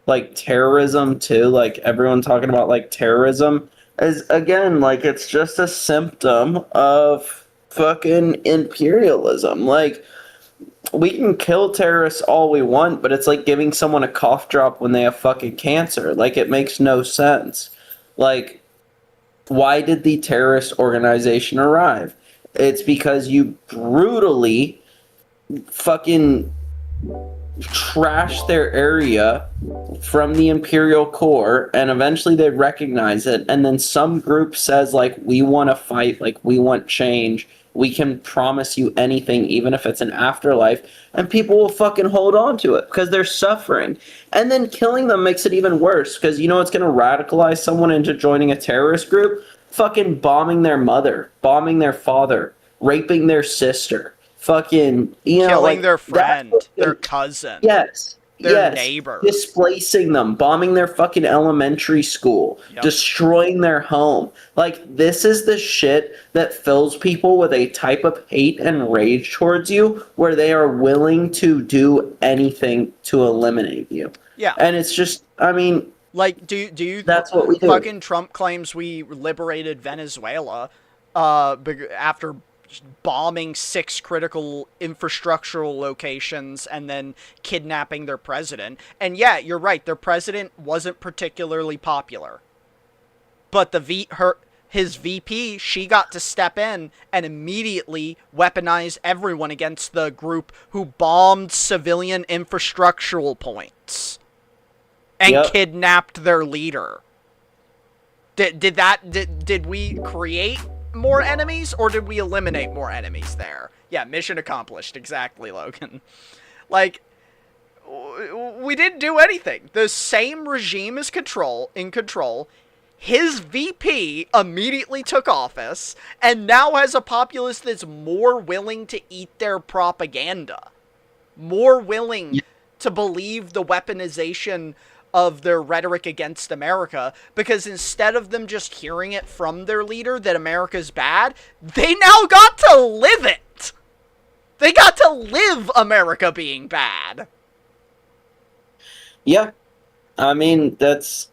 like, terrorism, too. Like, everyone talking about, like, terrorism is, again, like, it's just a symptom of fucking imperialism. Like, we can kill terrorists all we want, but it's like giving someone a cough drop when they have fucking cancer. Like, it makes no sense. Like, why did the terrorist organization arrive? It's because you brutally fucking trash their area from the imperial core, and eventually they recognize it, and then some group says, like, we want to fight, like, we want change, we can promise you anything, even if it's an afterlife, and people will fucking hold on to it because they're suffering. And then killing them makes it even worse, because you know what's going to radicalize someone into joining a terrorist group? Fucking bombing their mother, bombing their father, raping their sister, fucking, you know, killing like, their friend, their cousin, their neighbor, displacing them, bombing their fucking elementary school, destroying their home. Like, this is the shit that fills people with a type of hate and rage towards you, where they are willing to do anything to eliminate you. Yeah. And it's just, I mean, Like, do you That's what we do. fucking Trump claims we liberated Venezuela after bombing 6 critical infrastructural locations and then kidnapping their president. And yeah, you're right, their president wasn't particularly popular. But his VP, she got to step in and immediately weaponize everyone against the group who bombed civilian infrastructural points and kidnapped their leader. Did we create more enemies, or did we eliminate more enemies there? Yeah, mission accomplished. Exactly, Logan. Like, we didn't do anything. The same regime is in control. His VP immediately took office, and now has a populace that's more willing to eat their propaganda. More willing to believe the weaponization of their rhetoric against America, because instead of them just hearing it from their leader that America's bad, they now got to live it. They got to live America being bad. Yeah. I mean, it's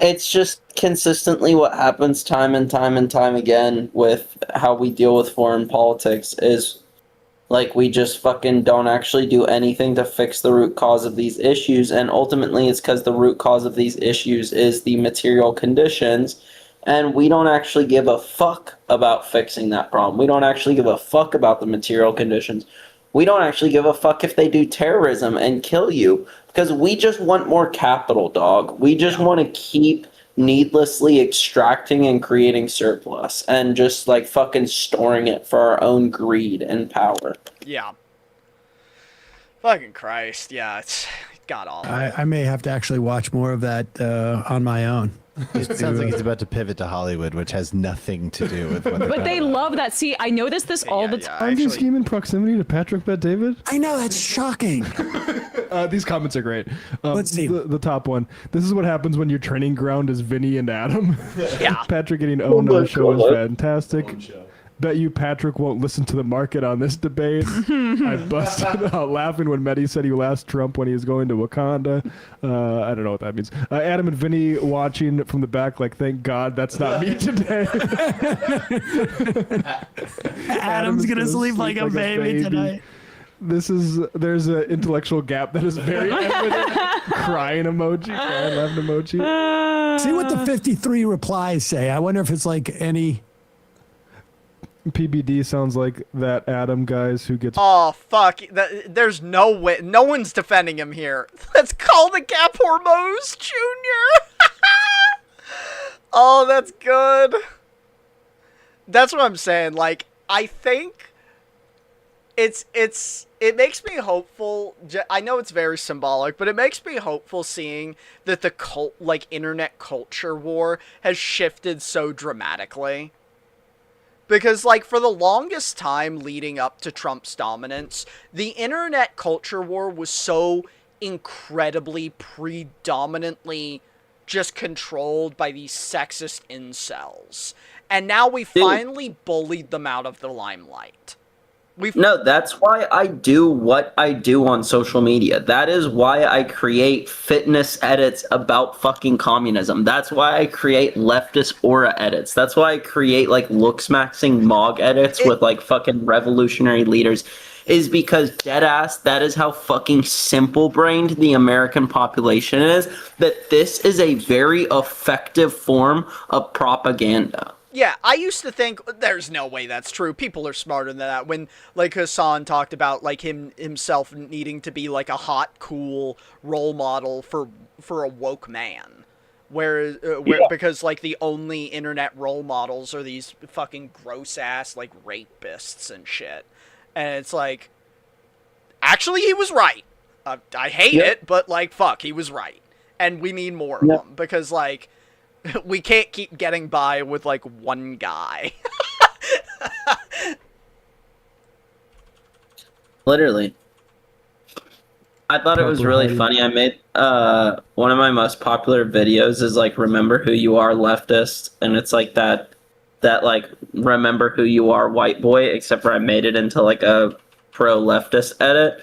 just consistently what happens time and time and time again with how we deal with foreign politics is, like, we just fucking don't actually do anything to fix the root cause of these issues, and ultimately it's because the root cause of these issues is the material conditions, and we don't actually give a fuck about fixing that problem. We don't actually give a fuck about the material conditions. We don't actually give a fuck if they do terrorism and kill you, because we just want more capital, dog. We just want to keep needlessly extracting and creating surplus and just like fucking storing it for our own greed and power. Yeah. Fucking Christ. Yeah, it's god awful. I may have to actually watch more of that on my own. It sounds like he's about to pivot to Hollywood, which has nothing to do with what they're But they love that. See, I notice this all the time. Aren't you scheming proximity to Patrick Bet David? I know, that's shocking. These comments are great. Let's see. The top one. This is what happens when your training ground is Vinny and Adam. Yeah. Patrick getting owned on the show is fantastic. Bet you Patrick won't listen to the market on this debate. I busted out laughing when Mehdi said he last Trump when he was going to Wakanda. I don't know what that means. Adam and Vinny watching from the back like, thank God that's not me today. Adam's gonna sleep like a baby tonight. There's an intellectual gap that is very evident. Crying emoji, crying laughing emoji. See what the 53 replies say. I wonder if it's like any... PBD sounds like that Adam guys who gets... Oh, fuck. There's no way. No one's defending him here. Let's call the Gap Hormuz Jr. Oh, that's good. That's what I'm saying. Like, I think it makes me hopeful. I know it's very symbolic, but it makes me hopeful seeing that the internet culture war has shifted so dramatically. Because, like, for the longest time leading up to Trump's dominance, the internet culture war was so incredibly predominantly just controlled by these sexist incels. And now we finally bullied them out of the limelight. No, that's why I do what I do on social media. That is why I create fitness edits about fucking communism. That's why I create leftist aura edits. That's why I create like looks-maxing Mog edits with like fucking revolutionary leaders. Is because deadass, that is how fucking simple-brained the American population is. That this is a very effective form of propaganda. Yeah, I used to think there's no way that's true. People are smarter than that. When, like, Hassan talked about, like, himself needing to be, like, a hot, cool role model for a woke man. Because, like, the only internet role models are these fucking gross-ass, like, rapists and shit. And it's like, actually, he was right. I hate it, but, like, fuck, he was right. And we need more of them. Because, like... we can't keep getting by with, like, one guy. Literally. I thought it was really funny. I made one of my most popular videos is, like, remember who you are leftist. And it's, like, that like, remember who you are white boy, except for I made it into, like, a pro-leftist edit.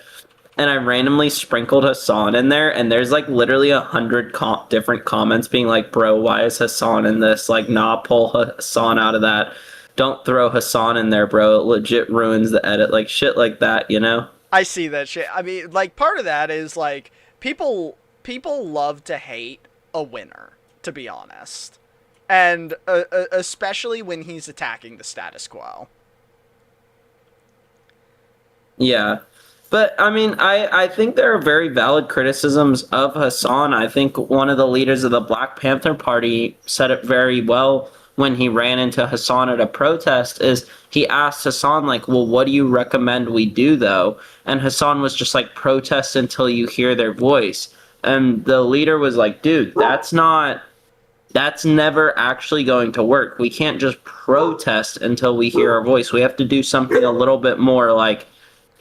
and I randomly sprinkled Hassan in there, and there's like literally 100 different comments being like, bro, why is Hassan in this? Like, nah, pull Hassan out of that. Don't throw Hassan in there, bro. It legit ruins the edit. Like, shit like that, you know? I see that shit. I mean, like, part of that is, like, people love to hate a winner, to be honest. And especially when he's attacking the status quo. Yeah. But, I mean, I think there are very valid criticisms of Hassan. I think one of the leaders of the Black Panther Party said it very well when he ran into Hassan at a protest, is he asked Hassan, like, well, what do you recommend we do, though? And Hassan was just like, protest until you hear their voice. And the leader was like, dude, that's never actually going to work. We can't just protest until we hear our voice. We have to do something a little bit more, like,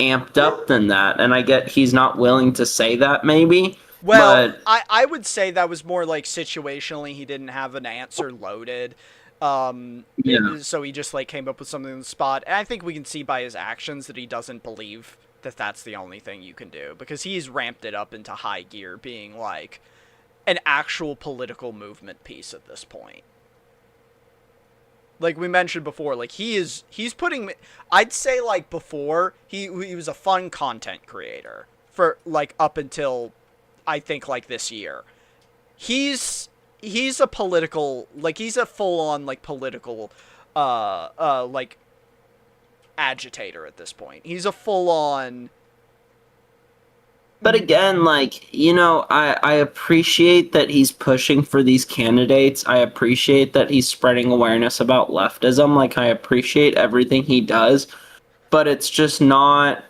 amped up than that. And I get he's not willing to say that, maybe. Well, but I would say that was more like situationally he didn't have an answer loaded. Yeah. So he just like came up with something on the spot. And I think we can see by his actions that he doesn't believe that that's the only thing you can do, because he's ramped it up into high gear, being like an actual political movement piece at this point. Like we mentioned before, like he's putting, I'd say like before he was a fun content creator for like up until I think like this year. He's a political, like he's a full on like political like agitator at this point. He's a full on. But again, like, you know, I appreciate that he's pushing for these candidates. I appreciate that he's spreading awareness about leftism. Like, I appreciate everything he does. But it's just not...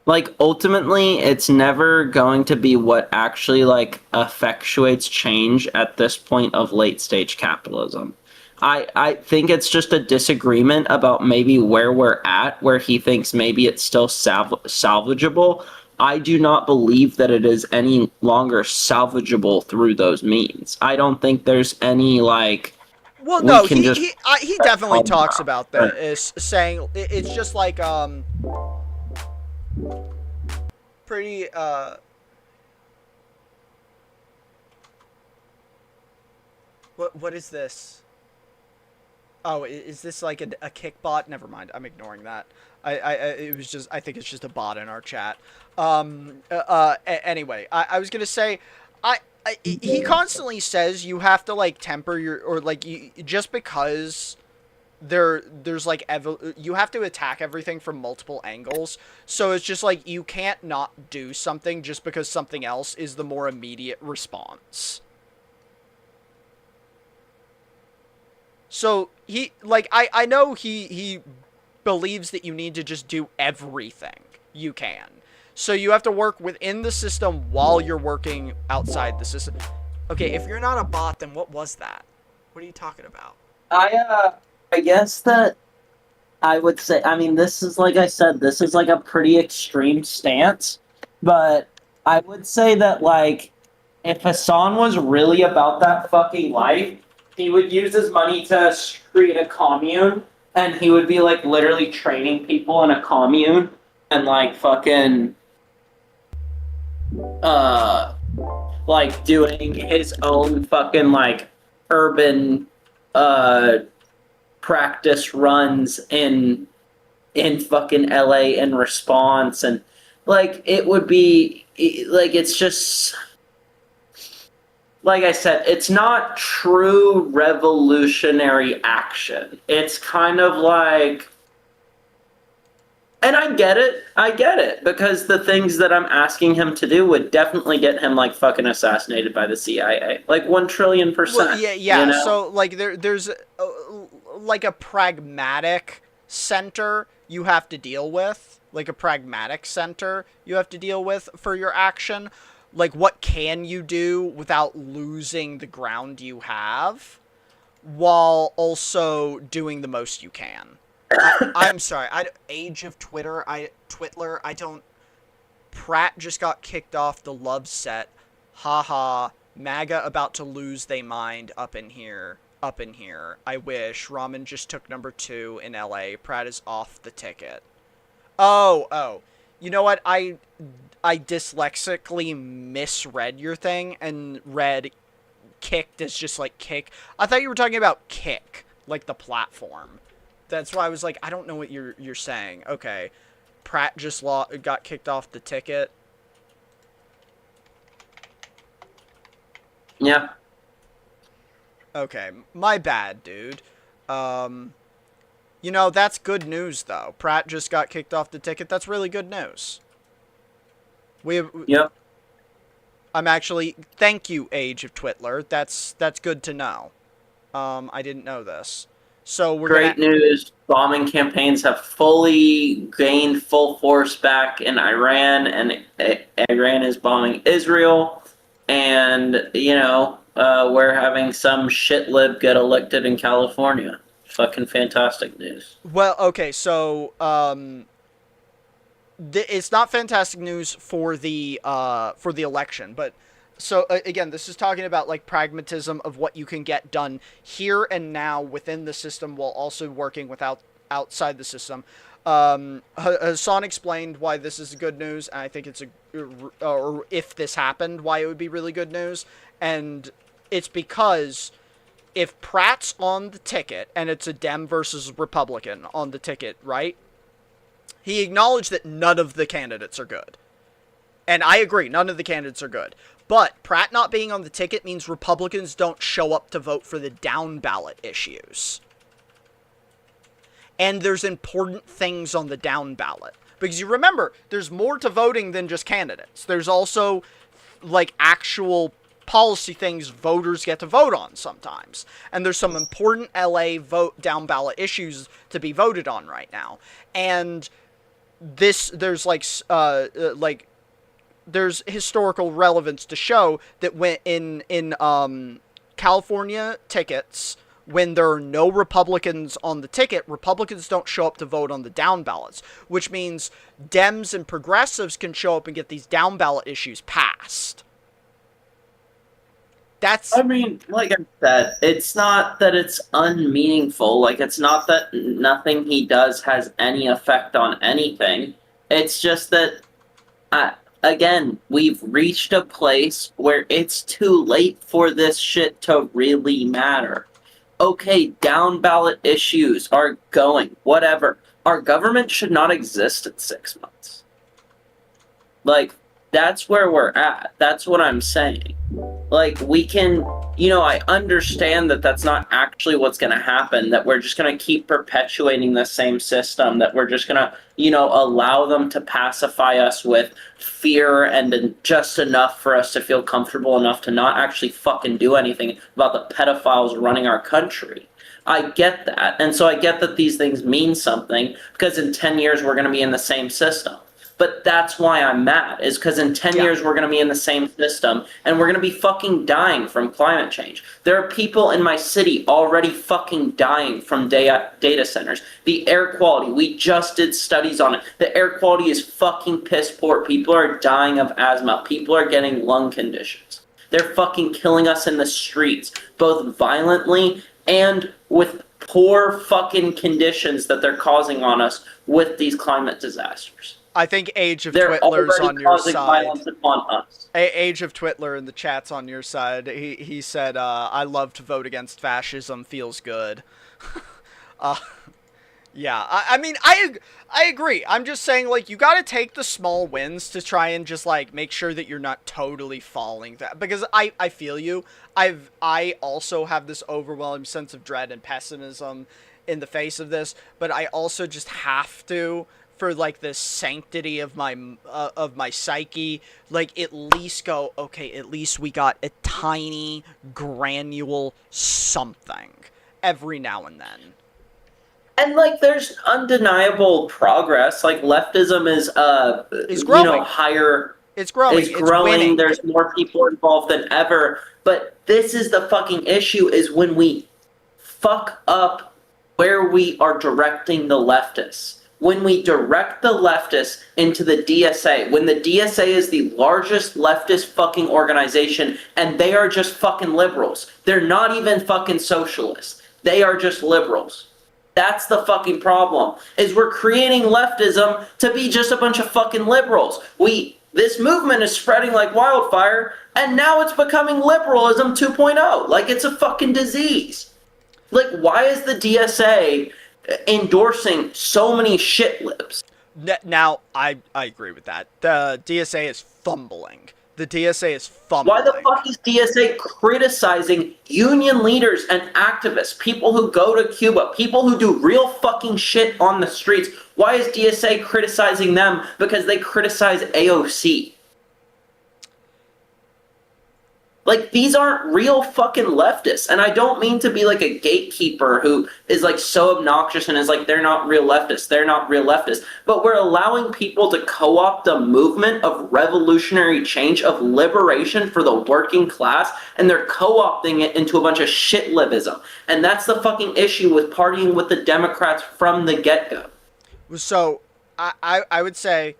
Like, ultimately, it's never going to be what actually, like, effectuates change at this point of late-stage capitalism. I think it's just a disagreement about maybe where we're at, where he thinks maybe it's still salvageable. I do not believe that it is any longer salvageable through those means. I don't think there's any, like... Well, no, he definitely talks about that, is saying, it's just like, pretty, what is this? Oh, is this like a kick bot? Never mind, I'm ignoring that. It was just, I think it's just a bot in our chat. Anyway, I was gonna say, he constantly says you have to like temper your, or like just because there's like you have to attack everything from multiple angles. So it's just like you can't not do something just because something else is the more immediate response. So he, like, I know he believes that you need to just do everything you can. So you have to work within the system while you're working outside the system. Okay, if you're not a bot, then what was that? What are you talking about? I guess that I would say, I mean, this is, like I said, this is like a pretty extreme stance, but I would say that, like, if Hassan was really about that fucking life, he would use his money to create a commune, and he would be, like, literally training people in a commune, and, like, fucking, like, doing his own fucking, like, urban, practice runs in fucking LA in response, and, like, it would be, like, it's just... Like I said, it's not true revolutionary action. It's kind of like... And I get it, because the things that I'm asking him to do would definitely get him, like, fucking assassinated by the CIA. Like, 1,000,000,000%. Well, yeah, you know? So, like, there's, like, a pragmatic center you have to deal with. Like, a pragmatic center you have to deal with for your action. Like, what can you do without losing the ground you have, while also doing the most you can? I'm sorry, age of Twitter, Twitler, I don't... Pratt just got kicked off the love set. Haha, MAGA about to lose they mind up in here. I wish. Ramen just took number 2 in LA. Pratt is off the ticket. Oh. You know what? I dyslexically misread your thing and read kicked as just like kick. I thought you were talking about kick, like the platform. That's why I was like, I don't know what you're saying. Okay. Pratt just got kicked off the ticket. Yeah. Okay, my bad, dude. You know, that's good news, though. Pratt just got kicked off the ticket. That's really good news. Yep. I'm actually... Thank you, Age of Twitler. That's good to know. I didn't know this. So we're Great news. Bombing campaigns have fully gained full force back in Iran, and Iran is bombing Israel. And, you know, we're having some shit lib get elected in California. Fucking fantastic news. Well, okay, so it's not fantastic news for the election, but so again, this is talking about like pragmatism of what you can get done here and now within the system while also working outside the system. Hassan explained why this is good news, and I think it's or if this happened, why it would be really good news, and it's because if Pratt's on the ticket, and it's a Dem versus Republican on the ticket, right? He acknowledged that none of the candidates are good. And I agree, none of the candidates are good. But Pratt not being on the ticket means Republicans don't show up to vote for the down ballot issues. And there's important things on the down ballot. Because you remember, there's more to voting than just candidates. There's also, like, actual policy things voters get to vote on sometimes. And there's some important LA down ballot issues to be voted on right now. And there's there's historical relevance to show that when in California tickets, when there are no Republicans on the ticket, Republicans don't show up to vote on the down ballots, which means Dems and progressives can show up and get these down ballot issues passed. I mean, like I said, it's not that it's unmeaningful. Like, it's not that nothing he does has any effect on anything. It's just that, again, we've reached a place where it's too late for this shit to really matter. Okay, down ballot issues are going, whatever. Our government should not exist in 6 months. Like, that's where we're at. That's what I'm saying. Like, we can, you know, I understand that that's not actually what's going to happen, that we're just going to keep perpetuating the same system, that we're just going to, you know, allow them to pacify us with fear and just enough for us to feel comfortable enough to not actually fucking do anything about the pedophiles running our country. I get that. And so I get that these things mean something, because in 10 years we're going to be in the same system. But that's why I'm mad, is because in 10 years we're going to be in the same system, and we're going to be fucking dying from climate change. There are people in my city already fucking dying from data centers. The air quality, we just did studies on it. The air quality is fucking piss poor. People are dying of asthma. People are getting lung conditions. They're fucking killing us in the streets, both violently and with poor fucking conditions that they're causing on us with these climate disasters. I think Age of Twitler's on your side. Us. Age of Twitler in the chat's on your side. He said, I love to vote against fascism. Feels good. Yeah, I mean, I agree. I'm just saying, like, you gotta take the small wins to try and just, like, make sure that you're not totally falling. Because I feel you. I also have this overwhelming sense of dread and pessimism in the face of this. But I also just have to, for like the sanctity of my psyche, like at least go, okay, at least we got a tiny granule something every now and then. And like there's undeniable progress. Like leftism is growing. You know, higher. It's growing. It's growing. Winning. There's more people involved than ever. But this is the fucking issue, is when we fuck up where we are directing the leftists. When we direct the leftists into the DSA, when the DSA is the largest leftist fucking organization, and they are just fucking liberals. They're not even fucking socialists. They are just liberals. That's the fucking problem, is we're creating leftism to be just a bunch of fucking liberals. This movement is spreading like wildfire, and now it's becoming liberalism 2.0. Like, it's a fucking disease. Like, why is the DSA endorsing so many shit libs? Now, I agree with that. The DSA is fumbling. The DSA is fumbling. Why the fuck is DSA criticizing union leaders and activists, people who go to Cuba, people who do real fucking shit on the streets? Why is DSA criticizing them? Because they criticize AOC. Like, these aren't real fucking leftists. And I don't mean to be like a gatekeeper who is like so obnoxious and is like, they're not real leftists. They're not real leftists. But we're allowing people to co-opt a movement of revolutionary change, of liberation for the working class. And they're co-opting it into a bunch of shit libism. And that's the fucking issue with partying with the Democrats from the get-go. So I would say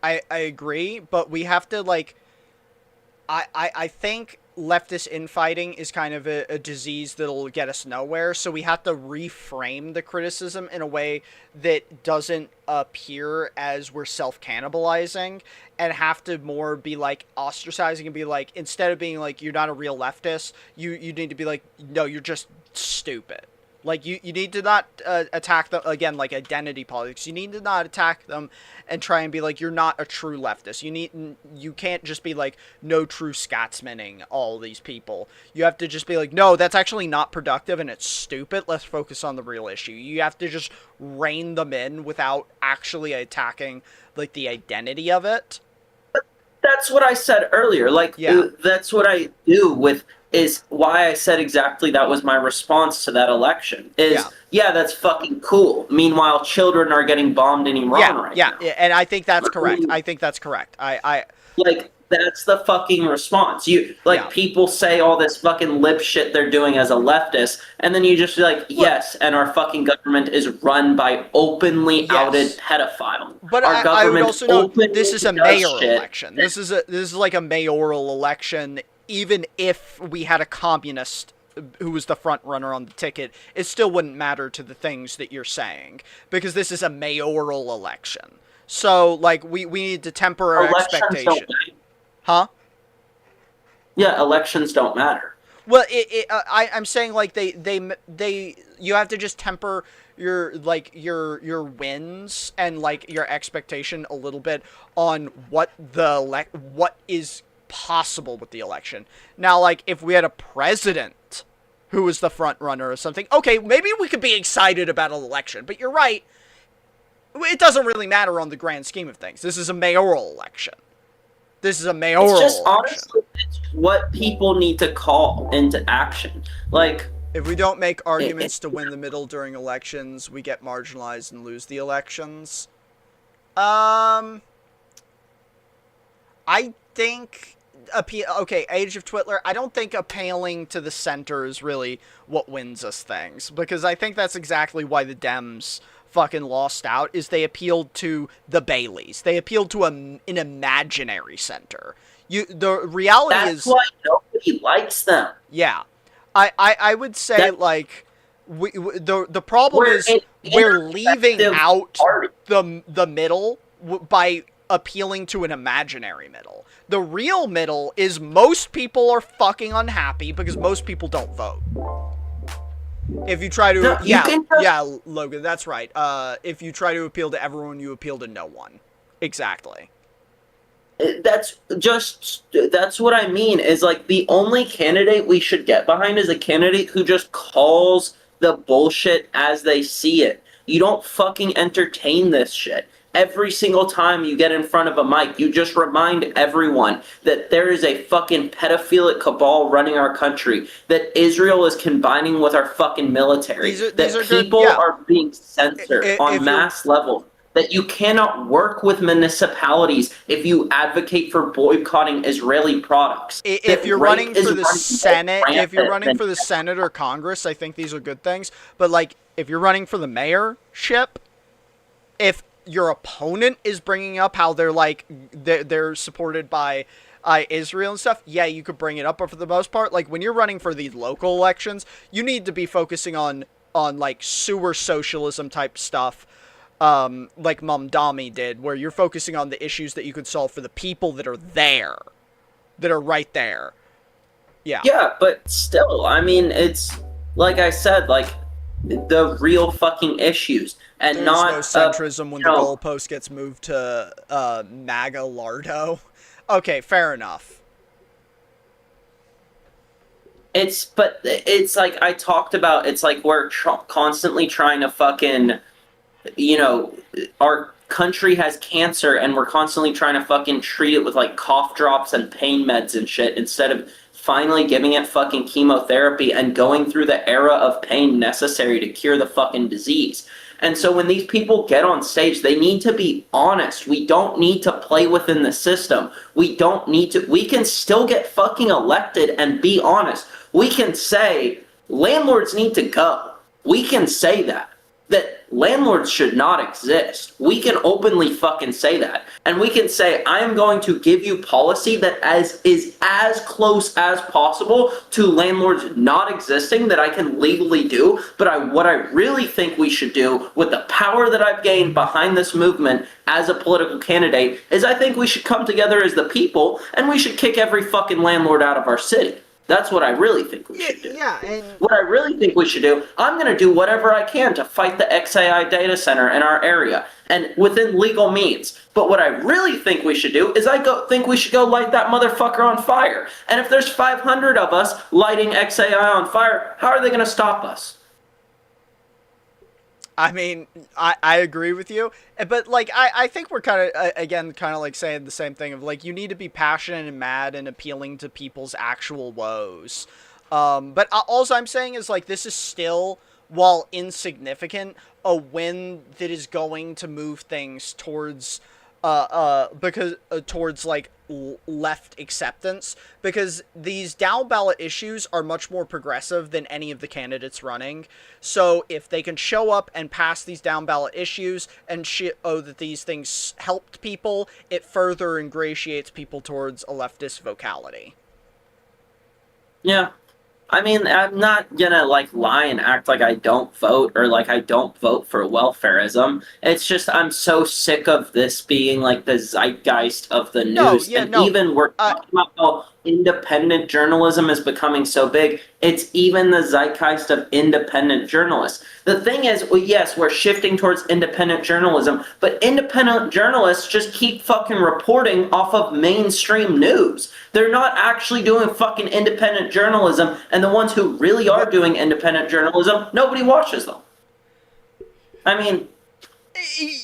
I agree, but we have to like, I think leftist infighting is kind of a disease that'll get us nowhere, so we have to reframe the criticism in a way that doesn't appear as we're self-cannibalizing, and have to more be like ostracizing and be like, instead of being like, you're not a real leftist, you need to be like, no, you're just stupid. Like, you need to not attack them, again, like identity politics. You need to not attack them and try and be like, you're not a true leftist. You can't just be like, no true Scotsmaning all these people. You have to just be like, no, that's actually not productive and it's stupid. Let's focus on the real issue. You have to just rein them in without actually attacking, like, the identity of it. That's what I said earlier. Like, that's what I do with... is why I said exactly that was my response to that election. Yeah, that's fucking cool. Meanwhile, children are getting bombed in Iran right now. Yeah, and I think that's correct. I think that's correct. Like, that's the fucking response. People say all this fucking lip shit they're doing as a leftist, and then you just be like, yes, and our fucking government is run by openly outed pedophiles. But our I would also note, this is a mayor shit. election. This is like a mayoral election. Even if we had a communist who was the front runner on the ticket, it still wouldn't matter to the things that you're saying, because this is a mayoral election. So, like, we need to temper our expectation. Huh? Yeah, elections don't matter. Well, I'm saying, like, you have to just temper your wins and, like, your expectation a little bit on what is possible with the election. Now, like, if we had a president who was the front runner or something, okay, maybe we could be excited about an election. But you're right, it doesn't really matter on the grand scheme of things. This is a mayoral election. This is a mayoral election. It's just, honestly, it's what people need to call into action. Like, if we don't make arguments to win the middle during elections, we get marginalized and lose the elections. I think... okay, Age of Twitler, I don't think appealing to the center is really what wins us things, because I think that's exactly why the Dems fucking lost out, is they appealed to the Baileys. They appealed to an imaginary center. The reality is... That's why nobody likes them. Yeah. I would say, like, the problem is we're leaving out the middle by appealing to an imaginary middle. The real middle is most people are fucking unhappy because most people don't vote. If you try to... Yeah, Logan, that's right. If you try to appeal to everyone, you appeal to no one. Exactly. That's what I mean, is like, the only candidate we should get behind is a candidate who just calls the bullshit as they see it. You don't fucking entertain this shit. Every single time you get in front of a mic, you just remind everyone that there is a fucking pedophilic cabal running our country, that Israel is combining with our fucking military, that people are being censored on mass level, that you cannot work with municipalities if you advocate for boycotting Israeli products. If you're running for the Senate, or Congress, I think these are good things. But, like, if you're running for the mayorship, if your opponent is bringing up how they're like they're supported by Israel and stuff, you could bring it up. But for the most part, like, when you're running for these local elections, you need to be focusing on like sewer socialism type stuff, like Mamdani did, where you're focusing on the issues that you could solve for the people that are there, that are right there. Yeah. Yeah, but still, I mean, it's like I said, like the real fucking issues, and There's not no centrism when the goalpost gets moved to MAGA Lardo. Okay, fair enough. It's like I talked about. It's like we're constantly trying to fucking, our country has cancer, and we're constantly trying to fucking treat it with like cough drops and pain meds and shit, instead of finally giving it fucking chemotherapy and going through the era of pain necessary to cure the fucking disease. And so when these people get on stage, they need to be honest. We don't need to play within the system. We can still get fucking elected and be honest. We can say landlords need to go. We can say that landlords should not exist. We can openly fucking say that. And we can say, I am going to give you policy that is as close as possible to landlords not existing that I can legally do. But what I really think we should do with the power that I've gained behind this movement as a political candidate is I think we should come together as the people and we should kick every fucking landlord out of our city. That's what I really think we should do. Yeah, and what I really think we should do, I'm going to do whatever I can to fight the XAI data center in our area, and within legal means. But what I really think we should do is think we should go light that motherfucker on fire. And if there's 500 of us lighting XAI on fire, how are they going to stop us? I mean, I agree with you, but like I think we're kind of like saying the same thing of like you need to be passionate and mad and appealing to people's actual woes. But all I'm saying is like this is still, while insignificant, a win that is going to move things towards towards like left acceptance, because these down ballot issues are much more progressive than any of the candidates running. So if they can show up and pass these down ballot issues and show that these things helped people, it further ingratiates people towards a leftist vocality. Yeah. I mean, I'm not gonna like lie and act like I don't vote or like I don't vote for welfareism. It's just I'm so sick of this being like the zeitgeist of the news. Even we're talking about how independent journalism is becoming so big. It's even the zeitgeist of independent journalists. The thing is, well, yes, we're shifting towards independent journalism, but independent journalists just keep fucking reporting off of mainstream news. They're not actually doing fucking independent journalism, and the ones who really are doing independent journalism, nobody watches them. I mean,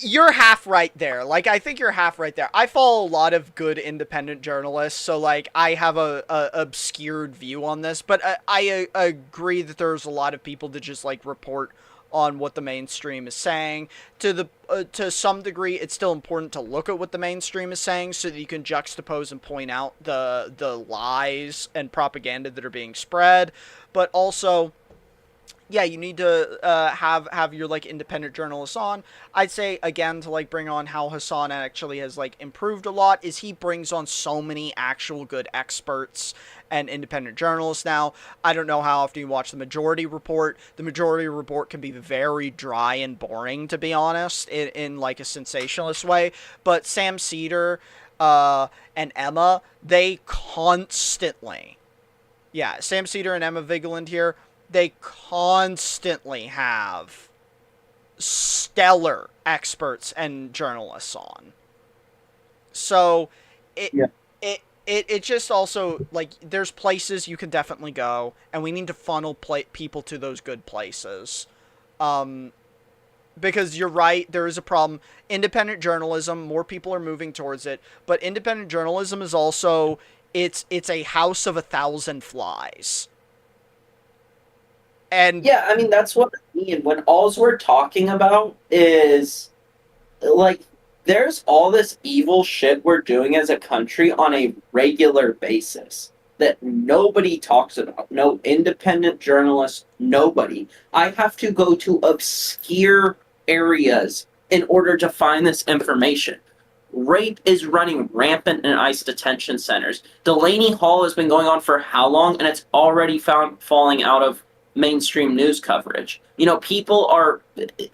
you're half right there. Like, I think you're half right there. I follow a lot of good independent journalists, so, like, I have a obscured view on this, but I agree that there's a lot of people that just, like, report on what the mainstream is saying. To some degree, it's still important to look at what the mainstream is saying so that you can juxtapose and point out the lies and propaganda that are being spread, but also, yeah, you need to have your like independent journalists on. I'd say again to like bring on how Hassan actually has like improved a lot is he brings on so many actual good experts and independent journalists now. I don't know how often you watch the Majority Report. The Majority Report can be very dry and boring, to be honest, in like a sensationalist way. But Sam Cedar and Emma, they constantly, yeah, Sam Cedar and Emma Vigeland here, they constantly have stellar experts and journalists on. So it just also, like, there's places you can definitely go, and we need to funnel people to those good places. Because you're right, there is a problem. Independent journalism, more people are moving towards it, but independent journalism is also, it's a house of 1,000 flies. And yeah, I mean, that's what I mean. When all we're talking about is, like, there's all this evil shit we're doing as a country on a regular basis that nobody talks about. No independent journalists, nobody. I have to go to obscure areas in order to find this information. Rape is running rampant in ICE detention centers. Delaney Hall has been going on for how long? And it's already falling out of mainstream news coverage. You know, people are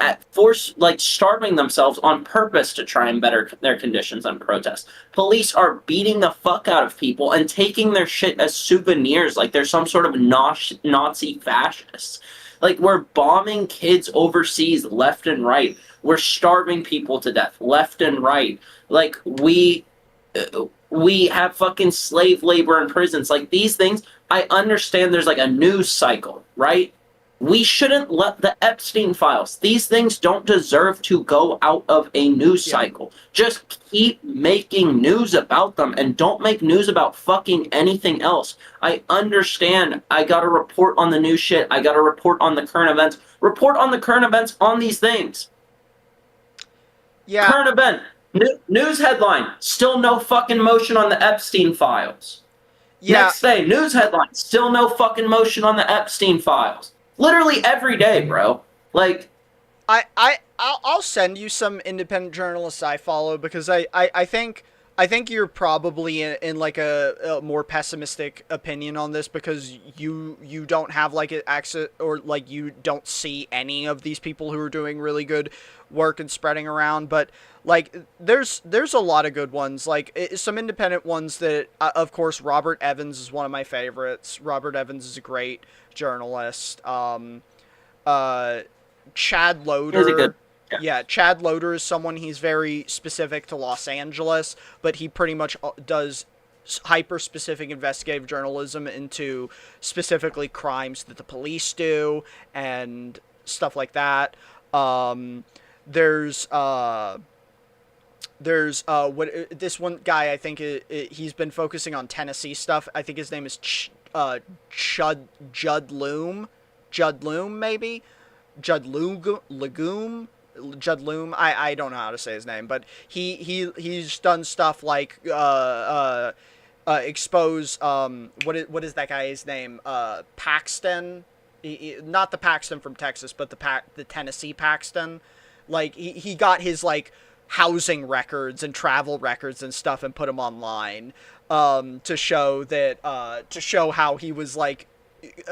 at force, like, starving themselves on purpose to try and better their conditions on protests. Police are beating the fuck out of people and taking their shit as souvenirs like they're some sort of Nazi fascists. Like, we're bombing kids overseas left and right. We're starving people to death left and right. Like, we have fucking slave labor in prisons. Like, these things, I understand there's like a news cycle, right? We shouldn't let the Epstein files, these things don't deserve to go out of a news cycle. Just keep making news about them and don't make news about fucking anything else. I understand I gotta report on the new shit. I gotta report on the current events. Report on the current events on these things. Yeah. Current event. News headline. Still no fucking motion on the Epstein files. Yeah. Next day, news headline. Still no fucking motion on the Epstein files. Literally every day, bro. Like, I'll send you some independent journalists I follow because I think you're probably in like a more pessimistic opinion on this because you don't have like access or like you don't see any of these people who are doing really good work and spreading around. But like there's a lot of good ones, like some independent ones that of course Robert Evans is one of my favorites. Robert Evans is a great journalist. Chad Loader. Yeah, Chad Loader is someone, he's very specific to Los Angeles, but he pretty much does hyper-specific investigative journalism into specifically crimes that the police do and stuff like that. There's this one guy, I think he's been focusing on Tennessee stuff. I think his name is Judd Loom, maybe? Judd Loom. I don't know how to say his name, but he's done stuff like expose what is that guy's name? Paxton, not the Paxton from Texas, but the Tennessee Paxton. Like he got his like housing records and travel records and stuff and put them online to show how he was like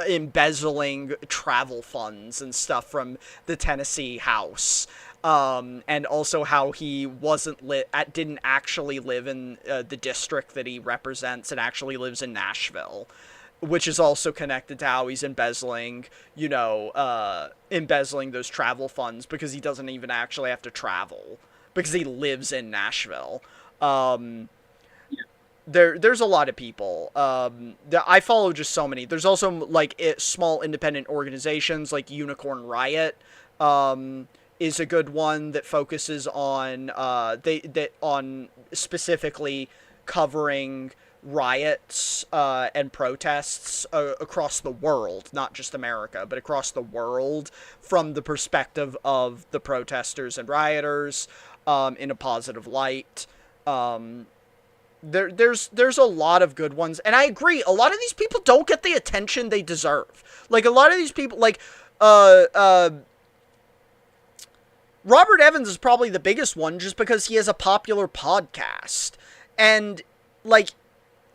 embezzling travel funds and stuff from the Tennessee house, and also how he didn't actually live in the district that he represents and actually lives in Nashville, which is also connected to how he's embezzling those travel funds because he doesn't even actually have to travel because he lives in Nashville. There's a lot of people. I follow just so many. There's also like small independent organizations like Unicorn Riot is a good one that focuses on on specifically covering riots and protests across the world, not just America, but across the world from the perspective of the protesters and rioters in a positive light. There's a lot of good ones, and I agree, a lot of these people don't get the attention they deserve. Like, a lot of these people, like, Robert Evans is probably the biggest one just because he has a popular podcast. And, like,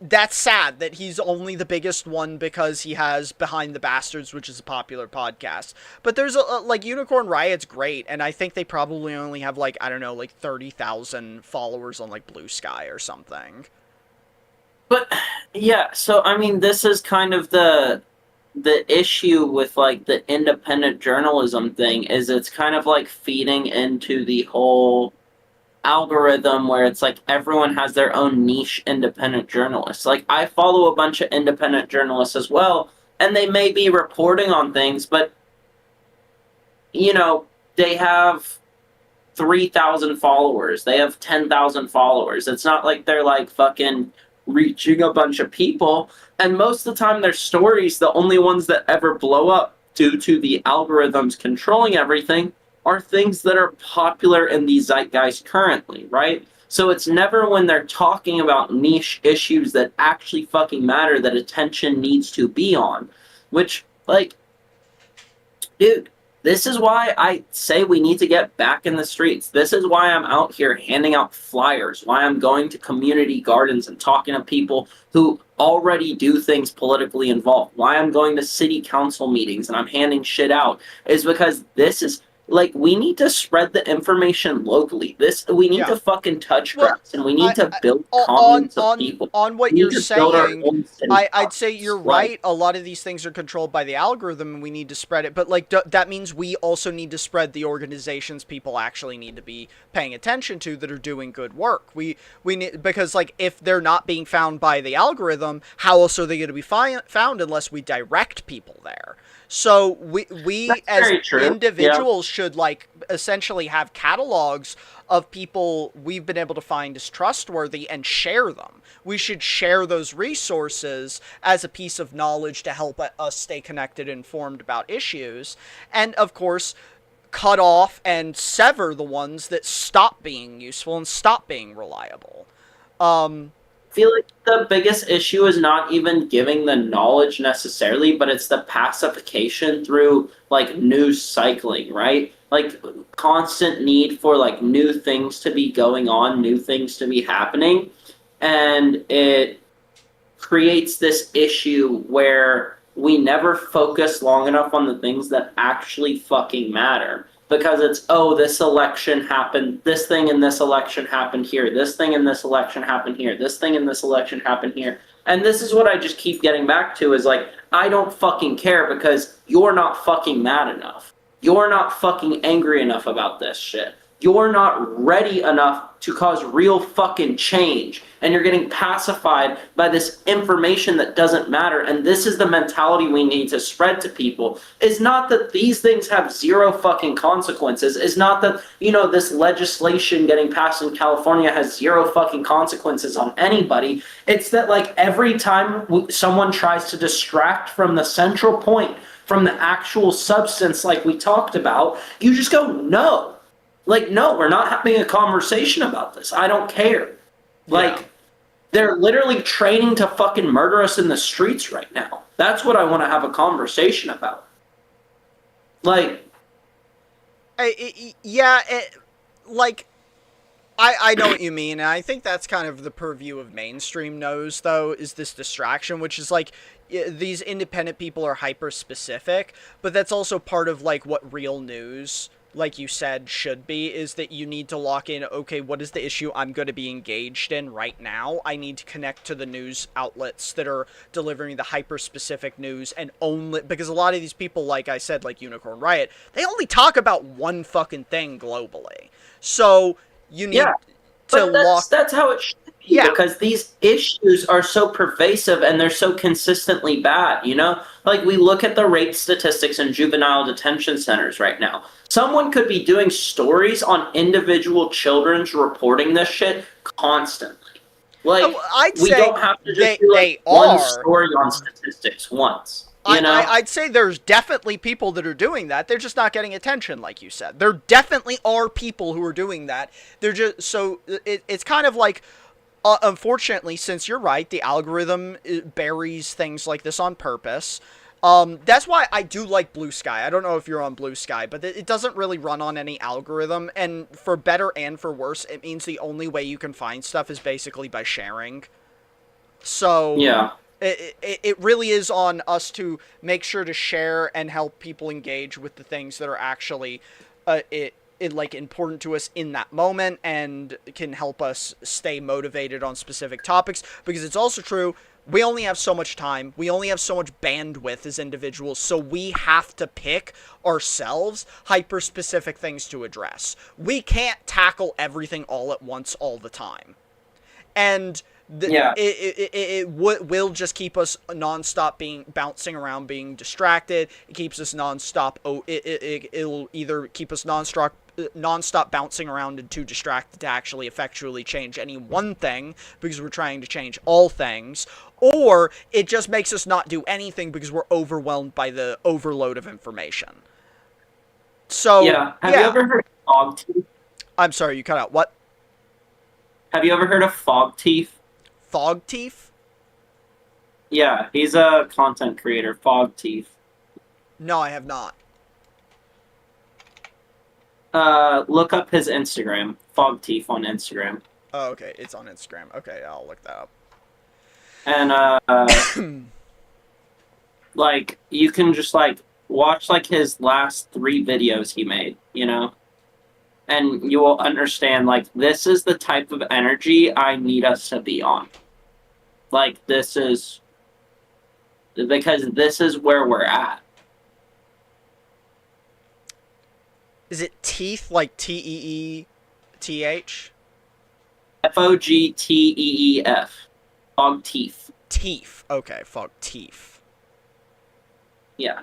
that's sad that he's only the biggest one because he has Behind the Bastards, which is a popular podcast. But there's like Unicorn Riot's great, and I think they probably only have like, I don't know, like 30,000 followers on like Blue Sky or something. But yeah, so I mean, this is kind of the issue with like the independent journalism thing, is it's kind of like feeding into the whole algorithm where it's like everyone has their own niche independent journalists. Like, I follow a bunch of independent journalists as well, and they may be reporting on things, but you know, they have 3,000 followers, they have 10,000 followers. It's not like they're like fucking reaching a bunch of people, and most of the time their stories, the only ones that ever blow up due to the algorithms controlling everything, are things that are popular in the zeitgeist currently, right? So it's never when they're talking about niche issues that actually fucking matter that attention needs to be on. Which, like, dude, This is why I say we need to get back in the streets. This is why I'm out here handing out flyers, why I'm going to community gardens and talking to people who already do things politically involved, why I'm going to city council meetings and I'm handing shit out, is because this is, like, we need to spread the information locally. We need to fucking touch grass, and we need to build confidence of people. On what We you're need to build our saying, own city I'd say you're councils. right. A lot of these things are controlled by the algorithm, and we need to spread it. But like that means we also need to spread the organizations people actually need to be paying attention to that are doing good work. We need, because like if they're not being found by the algorithm, how else are they going to be found unless we direct people there? So we as individuals should like essentially have catalogs of people we've been able to find as trustworthy and share them. We should share those resources as a piece of knowledge to help us stay connected and informed about issues. And of course, cut off and sever the ones that stop being useful and stop being reliable. I feel like the biggest issue is not even giving the knowledge necessarily, but it's the pacification through like news cycling, right? Like constant need for like new things to be going on, new things to be happening. And it creates this issue where we never focus long enough on the things that actually fucking matter. Because it's, oh, this election happened, this thing in this election happened here, this thing in this election happened here, this thing in this election happened here. And this is what I just keep getting back to is like, I don't fucking care because you're not fucking mad enough. You're not fucking angry enough about this shit. You're not ready enough to cause real fucking change. And you're getting pacified by this information that doesn't matter. And this is the mentality we need to spread to people. Is not that these things have zero fucking consequences. Is not that, you know, this legislation getting passed in California has zero fucking consequences on anybody. It's that like every time someone tries to distract from the central point, from the actual substance like we talked about, you just go, no. Like, no, we're not having a conversation about this. I don't care. Like, they're literally training to fucking murder us in the streets right now. That's what I want to have a conversation about. Like, I know what you mean, and I think that's kind of the purview of mainstream news, though, is this distraction, which is like, these independent people are hyper-specific, but that's also part of, like, what real news, like you said, should be, is that you need to lock in, okay, what is the issue I'm going to be engaged in right now? I need to connect to the news outlets that are delivering the hyper-specific news, and only, because a lot of these people, like I said, like Unicorn Riot, they only talk about one fucking thing globally. So, you need to lock... That's how it should be, because these issues are so pervasive and they're so consistently bad, you know? Like, we look at the rape statistics in juvenile detention centers right now. Someone could be doing stories on individual children's reporting this shit constantly. Like, we don't have to just do like one story on statistics once. You know? I'd say there's definitely people that are doing that. They're just not getting attention, like you said. There definitely are people who are doing that. They're just, so it's kind of like, unfortunately, since you're right, the algorithm buries things like this on purpose. That's why I do like Blue Sky. I don't know if you're on Blue Sky, but it doesn't really run on any algorithm, and for better and for worse, it means the only way you can find stuff is basically by sharing. So, it really is on us to make sure to share and help people engage with the things that are actually, like important to us in that moment and can help us stay motivated on specific topics, because it's also true, we only have so much time, we only have so much bandwidth as individuals, so we have to pick ourselves hyper-specific things to address. We can't tackle everything all at once all the time. And it will just keep us non-stop bouncing around, being distracted. It keeps us non-stop, it'll either keep us non-stop bouncing around and too distracted to actually effectually change any one thing because we're trying to change all things, or it just makes us not do anything because we're overwhelmed by the overload of information. So, have you ever heard of Fog Teeth? I'm sorry, you cut out. What? Have you ever heard of Fog Teeth? Fog Teeth? Yeah, he's a content creator, Fog Teeth. No, I have not. Look up his Instagram, Fog Teeth on Instagram. Oh, okay, it's on Instagram. Okay, I'll look that up. And like you can just like watch like his last 3 videos he made, you know, and you will understand like this is the type of energy I need us to be on. Like this is because this is where we're at. Is it teeth like Teeth? Fogteef. Fog Teeth. Teeth. Okay, Fog Teeth. Yeah.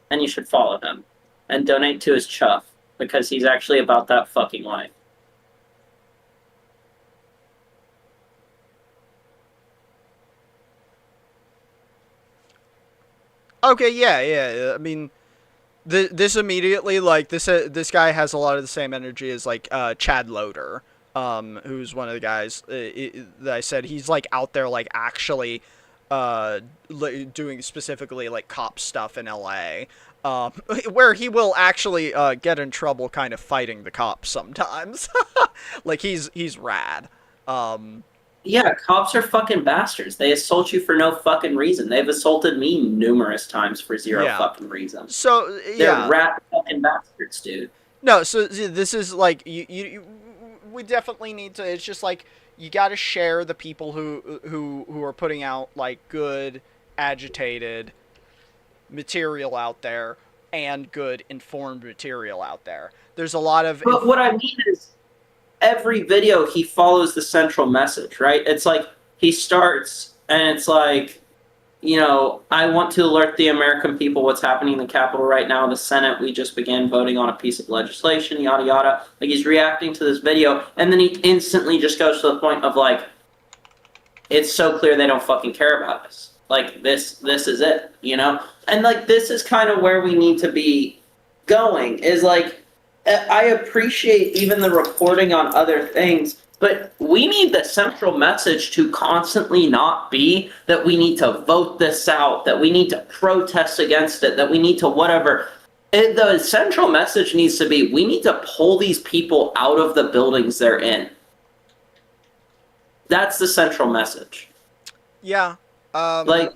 And you should follow him. And donate to his chuff, because he's actually about that fucking life. Okay, yeah. I mean, this immediately, like, this guy has a lot of the same energy as, like, Chad Loader, who's one of the guys that I said he's, like, out there, like, actually doing specifically, like, cop stuff in LA, where he will actually get in trouble kind of fighting the cops sometimes. Like, he's rad. Yeah, cops are fucking bastards. They assault you for no fucking reason. They've assaulted me numerous times for zero fucking reason. So, yeah. They're rat fucking bastards, dude. No, so this is like, we definitely need to, it's just like, you gotta share the people who are putting out, like, good, agitated material out there, and good, informed material out there. There's a lot of... But what I mean is, every video he follows the central message, right? It's like he starts and it's like, you know, I want to alert the American people what's happening in the Capitol right now. The Senate, we just began voting on a piece of legislation, yada yada. Like he's reacting to this video and then he instantly just goes to the point of like, it's so clear they don't fucking care about us. Like this is it, you know? And like this is kind of where we need to be going, is like, I appreciate even the reporting on other things, but we need the central message to constantly not be that we need to vote this out, that we need to protest against it, that we need to whatever. The central message needs to be, we need to pull these people out of the buildings they're in. That's the central message. Yeah. Like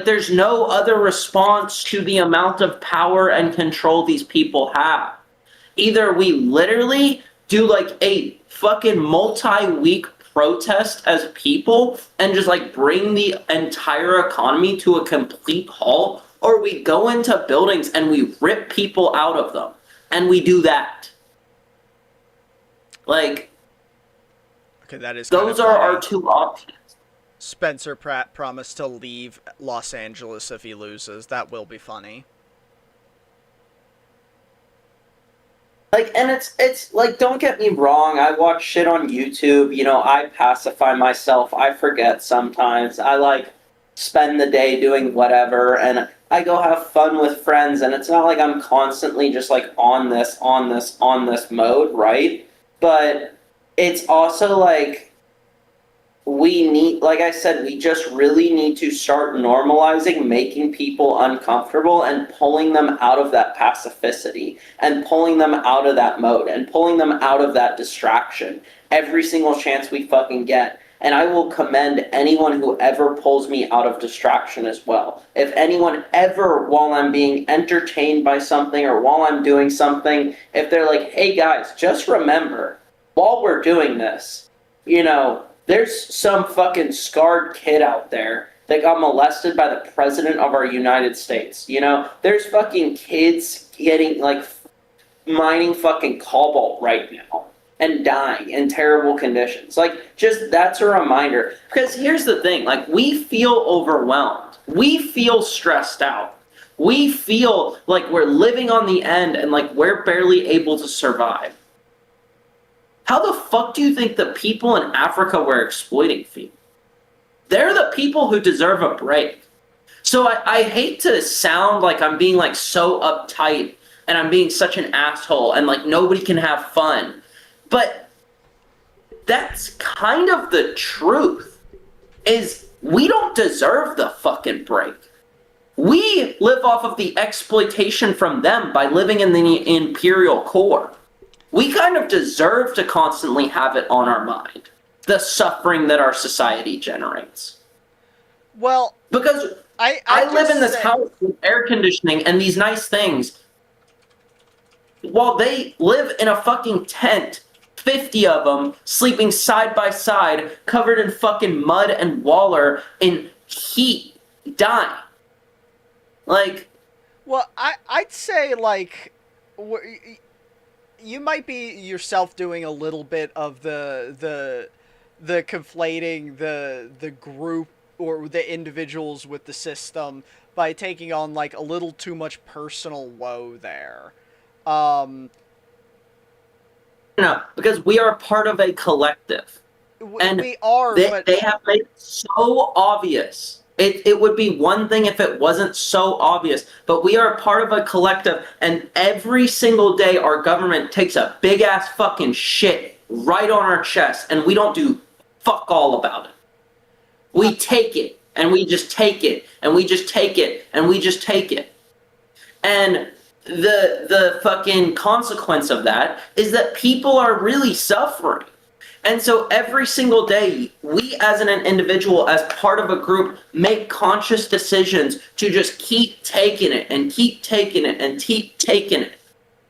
there's no other response to the amount of power and control these people have. Either we literally do like a fucking multi-week protest as people and just like bring the entire economy to a complete halt, or we go into buildings and we rip people out of them. And we do that. Like, okay, that is those are our 2 options. Spencer Pratt promised to leave Los Angeles if he loses. That will be funny. Like, and it's like, don't get me wrong, I watch shit on YouTube, you know, I pacify myself, I forget sometimes, I, like, spend the day doing whatever, and I go have fun with friends, and it's not like I'm constantly just, like, on this mode, right? But it's also, like, we need, like I said, we just really need to start normalizing making people uncomfortable and pulling them out of that pacificity and pulling them out of that mode and pulling them out of that distraction every single chance we fucking get. And I will commend anyone who ever pulls me out of distraction as well. If anyone ever, while I'm being entertained by something or while I'm doing something, if they're like, hey guys, just remember, while we're doing this, you know, there's some fucking scarred kid out there that got molested by the president of our United States. You know, there's fucking kids getting, like, mining fucking cobalt right now and dying in terrible conditions. Like, just, that's a reminder. Because here's the thing, like, we feel overwhelmed. We feel stressed out. We feel like we're living on the end and, like, we're barely able to survive. How the fuck do you think the people in Africa we're exploiting feel? They're the people who deserve a break. So I hate to sound like I'm being like so uptight and I'm being such an asshole and like nobody can have fun. But that's kind of the truth, is we don't deserve the fucking break. We live off of the exploitation from them by living in the imperial core. We kind of deserve to constantly have it on our mind, the suffering that our society generates. Well, because I live in this house with air conditioning and these nice things, while they live in a fucking tent, 50 of them, sleeping side by side, covered in fucking mud and waller, in heat, dying. Like... Well, I'd say, like... You might be yourself doing a little bit of the conflating the group or the individuals with the system by taking on, like, a little too much personal woe there. No, because we are part of a collective. And we are, but... They have made it so obvious. It would be one thing if it wasn't so obvious, but we are part of a collective, and every single day our government takes a big-ass fucking shit right on our chest, and we don't do fuck all about it. We take it, and we just take it, and we just take it, and we just take it. And the fucking consequence of that is that people are really suffering. And so every single day, we as an individual, as part of a group, make conscious decisions to just keep taking it and keep taking it and keep taking it.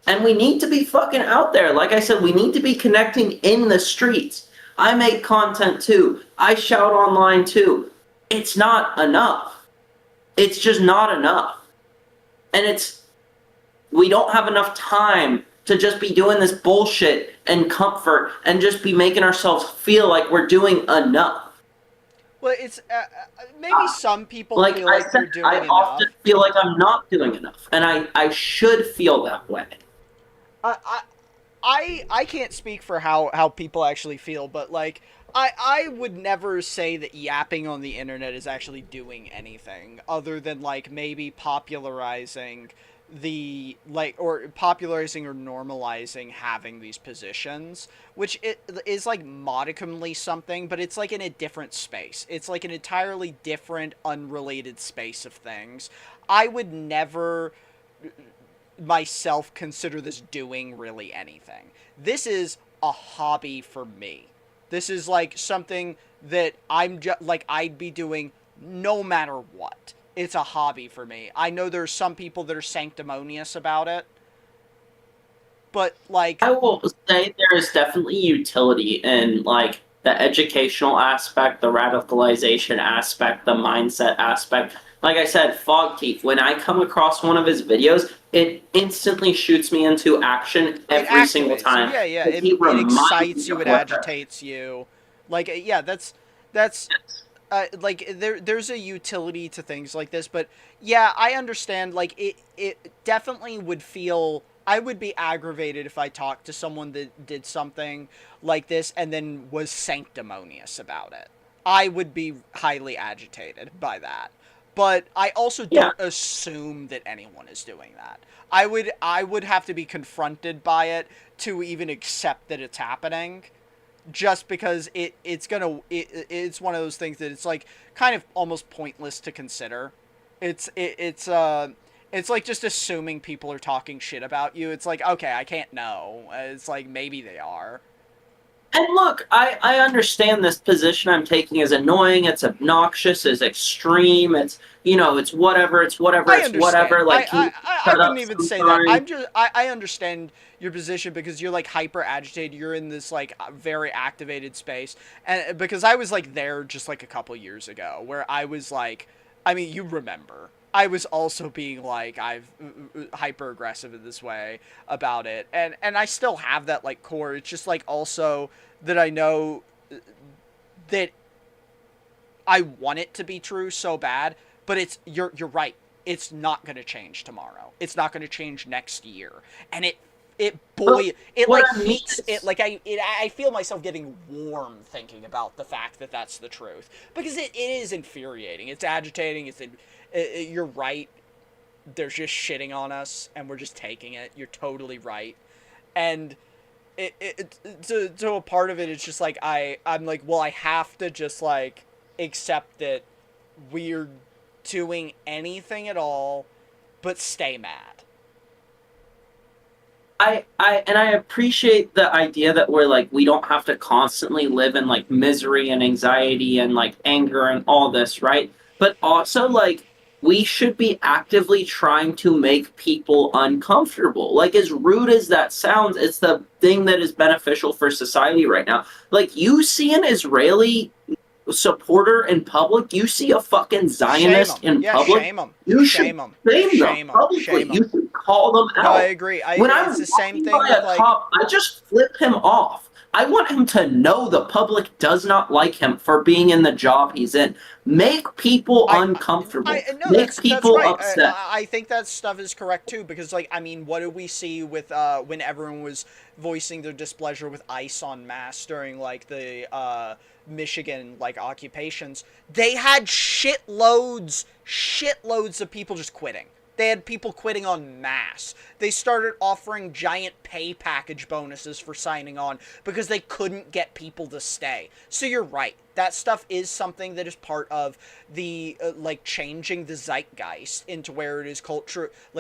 And we need to be fucking out there. Like I said, we need to be connecting in the streets. I make content too. I shout online too. It's not enough. It's just not enough. And we don't have enough time to just be doing this bullshit and comfort and just be making ourselves feel like we're doing enough. Well, it's maybe some people like feel like they're doing enough. I often feel like I'm not doing enough, and I should feel that way. I can't speak for how people actually feel, but like I would never say that yapping on the internet is actually doing anything other than like maybe popularizing or normalizing having these positions, which it is like modicumly something, but it's like in a different space. It's like an entirely different, unrelated space of things. I would never myself consider this doing really anything. This is a hobby for me. This is like something that I'd be doing no matter what. It's a hobby for me. I know there's some people that are sanctimonious about it, but like... I will say there is definitely utility in like the educational aspect, the radicalization aspect, the mindset aspect. Like I said, Fogteeth, when I come across one of his videos, it instantly shoots me into action every single time. Yeah. It excites you, it agitates you. Like, yeah, that's like there's a utility to things like this, but yeah, I understand. Like it definitely would feel. I would be aggravated if I talked to someone that did something like this and then was sanctimonious about it. I would be highly agitated by that. But I also don't assume that anyone is doing that. I would have to be confronted by it to even accept that it's happening. Just because it's one of those things that it's like kind of almost pointless to consider. It's like just assuming people are talking shit about you. It's like, okay, I can't know. It's like maybe they are. And look, I understand this position I'm taking is annoying, it's obnoxious, it's extreme, it's whatever, it's whatever. Like, I wouldn't even say that. I understand your position because you're like hyper agitated. You're in this like very activated space, and because I was like there just like a couple years ago, where I was like, I mean, you remember. I was also being like hyper aggressive in this way about it, and I still have that like core. It's just like also that I know that I want it to be true so bad, but you're right. It's not going to change tomorrow. It's not going to change next year, and I feel myself getting warm thinking about the fact that that's the truth, because it is infuriating. It's agitating. You're right. They're just shitting on us, and we're just taking it. You're totally right. And to a part of it, it's just like I'm like, well, I have to just like accept that we're doing anything at all but stay mad. I appreciate the idea that we're like, we don't have to constantly live in like misery and anxiety and like anger and all this, right? But also like, we should be actively trying to make people uncomfortable. Like, as rude as that sounds, it's the thing that is beneficial for society right now. Like, you see an Israeli supporter in public, you see a fucking Zionist in public, shame them. you Shame should them. shame them publicly. Shame 'em. You should call them out. No, I agree. When It's the same thing by with a like cop, I just flip him off. I want him to know the public does not like him for being in the job he's in. Make people uncomfortable. Make people right. upset. I think that stuff is correct too, because like, I mean, what did we see with when everyone was voicing their displeasure with ICE en masse during like the Michigan like occupations? They had shitloads of people just quitting. They had people quitting en masse. They started offering giant pay package bonuses for signing on because they couldn't get people to stay. So you're right. That stuff is something that is part of the, like, changing the zeitgeist into where it is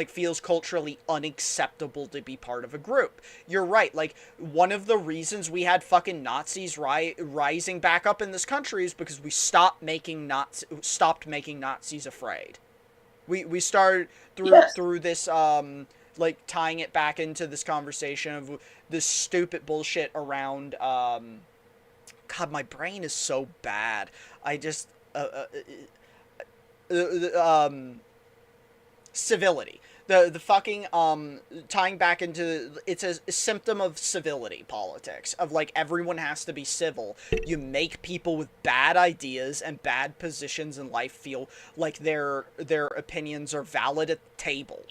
feels culturally unacceptable to be part of a group. You're right. Like, one of the reasons we had fucking Nazis rising back up in this country is because we stopped making Nazis afraid. We started through this like tying it back into this conversation of this stupid bullshit around God, my brain is so bad. I just civility. The fucking tying back into, it's a symptom of civility politics, of like everyone has to be civil. You make people with bad ideas and bad positions in life feel like their opinions are valid at the table,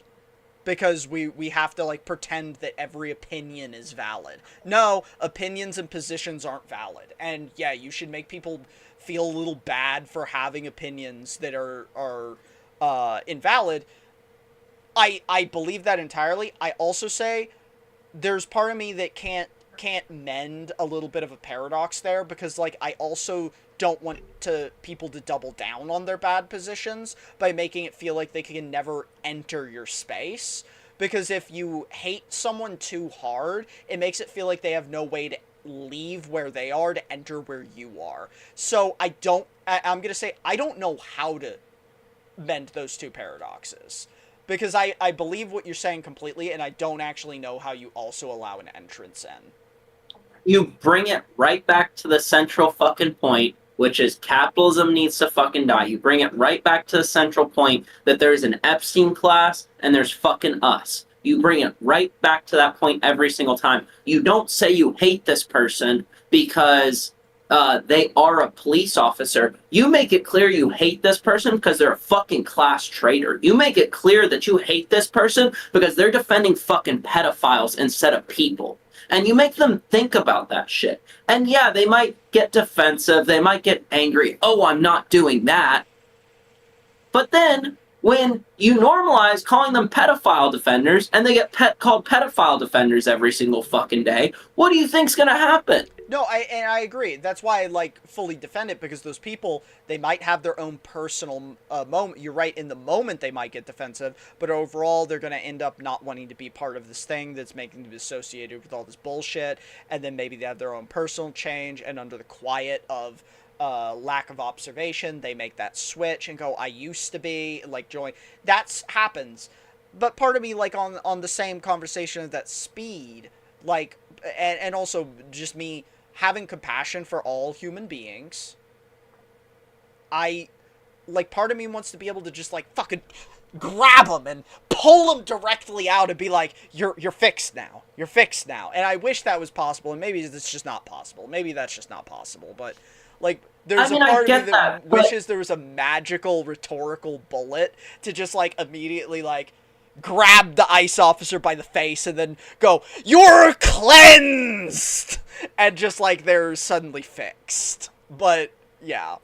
because we have to like pretend that every opinion is valid. No, opinions and positions aren't valid. And yeah, you should make people feel a little bad for having opinions that are invalid. I believe that entirely. I also say there's part of me that can't mend a little bit of a paradox there, because like I also don't want people to double down on their bad positions by making it feel like they can never enter your space. Because if you hate someone too hard, it makes it feel like they have no way to leave where they are to enter where you are. So I'm going to say I don't know how to mend those two paradoxes. Because I believe what you're saying completely, and I don't actually know how you also allow an entrance in. You bring it right back to the central fucking point, which is capitalism needs to fucking die. You bring it right back to the central point that there's an Epstein class and there's fucking us. You bring it right back to that point every single time. You don't say you hate this person because they are a police officer. You make it clear you hate this person because they're a fucking class traitor. You make it clear that you hate this person because they're defending fucking pedophiles instead of people. And you make them think about that shit. And yeah, they might get defensive. They might get angry. Oh, I'm not doing that. But then, when you normalize calling them pedophile defenders, and they get called pedophile defenders every single fucking day, what do you think's gonna happen? No, I agree. That's why I like fully defend it, because those people, they might have their own personal moment. You're right, in the moment they might get defensive, but overall they're going to end up not wanting to be part of this thing that's making them associated with all this bullshit, and then maybe they have their own personal change, and under the quiet of lack of observation, they make that switch and go, I used to be, like, join. That happens. But part of me, like, on the same conversation of that speed, like, and also just me having compassion for all human beings, part of me wants to be able to just, like, fucking grab them and pull them directly out and be like, you're fixed now. You're fixed now. And I wish that was possible, and maybe it's just not possible. Maybe that's just not possible, but, like, there's a part of me that wishes there was a magical rhetorical bullet to just, like, immediately, like, grab the ICE officer by the face and then go, you're cleansed! And just, like, they're suddenly fixed. But, yeah.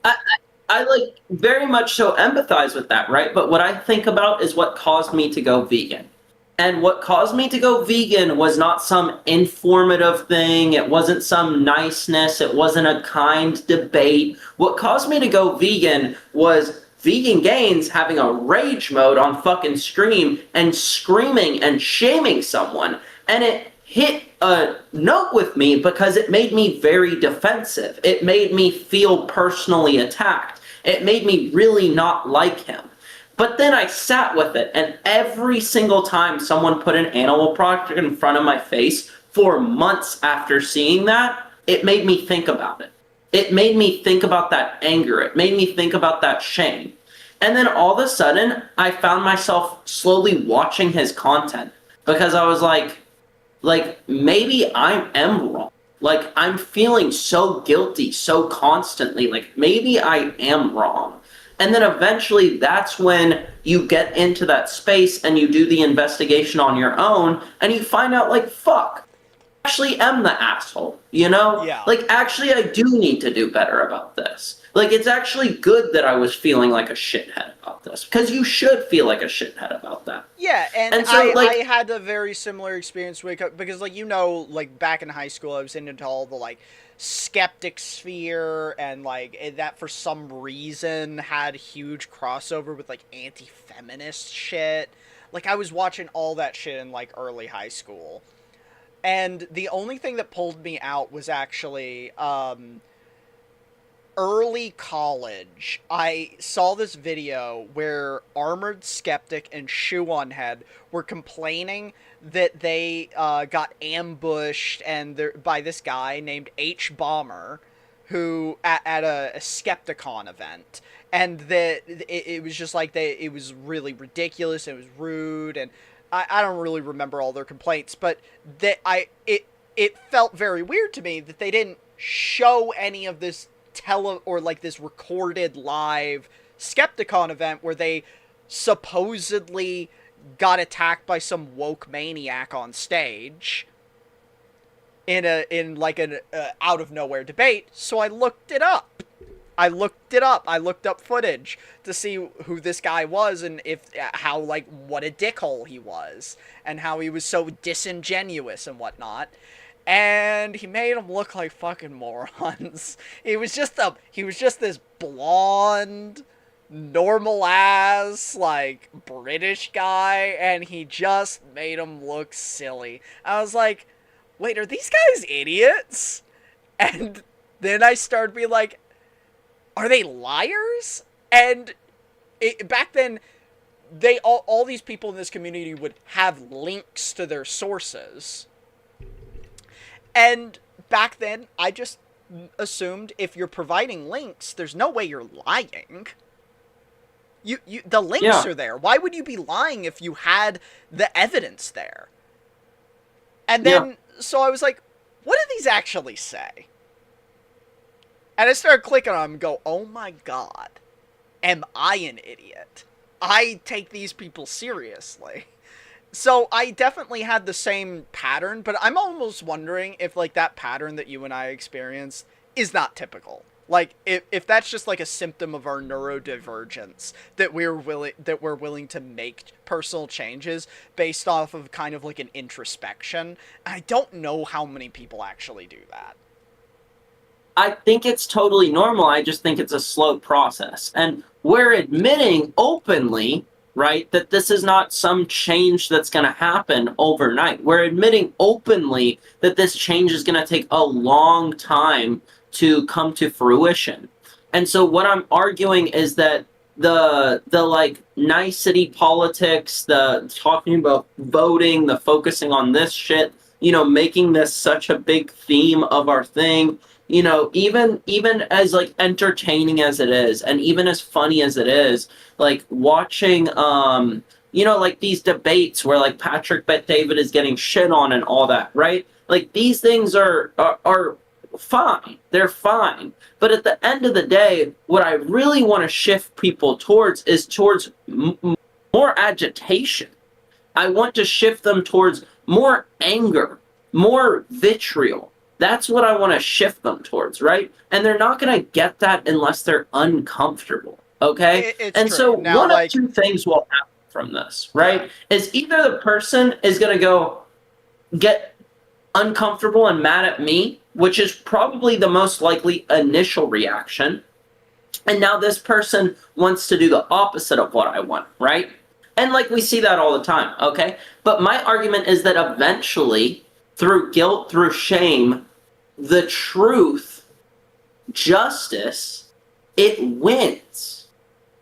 I like, very much so empathize with that, right? But what I think about is what caused me to go vegan. And what caused me to go vegan was not some informative thing. It wasn't some niceness. It wasn't a kind debate. What caused me to go vegan was Vegan Gains having a rage mode on fucking stream and screaming and shaming someone, and it hit a note with me because it made me very defensive. It made me feel personally attacked. It made me really not like him. But then I sat with it, and every single time someone put an animal product in front of my face for months after seeing that, it made me think about it. It made me think about that anger. It made me think about that shame. And then all of a sudden, I found myself slowly watching his content because I was like, maybe I am wrong. Like, I'm feeling so guilty so constantly. Like, maybe I am wrong. And then eventually that's when you get into that space and you do the investigation on your own and you find out, like, fuck, I actually am the asshole, you know? Yeah. Like, actually, I do need to do better about this. Like, it's actually good that I was feeling like a shithead about this, because you should feel like a shithead about that. Yeah, and so, I had a very similar experience because, like, you know, like, back in high school, I was into all the, like, skeptic sphere, and, like, that for some reason had huge crossover with, like, anti-feminist shit. Like, I was watching all that shit in, like, early high school. And the only thing that pulled me out was actually, early college. I saw this video where Armored Skeptic and Shoe on Head were complaining that they got ambushed by this guy named H. Bomber, who at a Skepticon event, and that it was just like it was really ridiculous. It was rude, and I don't really remember all their complaints, but that it felt very weird to me that they didn't show any of this this recorded live Skepticon event where they supposedly got attacked by some woke maniac on stage in an out of nowhere debate. So I looked it up. I looked up footage to see who this guy was and what a dickhole he was and how he was so disingenuous and whatnot. And he made them look like fucking morons. He was just this blonde, normal ass, like, British guy, and he just made them look silly. I was like, wait, are these guys idiots? And then I started being like, are they liars? And back then, all these people in this community would have links to their sources. And back then, I just assumed if you're providing links, there's no way you're lying. The links are there. Why would you be lying if you had the evidence there? And then, so I was like, what do these actually say? And I started clicking on them and go, oh my god, am I an idiot? I take these people seriously. So I definitely had the same pattern, but I'm almost wondering if, like, that pattern that you and I experienced is not typical. Like, if that's just, like, a symptom of our neurodivergence, that we're willing to make personal changes based off of kind of like an introspection. I don't know how many people actually do that. I think it's totally normal. I just think it's a slow process. And we're admitting openly, right, that this is not some change that's going to happen overnight. We're admitting openly that this change is going to take a long time to come to fruition. And so what I'm arguing is that the like nicety politics, the talking about voting, the focusing on this shit, you know, making this such a big theme of our thing, you know, even as like entertaining as it is, and even as funny as it is, like watching, you know, like these debates where like Patrick Bet-David is getting shit on and all that, right? Like these things are fine. They're fine. But at the end of the day, what I really want to shift people towards is towards more agitation. I want to shift them towards more anger, more vitriol. That's what I want to shift them towards, right? And they're not going to get that unless they're uncomfortable, okay? And true. So now, one of two things will happen from this, right? Yeah. Is either the person is going to go get uncomfortable and mad at me, which is probably the most likely initial reaction, And now this person wants to do the opposite of what I want, right? And like we see that all the time, okay? But my argument is that eventually, through guilt, through shame, the truth, justice, it wins.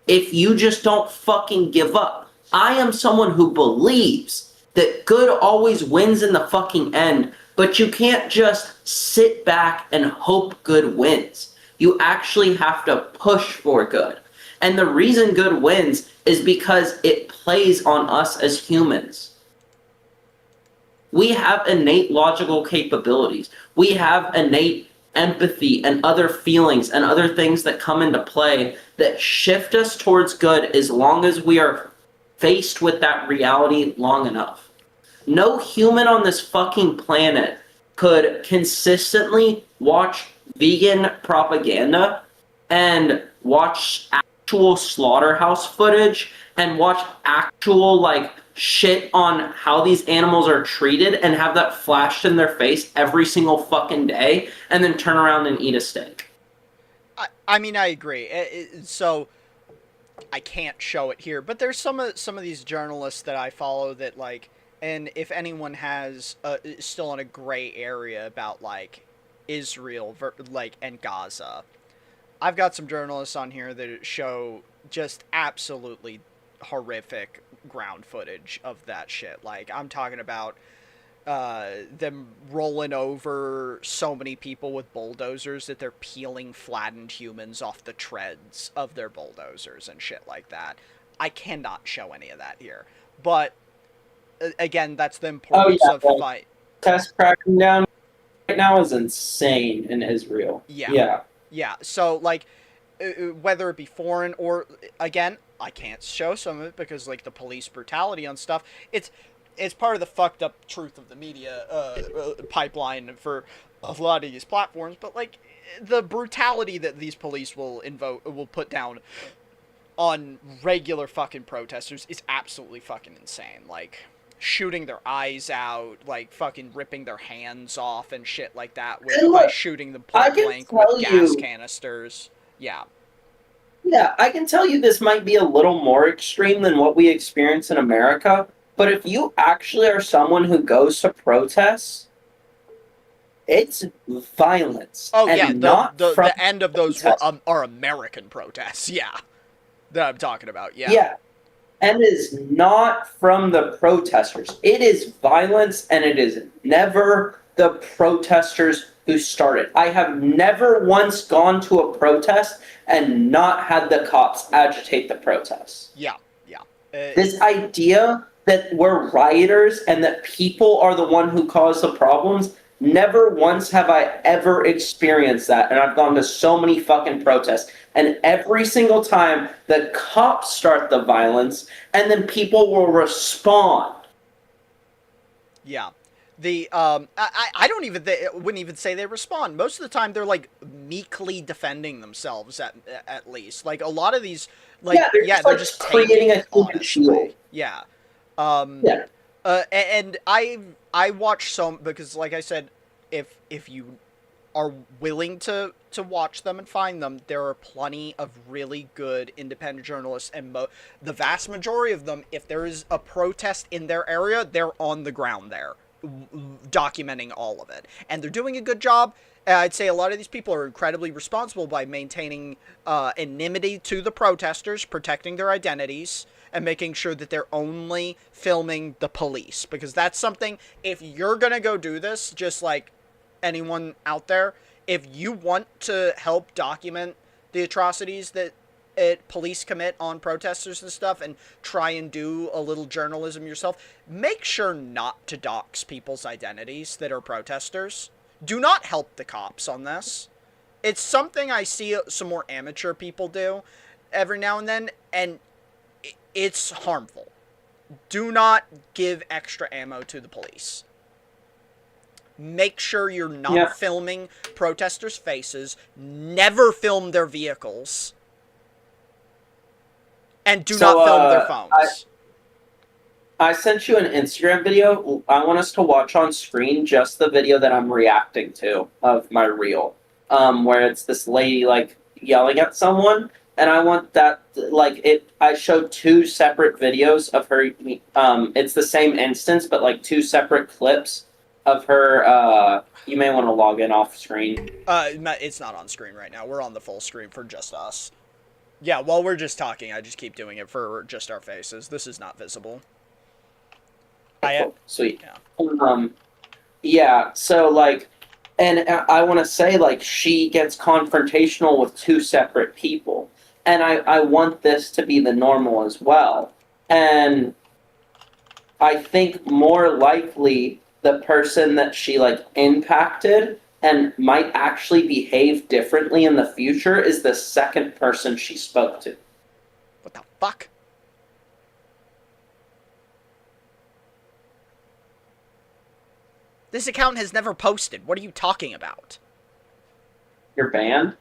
If you just don't fucking give up. I am someone who believes that good always wins in the fucking end, but you can't just sit back and hope good wins. You actually have to push for good. And the reason good wins is because it plays on us as humans. We have innate logical capabilities. We have innate empathy and other feelings and other things that come into play that shift us towards good as long as we are faced with that reality long enough. No human on this fucking planet could consistently watch vegan propaganda and watch actual slaughterhouse footage and watch actual like shit on how these animals are treated and have that flashed in their face every single fucking day and then turn around and eat a steak. I mean, I agree. So I can't show it here, but there's some of these journalists that I follow that like, and if anyone has still in a gray area about like Israel like and Gaza, I've got some journalists on here that show just absolutely horrific ground footage of that shit. Like, I'm talking about them rolling over so many people with bulldozers that they're peeling flattened humans off the treads of their bulldozers and shit like that. I cannot show any of that here. But, again, that's the importance of fight. Test cracking down right now is insane in Israel. Yeah. So, like, whether it be foreign or, again, I can't show some of it because, like, the police brutality on stuff, it's part of the fucked up truth of the media pipeline for a lot of these platforms, but, like, the brutality that these police will put down on regular fucking protesters is absolutely fucking insane. Like, shooting their eyes out, like, fucking ripping their hands off and shit like that by shooting them point blank with gas canisters. Yeah. Yeah, I can tell you this might be a little more extreme than what we experience in America, but if you actually are someone who goes to protests, it's violence. Oh, yeah, the end of those are American protests, yeah. That I'm talking about, yeah. Yeah, and it is not from the protesters. It is violence, and it is never the protesters who started. I have never once gone to a protest and not had the cops agitate the protests. Yeah. This idea that we're rioters and that people are the one who caused the problems, never once have I ever experienced that. And I've gone to so many fucking protests. And every single time the cops start the violence and then people will respond. Yeah. I don't even wouldn't even say they respond. Most of the time they're like meekly defending themselves at least. Like a lot of these like they're just creating a human shield. Yeah. And I watch some because like I said, if you are willing to watch them and find them, there are plenty of really good independent journalists, and the vast majority of them, if there is a protest in their area, they're on the ground there documenting all of it, and they're doing a good job. I'd say a lot of these people are incredibly responsible by maintaining anonymity to the protesters, protecting their identities, and making sure that they're only filming the police, because that's something, if you're gonna go do this, just like anyone out there, if you want to help document the atrocities that police commit on protesters and stuff and try and do a little journalism yourself, make sure not to dox people's identities that are protesters. Do not help the cops on this. It's something I see some more amateur people do every now and then, and it's harmful. Do not give extra ammo to the police. Make sure you're not filming protesters' faces. Never film their vehicles. And do not film their phones. I sent you an Instagram video. I want us to watch on screen just the video that I'm reacting to of my reel. Where it's this lady, like, yelling at someone, and I want that, like, I showed 2 separate videos of her, it's the same instance, but, like, 2 separate clips of her, you may want to log in off screen. It's not on screen right now. We're on the full screen for just us. Yeah, while we're just talking, I just keep doing it for just our faces. This is not visible. Cool. Sweet. Yeah, so, like, and I want to say, like, she gets confrontational with 2 separate people. And I want this to be the normal as well. And I think more likely the person that she, like, impacted and might actually behave differently in the future is the second person she spoke to. What the fuck? This account has never posted. What are you talking about? You're banned?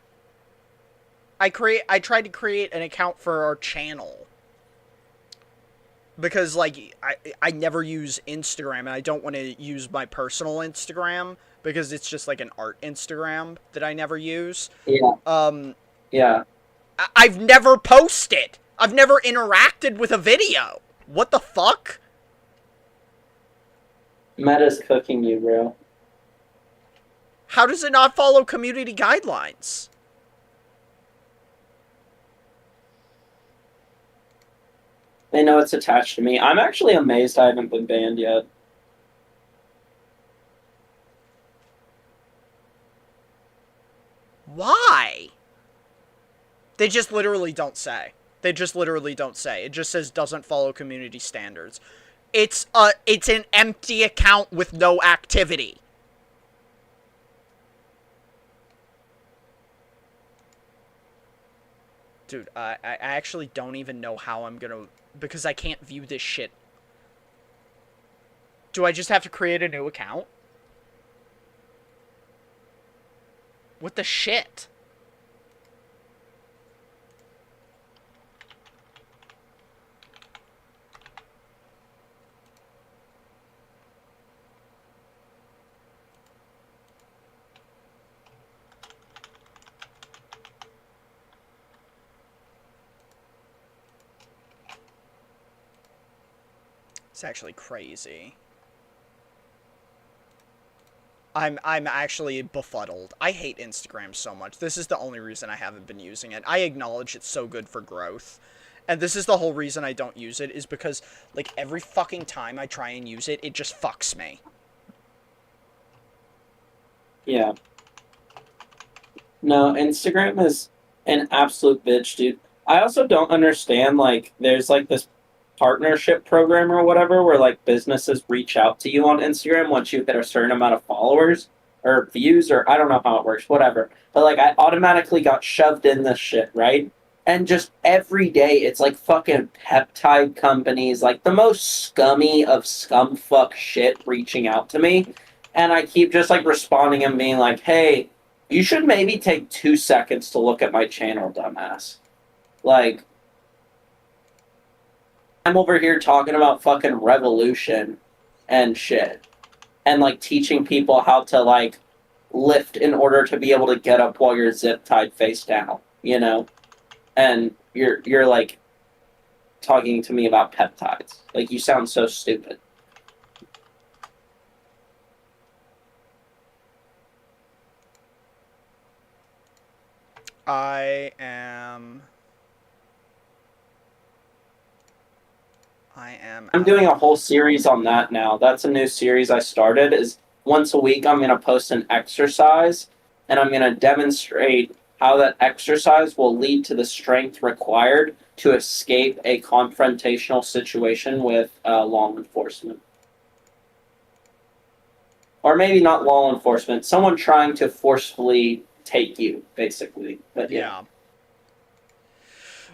I tried to create an account for our channel. Because, like, I never use Instagram, and I don't want to use my personal Instagram, because it's just, like, an art Instagram that I never use. Yeah. Yeah. I've never posted! I've never interacted with a video! What the fuck? Meta's cooking you, bro. How does it not follow community guidelines? They know it's attached to me. I'm actually amazed I haven't been banned yet. Why? They just literally don't say. They just literally don't say. It just says doesn't follow community standards. It's an empty account with no activity. Dude, I actually don't even know how I'm gonna... Because I can't view this shit. Do I just have to create a new account? What the shit? It's actually crazy. I'm actually befuddled. I hate Instagram so much. This is the only reason I haven't been using it. I acknowledge it's so good for growth. And this is the whole reason I don't use it, is because, like, every fucking time I try and use it, it just fucks me. Yeah. No, Instagram is an absolute bitch, dude. I also don't understand, like, there's, like, this partnership program or whatever where, like, businesses reach out to you on Instagram once you hit a certain amount of followers or views, or I don't know how it works, whatever. But, like, I automatically got shoved in this shit, right? And just every day it's like fucking peptide companies, like the most scummy of scumfuck shit reaching out to me. And I keep just, like, responding and being like, hey, you should maybe take 2 seconds to look at my channel, dumbass. Like, I'm over here talking about fucking revolution and shit. And, like, teaching people how to, like, lift in order to be able to get up while you're zip tied face down, you know? And you're like, talking to me about peptides. Like, you sound so stupid. I'm doing a whole series on that now. That's a new series I started, is once a week I'm going to post an exercise, and I'm going to demonstrate how that exercise will lead to the strength required to escape a confrontational situation with law enforcement. Or maybe not law enforcement, someone trying to forcefully take you, basically. But yeah.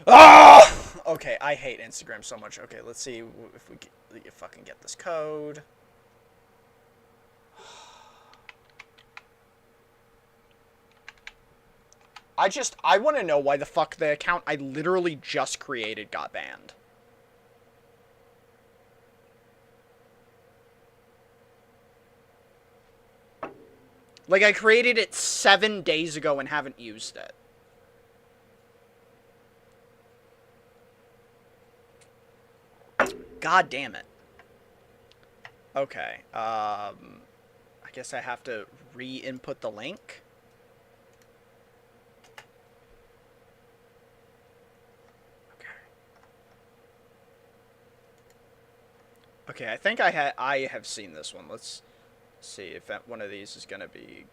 Ah! Okay, I hate Instagram so much. Okay, let's see if we can fucking get this code. I want to know why the fuck the account I literally just created got banned. Like, I created it 7 days ago and haven't used it. God damn it. Okay. I guess I have to re-input the link. Okay, I think I have seen this one. Let's see if one of these is gonna be.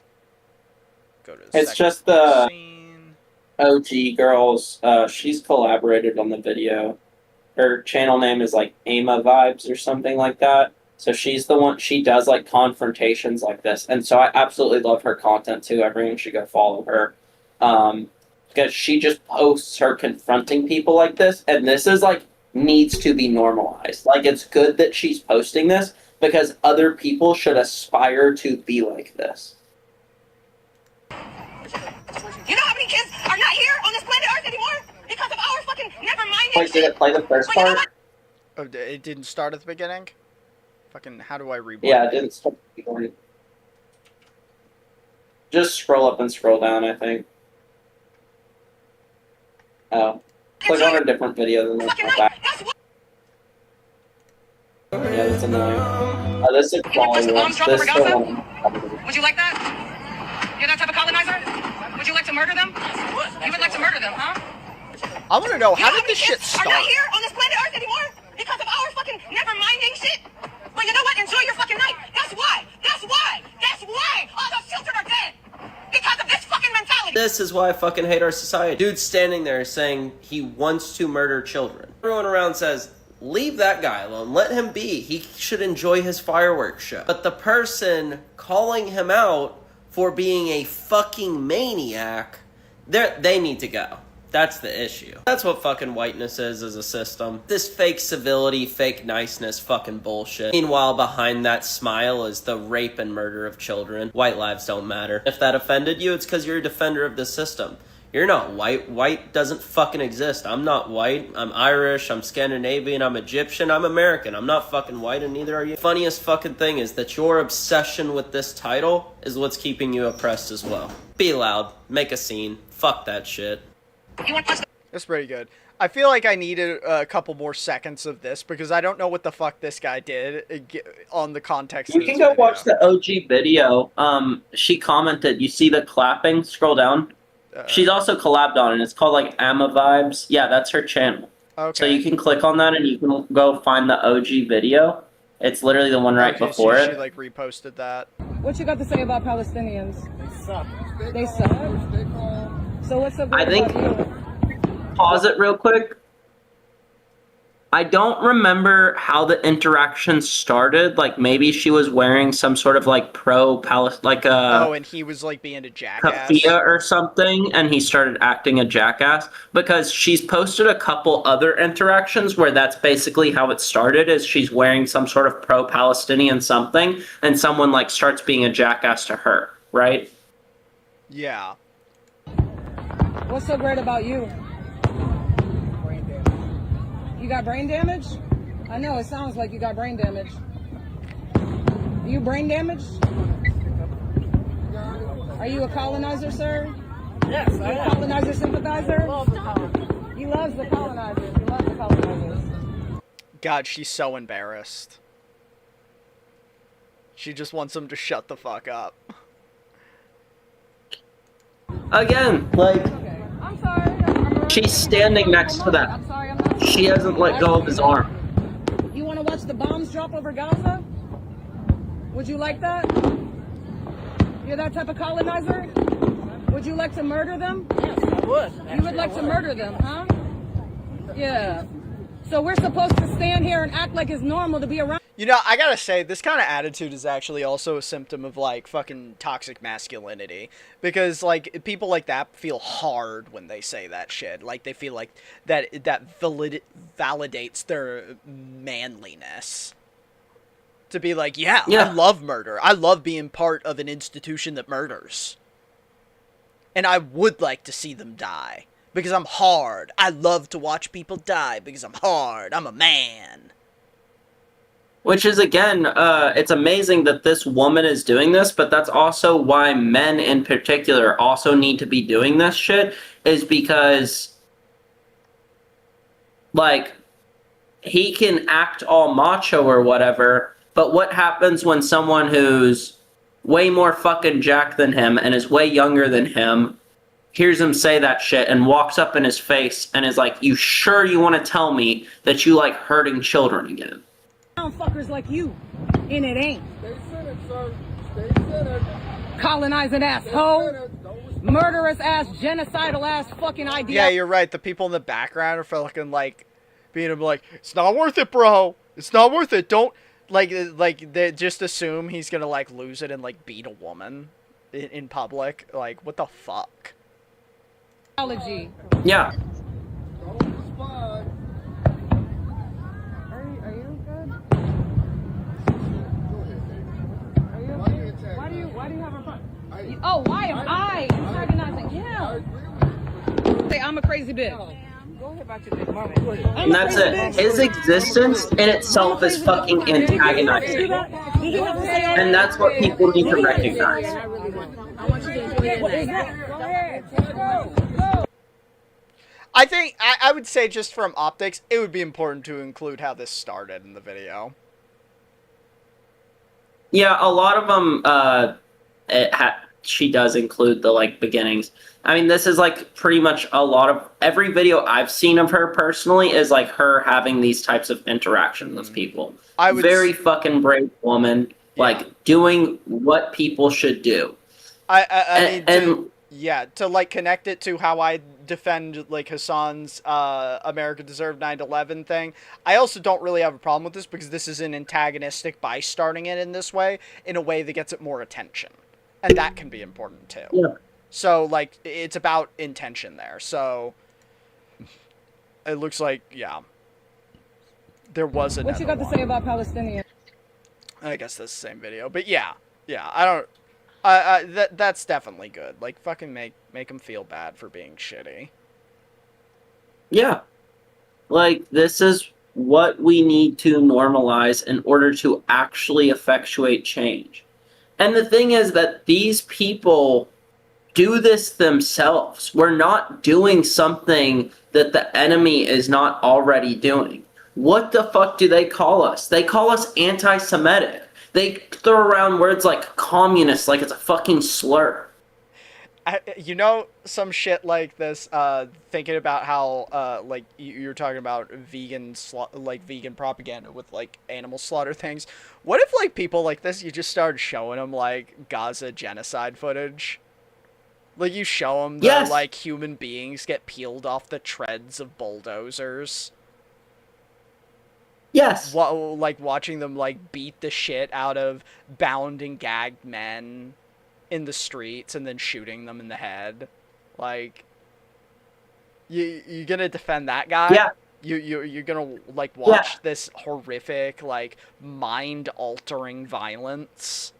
Go to. It's just the OG girls. She's collaborated on the video. Her channel name is like Ama Vibes or something like that. So she's the one. She does like confrontations like this, and so I absolutely love her content too. Everyone should go follow her, because she just posts her confronting people like this, and this is like needs to be normalized. Like, it's good that she's posting this because other people should aspire to be like this. You know how many kids are not here on this planet Earth anymore because of our fucking never-minding Wait, did it play the first part? Oh, it didn't start at the beginning? Fucking, how do I rewind? Yeah, it didn't start at the beginning. Just scroll up and scroll down, I think. Oh. Click on a different video than this one back. Yeah, that's annoying. Oh, this is quality one. This is the one. Would you like that? You're that type of colonizer? Would you like to murder them? You would like to murder them, huh? I want to know, how did this shit start? Are not here on this planet Earth anymore because of our fucking never-minding shit. But you know what? Enjoy your fucking night. That's why. That's why. That's why all those children are dead. Because of this fucking mentality. This is why I fucking hate our society. Dude's standing there saying he wants to murder children. Everyone around says, leave that guy alone. Let him be. He should enjoy his fireworks show. But the person calling him out for being a fucking maniac, they need to go. That's the issue. That's what fucking whiteness is as a system. This fake civility, fake niceness fucking bullshit. Meanwhile, behind that smile is the rape and murder of children. White lives don't matter. If that offended you, it's because you're a defender of the system. You're not white. White doesn't fucking exist. I'm not white. I'm Irish. I'm Scandinavian. I'm Egyptian. I'm American. I'm not fucking white, and neither are you. Funniest fucking thing is that your obsession with this title is what's keeping you oppressed as well. Be loud. Make a scene. Fuck that shit. That's pretty good. I feel like I needed a couple more seconds of this because I don't know what the fuck this guy did on the context You of can this go video. watch the OG video. She commented, you see the clapping? Scroll down. She's also collabed on it. It's called like Ama Vibes. Yeah, that's her channel. Okay. So you can click on that and you can go find the OG video. It's literally the one right before so it. She like reposted that. What you got to say about Palestinians? They suck. They suck. So what's up? I think, pause it real quick. I don't remember how the interaction started. Like, maybe she was wearing some sort of like pro-Palestine, like a... Oh, and he was like being a jackass. Kafia or something, and he started acting a jackass. Because she's posted a couple other interactions where that's basically how it started, is she's wearing some sort of pro-Palestinian something, and someone like starts being a jackass to her, right? Yeah. What's so great about you? You got brain damage? I know, it sounds like you got brain damage. You brain damaged? Are you a colonizer, sir? Yes, I am. A colonizer sympathizer? He loves the colonizers. He loves the colonizers. God, she's so embarrassed. She just wants him to shut the fuck up. Again, like, I'm sorry. she's standing next to that. She hasn't let go of his arm. You want to watch the bombs drop over Gaza? Would you like that? You're that type of colonizer? Would you like to murder them? Yes, I would. You would like to murder them, huh? Yeah. So we're supposed to stand here and act like it's normal to be around. You know, I gotta say, this kind of attitude is actually also a symptom of, like, fucking toxic masculinity. Because, like, people like that feel hard when they say that shit. Like, they feel like that validates their manliness. To be like, yeah, I love murder. I love being part of an institution that murders. And I would like to see them die. Because I'm hard. I love to watch people die because I'm hard. I'm a man. Which is, again, it's amazing that this woman is doing this, but that's also why men in particular also need to be doing this shit, is because, like, he can act all macho or whatever, but what happens when someone who's way more fucking jacked than him and is way younger than him hears him say that shit and walks up in his face and is like, you sure you want to tell me that you like hurting children again? Fuckers like you, and it ain't. Stay centered, sir. Stay centered. Colonizing ass hoe. Murderous ass, genocidal ass fucking idea. Yeah, you're right. The people in the background are fucking like being like, it's not worth it, bro. It's not worth it. Don't like they just assume he's gonna like lose it and like beat a woman in public. Like, what the fuck? Yeah. Why do you have a problem? Oh, why am I antagonizing him? Say I'm a crazy bitch. Go ahead about your bitch. And that's it. His existence in itself is fucking antagonizing. And that's what people need to recognize. I think, I would say just from optics, it would be important to include how this started in the video. Yeah, a lot of them, she does include the, like, beginnings. I mean, this is, like, pretty much a lot of, every video I've seen of her personally is, like, her having these types of interactions with people. Very fucking brave woman, like, doing what people should do. I mean, to like connect it to how I defend like Hassan's America Deserved 9/11 thing. I also don't really have a problem with this because this is an antagonistic by starting it in this way, in a way that gets it more attention. And that can be important too. Yeah. So like it's about intention there. So it looks like, yeah. There was another What you got to say about Palestinians? I guess that's the same video. But yeah. I don't that's definitely good. Like, fucking make them feel bad for being shitty. Yeah. Like, this is what we need to normalize in order to actually effectuate change. And the thing is that these people do this themselves. We're not doing something that the enemy is not already doing. What the fuck do they call us? They call us anti-Semitic. They throw around words like communist like it's a fucking slur. You know, some shit like this, thinking about how, like, you're talking about vegan propaganda with, like, animal slaughter things. What if, like, people like this, you just started showing them, like, Gaza genocide footage? Like, you show them that, like, human beings get peeled off the treads of bulldozers. Yes. Like, watching them, like, beat the shit out of bound and gagged men in the streets and then shooting them in the head. Like, you gonna defend that guy? Yeah. You're gonna, like, watch this horrific, like, mind-altering violence?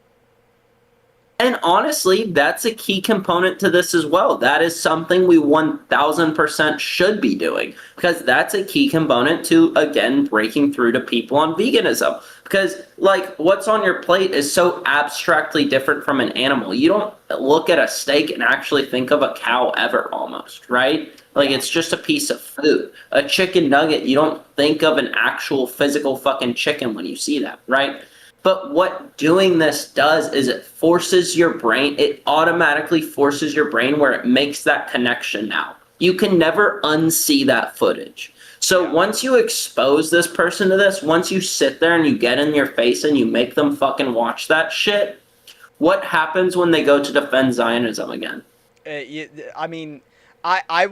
And honestly, that's a key component to this as well. That is something we 1000% should be doing, because that's a key component to, again, breaking through to people on veganism. Because, like, what's on your plate is so abstractly different from an animal. You don't look at a steak and actually think of a cow ever, almost, right? Like, it's just a piece of food. A chicken nugget, you don't think of an actual physical fucking chicken when you see that, right? But what doing this does is it forces your brain, it automatically forces your brain where it makes that connection now. You can never unsee that footage. So once you expose this person to this, once you sit there and you get in your face and you make them fucking watch that shit, what happens when they go to defend Zionism again? I mean, I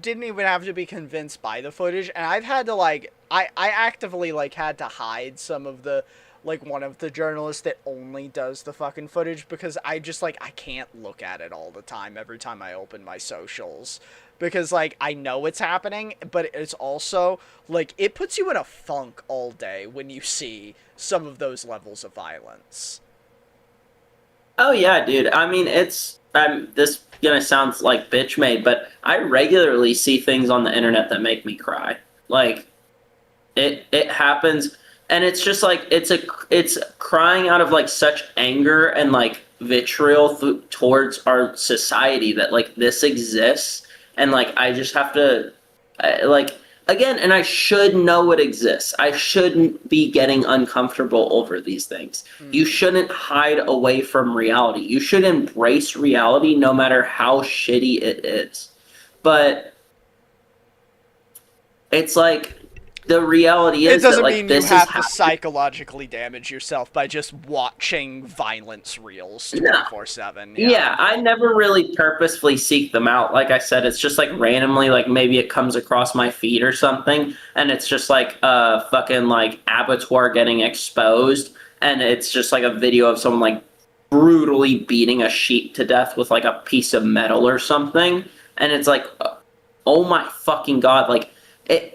didn't even have to be convinced by the footage, and I've had to, like, I actively, like, had to hide some of the, like, one of the journalists that only does the fucking footage, because I just, like, I can't look at it all the time every time I open my socials, because, like, I know it's happening, but it's also, like, it puts you in a funk all day when you see some of those levels of violence. Oh yeah, dude. I mean, it's, this gonna sound like bitch made, but I regularly see things on the internet that make me cry. Like, it happens, and it's just like, it's crying out of, like, such anger and, like, vitriol towards our society that, like, this exists, and, like, I just have to, like, again, and I should know it exists. I shouldn't be getting uncomfortable over these things. You shouldn't hide away from reality. You should embrace reality no matter how shitty it is. But it's like, the reality is it doesn't that, like, mean this you have is to happening. psychologically damage yourself by just watching violence reels No. 24/7. Yeah, I never really purposefully seek them out. Like I said, it's just like randomly, like maybe it comes across my feed or something, and it's just like a fucking like abattoir getting exposed, and it's just like a video of someone like brutally beating a sheep to death with like a piece of metal or something, and it's like, oh my fucking god, like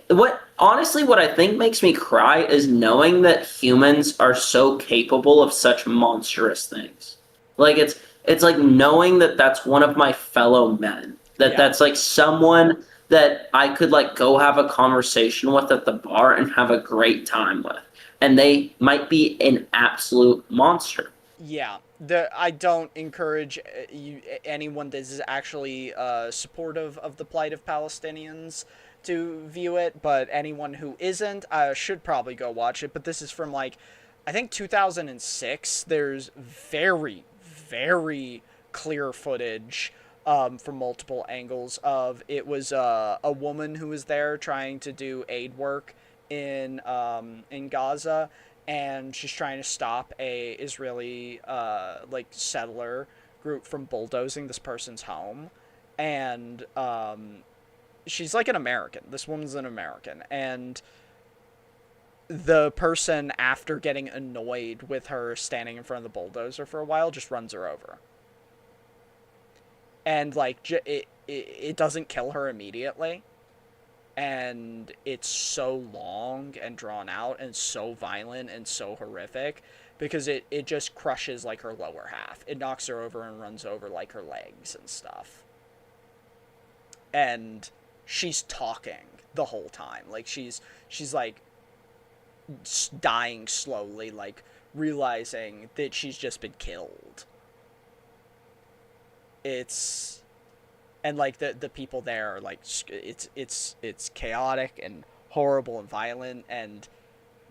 what I think makes me cry is knowing that humans are so capable of such monstrous things. Like it's like knowing that that's one of my fellow men. That's like someone that I could like go have a conversation with at the bar and have a great time with. And they might be an absolute monster. Yeah, I don't encourage anyone that is actually supportive of the plight of Palestinians to view it, but anyone who isn't should probably go watch it. But this is from like, I think 2006. There's very, very clear footage from multiple angles of it was a woman who was there trying to do aid work in Gaza, and she's trying to stop a Israeli like settler group from bulldozing this person's home, and she's like an American. This woman's an American, and the person, after getting annoyed with her standing in front of the bulldozer for a while, just runs her over. And like it doesn't kill her immediately. And it's so long and drawn out and so violent and so horrific because it just crushes like her lower half. It knocks her over and runs over like her legs and stuff. And she's talking the whole time. Like she's like dying slowly, like realizing that she's just been killed. And like the people there are like, it's chaotic and horrible and violent, and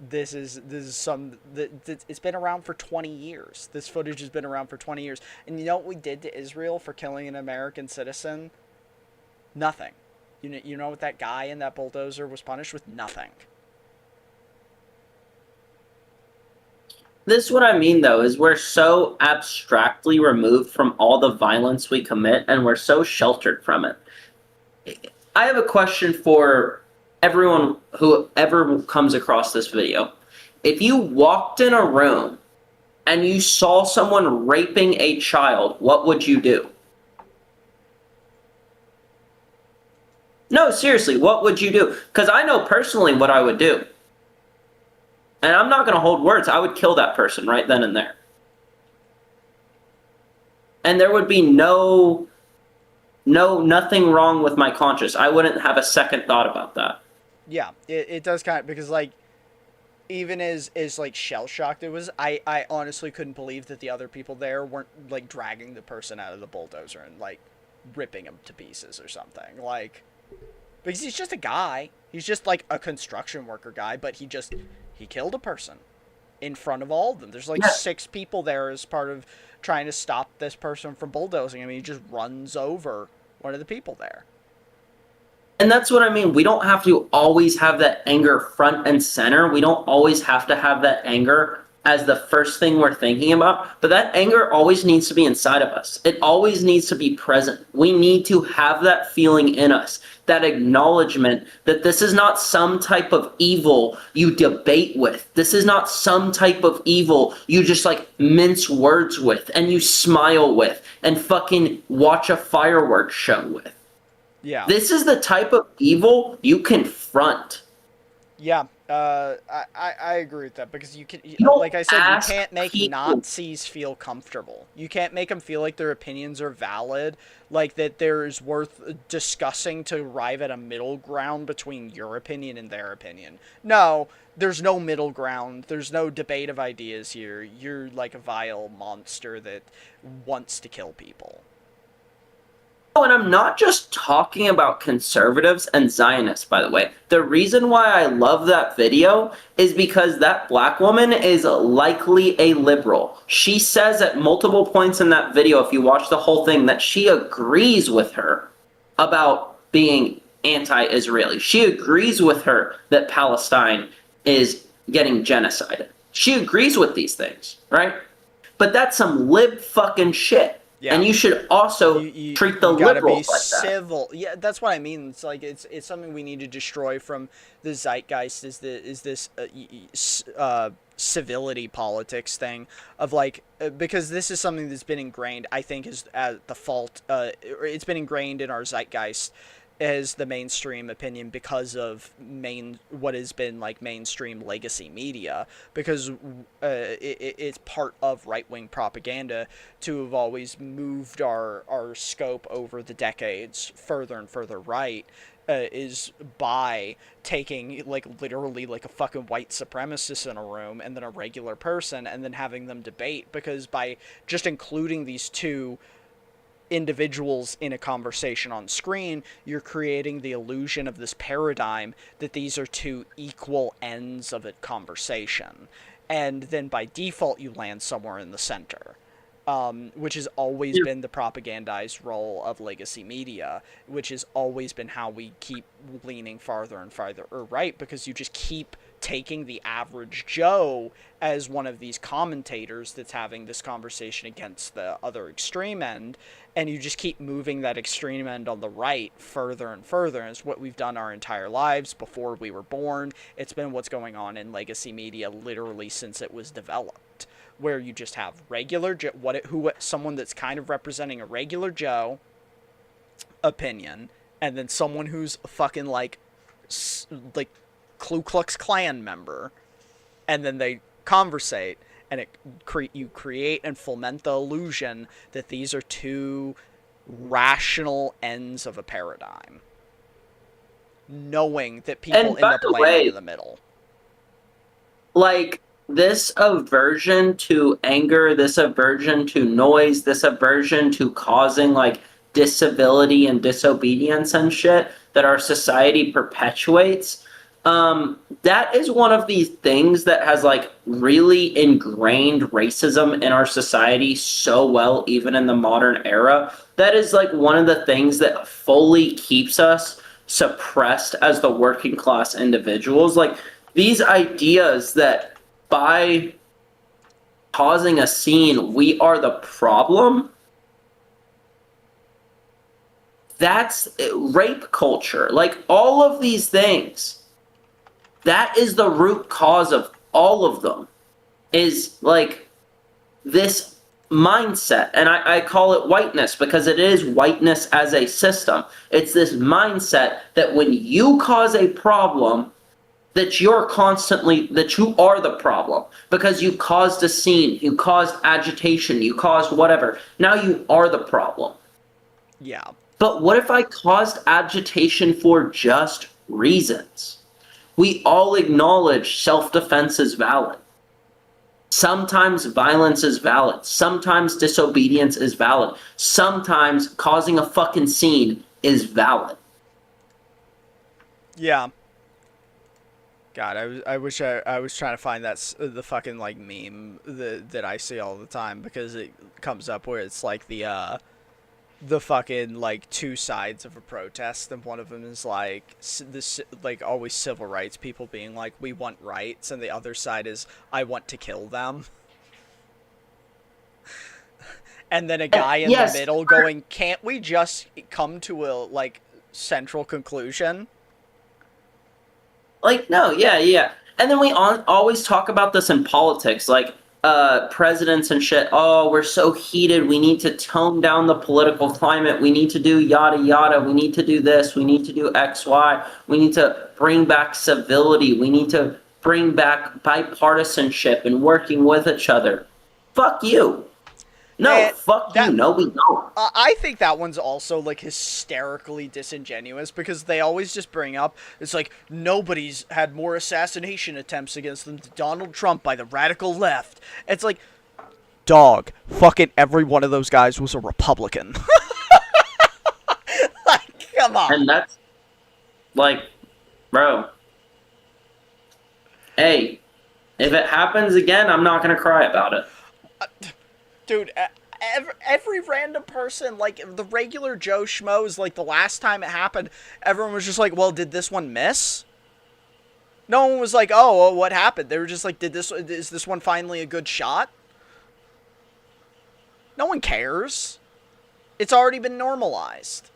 this is it's been around for 20 years. This footage has been around for 20 years. And you know what we did to Israel for killing an American citizen? Nothing. You know what that guy in that bulldozer was punished with? Nothing. This is what I mean, though, is we're so abstractly removed from all the violence we commit, and we're so sheltered from it. I have a question for everyone who ever comes across this video. If you walked in a room and you saw someone raping a child, what would you do? No, seriously, what would you do? Because I know personally what I would do. And I'm not going to hold words. I would kill that person right then and there. And there would be nothing wrong with my conscience. I wouldn't have a second thought about that. Yeah, it does kind of, because like, even as like shell-shocked it was, I honestly couldn't believe that the other people there weren't like dragging the person out of the bulldozer and like ripping him to pieces or something. Like, because he's just a guy. He's just like a construction worker guy, but he killed a person in front of all of them. There's like 6 people there as part of trying to stop this person from bulldozing. I mean, he just runs over one of the people there. And that's what I mean. We don't have to always have that anger front and center. We don't always have to have that anger as the first thing we're thinking about. But that anger always needs to be inside of us. It always needs to be present. We need to have that feeling in us, that acknowledgement that this is not some type of evil you debate with. This is not some type of evil you just like mince words with and you smile with and fucking watch a fireworks show with. Yeah. This is the type of evil you confront. Yeah, I agree with that, because like I said, you can't make Nazis feel comfortable. You can't make them feel like their opinions are valid, like that there's worth discussing to arrive at a middle ground between your opinion and their opinion. No, there's no middle ground. There's no debate of ideas here. You're like a vile monster that wants to kill people. Oh, and I'm not just talking about conservatives and Zionists, by the way. The reason why I love that video is because that black woman is likely a liberal. She says at multiple points in that video, if you watch the whole thing, that she agrees with her about being anti-Israeli. She agrees with her that Palestine is getting genocided. She agrees with these things, right? But that's some lib fucking shit. Yeah. And you should also treat the liberals like civil. Yeah, that's what I mean. It's like it's something we need to destroy from the zeitgeist. Is this civility politics thing of like because this is something that's been ingrained. I think is at the fault. It's been ingrained in our zeitgeist as the mainstream opinion because of what has been like mainstream legacy media, because it's part of right-wing propaganda to have always moved our scope over the decades further and further right, is by taking like literally like a fucking white supremacist in a room and then a regular person and then having them debate, because by just including these two individuals in a conversation on screen, you're creating the illusion of this paradigm that these are two equal ends of a conversation. And then by default, you land somewhere in the center, which has always been the propagandized role of legacy media, which has always been how we keep leaning farther and farther right, because you just keep taking the average Joe as one of these commentators that's having this conversation against the other extreme end, and you just keep moving that extreme end on the right further and further. And it's what we've done our entire lives before we were born. It's been what's going on in legacy media literally since it was developed, where you just have regular someone that's kind of representing a regular Joe opinion, and then someone who's a fucking like Ku Klux Klan member, and then they conversate, and you create and foment the illusion that these are two rational ends of a paradigm, knowing that people end up landing in the middle. Like, this aversion to anger, this aversion to noise, this aversion to causing like disability and disobedience and shit that our society perpetuates, that is one of these things that has like really ingrained racism in our society so well, even in the modern era. That is like one of the things that fully keeps us suppressed as the working class individuals. Like these ideas that by causing a scene, we are the problem. That's rape culture. Like all of these things. That is the root cause of all of them, is like this mindset. And I call it whiteness because it is whiteness as a system. It's this mindset that when you cause a problem, that you are the problem because you caused a scene, you caused agitation, you caused whatever. Now you are the problem. Yeah. But what if I caused agitation for just reasons? We all acknowledge self-defense is valid. Sometimes violence is valid. Sometimes disobedience is valid. Sometimes causing a fucking scene is valid. Yeah. God, I wish I was trying to find the fucking like meme that I see all the time, because it comes up where it's like the fucking like two sides of a protest, and one of them is like this like always civil rights people being like, we want rights, and the other side is, I want to kill them. And then a guy in the middle going, can't we just come to a like central conclusion? Like, no, yeah. And then we always talk about this in politics, like presidents and shit. Oh, we're so heated. We need to tone down the political climate. We need to do yada yada. We need to do this. We need to do X, Y. We need to bring back civility. We need to bring back bipartisanship and working with each other. Fuck you. No, fuck you. No, we don't. I think that one's also like hysterically disingenuous, because they always just bring up, it's like, nobody's had more assassination attempts against them than Donald Trump by the radical left. It's like, dog, fucking every one of those guys was a Republican. Come on. And that's like, bro. Hey, if it happens again, I'm not gonna cry about it. Dude, every random person, like the regular Joe Schmoes, like the last time it happened, everyone was just like, well, did this one miss? No one was like, oh, well, what happened? They were just like, is this one finally a good shot? No one cares. It's already been normalized.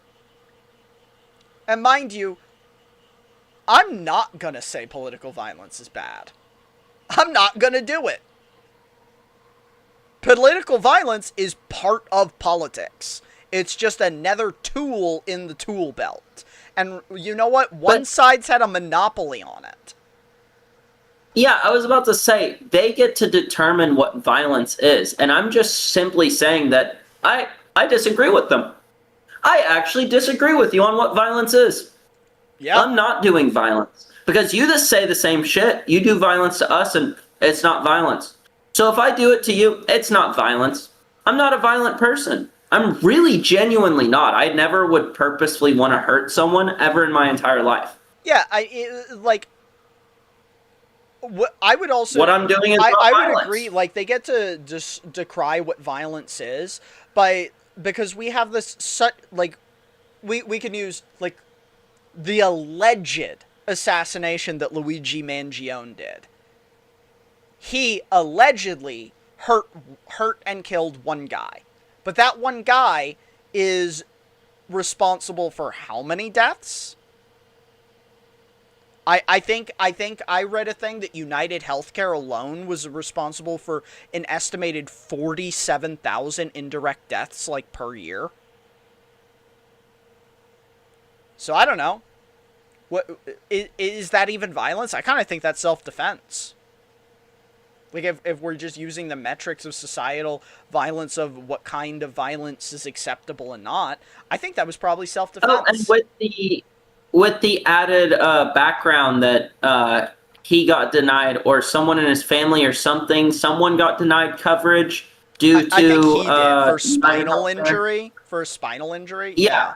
And mind you, I'm not gonna say political violence is bad. I'm not gonna do it. Political violence is part of politics. It's just another tool in the tool belt. And you know what? One side's had a monopoly on it. Yeah, I was about to say, they get to determine what violence is. And I'm just simply saying that I disagree with them. I actually disagree with you on what violence is. Yeah. I'm not doing violence. Because you just say the same shit. You do violence to us and it's not violence. So if I do it to you, it's not violence. I'm not a violent person. I'm really genuinely not. I never would purposefully want to hurt someone ever in my entire life. Yeah, I would also... What I'm doing is I not would violence. agree, like, they get to just decry what violence is, because we have this, like, we can use, like, the alleged assassination that Luigi Mangione did. He allegedly hurt and killed one guy. But that one guy is responsible for how many deaths? I think I read a thing that United Healthcare alone was responsible for an estimated 47,000 indirect deaths, like, per year. So I don't know. What is that even violence? I kind of think that's self-defense. Like, if we're just using the metrics of societal violence of what kind of violence is acceptable and not, I think that was probably self-defense. Oh, and with the added background that he got denied, or someone in his family or something, someone got denied coverage due to... I think he did, for spinal injury. For a spinal injury? Yeah.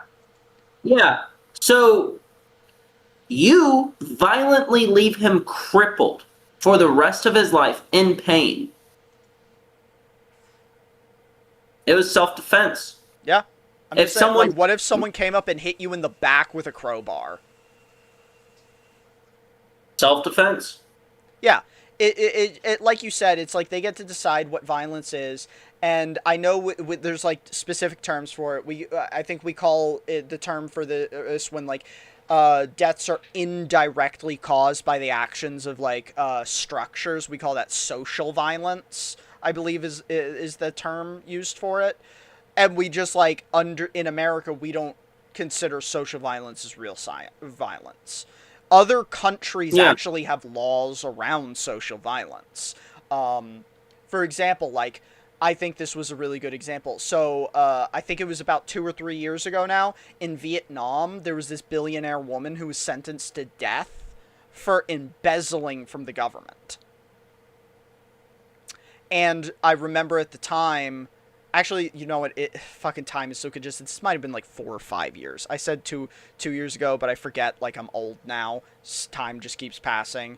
Yeah. So, you violently leave him crippled for the rest of his life in pain. It was self-defense. Yeah. If someone, like, what if someone came up and hit you in the back with a crowbar? Self-defense. Yeah. It like you said, it's like they get to decide what violence is, and I know there's like specific terms for it. I think we call it the term for this when like deaths are indirectly caused by the actions of like structures. We call that social violence, I believe is the term used for it. And we just like in America, we don't consider social violence as real violence. Other countries actually have laws around social violence. For example, like, I think this was a really good example. So, I think it was about 2 or 3 years ago now, in Vietnam, there was this billionaire woman who was sentenced to death for embezzling from the government. And I remember at the time... Actually, you know what? Fucking time is so congested. This might have been like 4 or 5 years. I said two years ago, but I forget. Like, I'm old now. Time just keeps passing.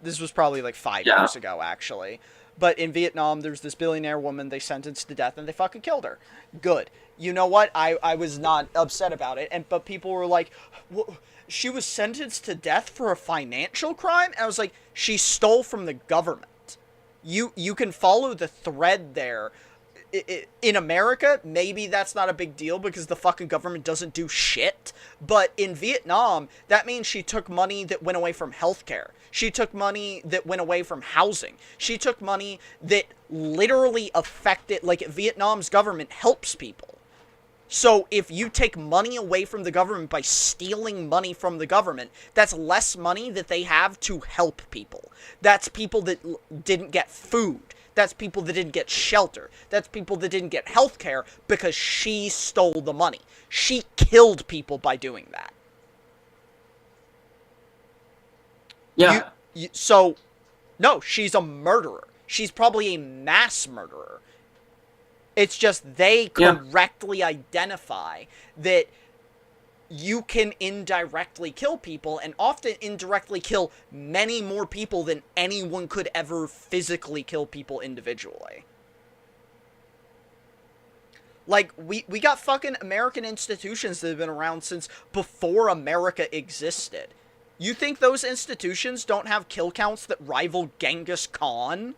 This was probably like 5 years ago, actually. But in Vietnam, there's this billionaire woman they sentenced to death, and they fucking killed her. Good. You know what? I was not upset about it. But people were like, she was sentenced to death for a financial crime? And I was like, she stole from the government. You can follow the thread there. In America, maybe that's not a big deal because the fucking government doesn't do shit. But in Vietnam, that means she took money that went away from healthcare. She took money that went away from housing. She took money that literally affected, like, Vietnam's government helps people. So if you take money away from the government by stealing money from the government, that's less money that they have to help people. That's people that didn't get food. That's people that didn't get shelter. That's people that didn't get health care because she stole the money. She killed people by doing that. Yeah. So, no, she's a murderer. She's probably a mass murderer. It's just they correctly identify that you can indirectly kill people, and often indirectly kill many more people than anyone could ever physically kill people individually. Like, we got fucking American institutions that have been around since before America existed. You think those institutions don't have kill counts that rival Genghis Khan?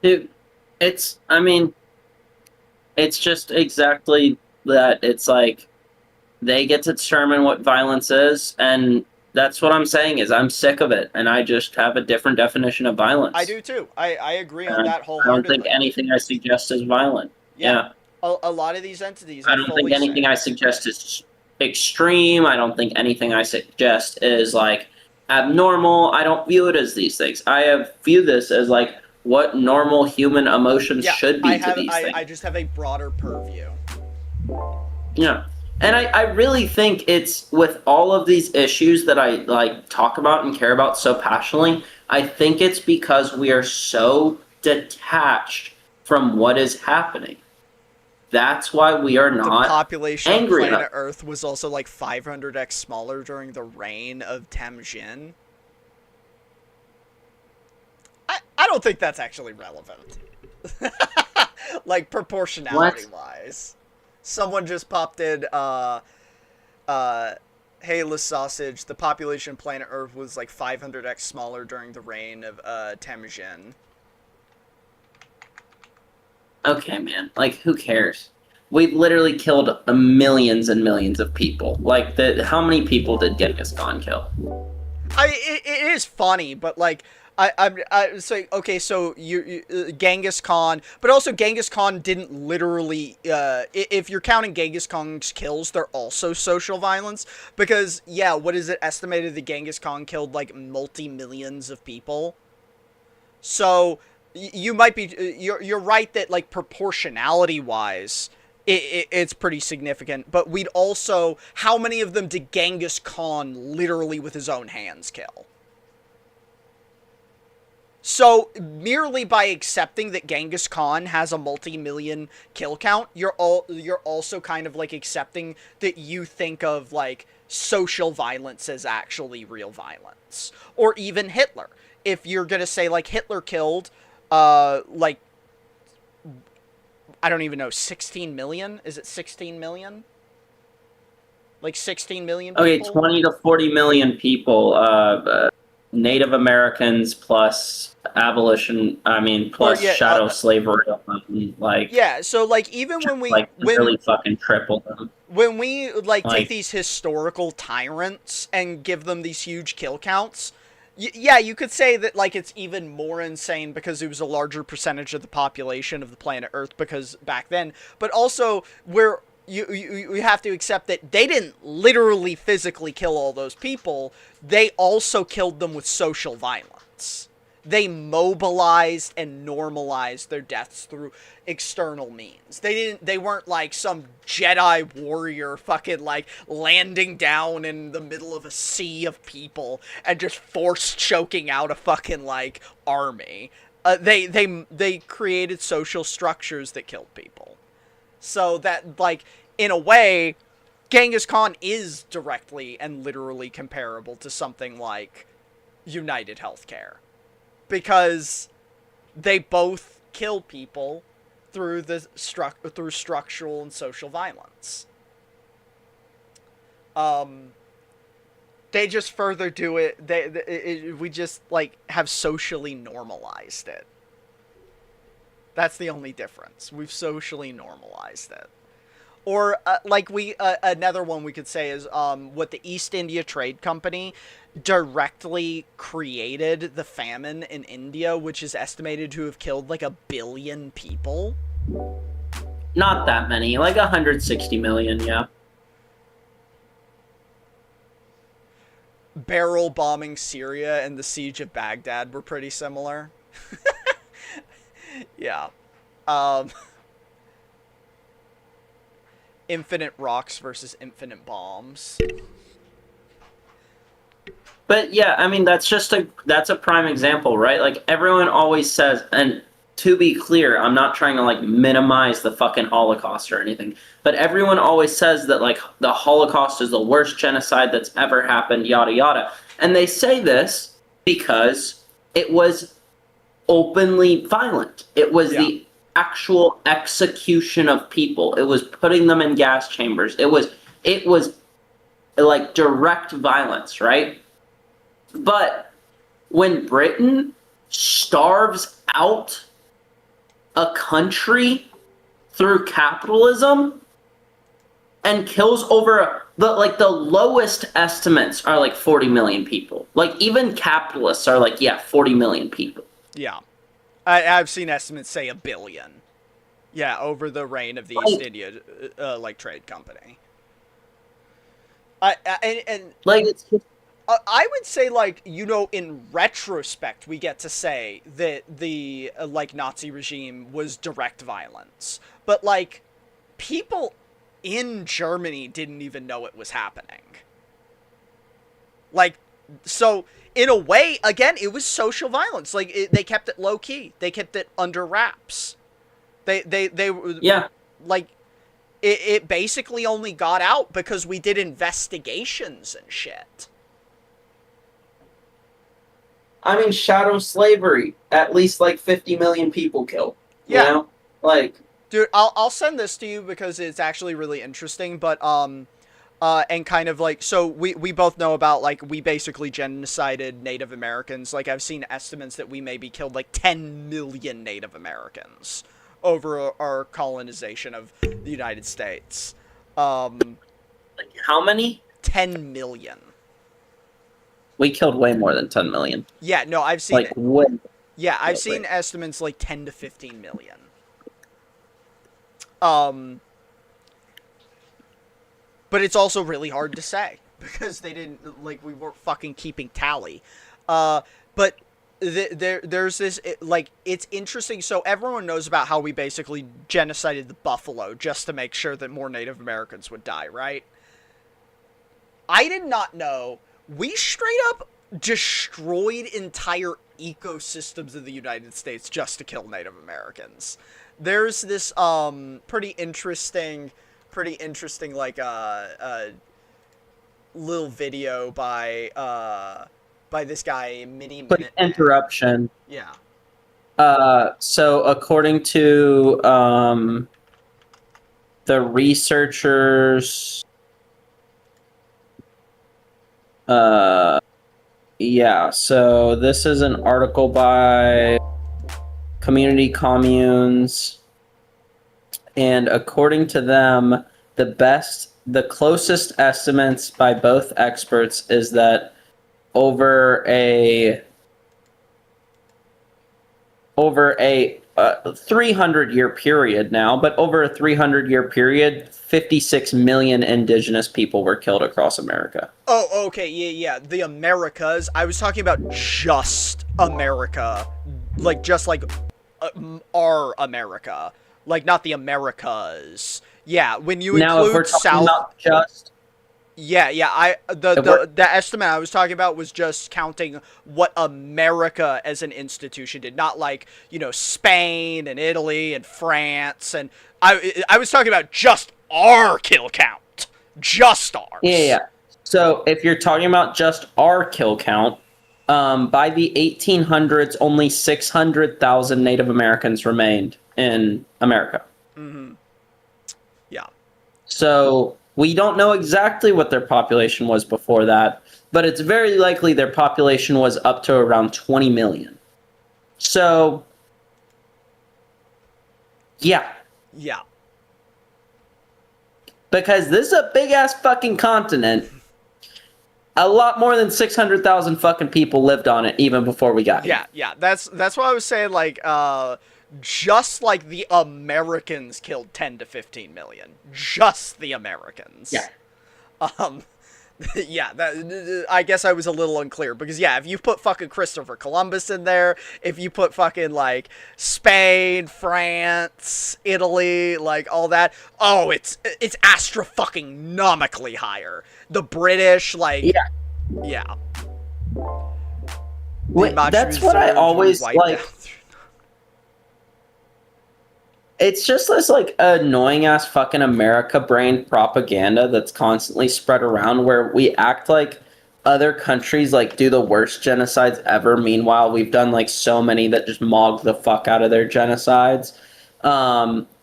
Dude, it's just exactly that. It's like, they get to determine what violence is, and that's what I'm saying is I'm sick of it, and I just have a different definition of violence. I do too. I agree on that I wholeheartedly. don't think anything I suggest is violent. Yeah. A lot of these entities, I don't think anything I suggest is extreme. I don't think anything I suggest is like abnormal. I don't view it as these things. View this as like what normal human emotions should be to these things. I just have a broader purview. Yeah. And I really think it's with all of these issues that I like talk about and care about so passionately, I think it's because we are so detached from what is happening. That's why we are not the population angry of planet enough. Earth was also like 500x smaller during the reign of Temujin. I don't think that's actually relevant. Like, proportionality-wise. Someone just popped in, hey, La Sausage, the population of planet Earth was like 500x smaller during the reign of Temujin. Okay, man. Like, who cares? We've literally killed millions and millions of people. Like, how many people did Genghis Khan kill? It is funny, but like, I say, okay, so you Genghis Khan, but also Genghis Khan didn't literally, if you're counting Genghis Khan's kills, they're also social violence, because, yeah, what is it estimated that Genghis Khan killed, like, multi-millions of people? So, you might be, you're right that, like, proportionality-wise, it's pretty significant, but we'd also, how many of them did Genghis Khan literally with his own hands kill? So, merely by accepting that Genghis Khan has a multi-million kill count, you're also kind of, like, accepting that you think of, like, social violence as actually real violence. Or even Hitler. If you're gonna say, like, Hitler killed, like, I don't even know, 16 million? Is it 16 million? Like, 16 million people? Okay, 20 to 40 million people, Native Americans plus abolition, plus shadow slavery, like... Yeah, so, like, even when we... Like, really fucking triple them. When we, like, take these historical tyrants and give them these huge kill counts, yeah, you could say that, like, it's even more insane because it was a larger percentage of the population of the planet Earth because back then, but also, you have to accept that they didn't literally physically kill all those people. They also killed them with social violence. They mobilized and normalized their deaths through external means. They weren't like some Jedi warrior fucking like landing down in the middle of a sea of people and just force choking out a fucking like army. They created social structures that killed people. So that, like, in a way, Genghis Khan is directly and literally comparable to something like United Healthcare. Because they both kill people through through structural and social violence. They just further do it. We just, like, have socially normalized it. That's the only difference. We've socially normalized it. Or, like, another one we could say is, what the East India Trade Company directly created the famine in India, which is estimated to have killed, like, 1 billion people. Not that many, like 160 million, yeah. Barrel bombing Syria and the siege of Baghdad were pretty similar. Yeah. Infinite rocks versus infinite bombs. But yeah, I mean, that's a prime example, right? Like, everyone always says, and to be clear, I'm not trying to like minimize the fucking Holocaust or anything, but everyone always says that like the Holocaust is the worst genocide that's ever happened, yada yada. And they say this because it was openly violent. It was the actual execution of people. It was putting them in gas chambers. It was like direct violence, right? But when Britain starves out a country through capitalism and kills over the lowest estimates are like 40 million people. Like even capitalists are like, 40 million people. Yeah. I've seen estimates say 1 billion. Yeah, over the reign of the East India Trade Company. It's just, I would say, like, you know, in retrospect, we get to say that the, Nazi regime was direct violence. But, like, people in Germany didn't even know it was happening. Like, so, in a way, again, it was social violence. Like, they kept it low-key. They kept it under wraps. Like, it basically only got out because we did investigations and shit. I mean, shadow slavery, at least like 50 million people killed. Yeah. You know? Like, dude, I'll send this to you because it's actually really interesting, but and kind of like, so we both know about, like, we basically genocided Native Americans. Like, I've seen estimates that we maybe killed like 10 million Native Americans over our colonization of the United States. like how many? 10 million. We killed way more than 10 million. Yeah, no, I've seen like way. Yeah, I've seen estimates like 10 to 15 million. But it's also really hard to say because they didn't, like, we weren't fucking keeping tally. But there's this, like, it's interesting. So everyone knows about how we basically genocided the buffalo just to make sure that more Native Americans would die, right? I did not know we straight up destroyed entire ecosystems of the United States just to kill Native Americans. There's this pretty interesting like little video by this guy Mini Quick interruption. Yeah. So according to the researchers, so this is an article by Community Communes, and according to them, the closest estimates by both experts is that over a 300-year period now, but over a 300-year period, 56 million indigenous people were killed across America. Oh, okay, yeah. The Americas. I was talking about just America. Like, just like our America. Like, not the Americas. Yeah, when you now, include if we're talking South... about just... Yeah, the estimate I was talking about was just counting what America as an institution did, not like, you know, Spain and Italy and France, and I was talking about just our kill count, just ours. Yeah. So if you're talking about just our kill count, by the 1800s, only 600,000 Native Americans remained in America. Mm-hmm. Yeah. So we don't know exactly what their population was before that, but it's very likely their population was up to around 20 million. So, yeah. Yeah. Because this is a big-ass fucking continent. A lot more than 600,000 fucking people lived on it even before we got here. Yeah. That's what I was saying, like, just like the Americans killed 10 to 15 million. Just the Americans. Yeah. Yeah, I guess I was a little unclear because, yeah, if you put fucking Christopher Columbus in there, if you put fucking, like, Spain, France, Italy, like, all that, oh, it's astro-fucking-nomically higher. The British, like, yeah. Wait, that's what I always, like... It's just this like annoying ass fucking America brain propaganda that's constantly spread around where we act like other countries like do the worst genocides ever. Meanwhile, we've done like so many that just mog the fuck out of their genocides.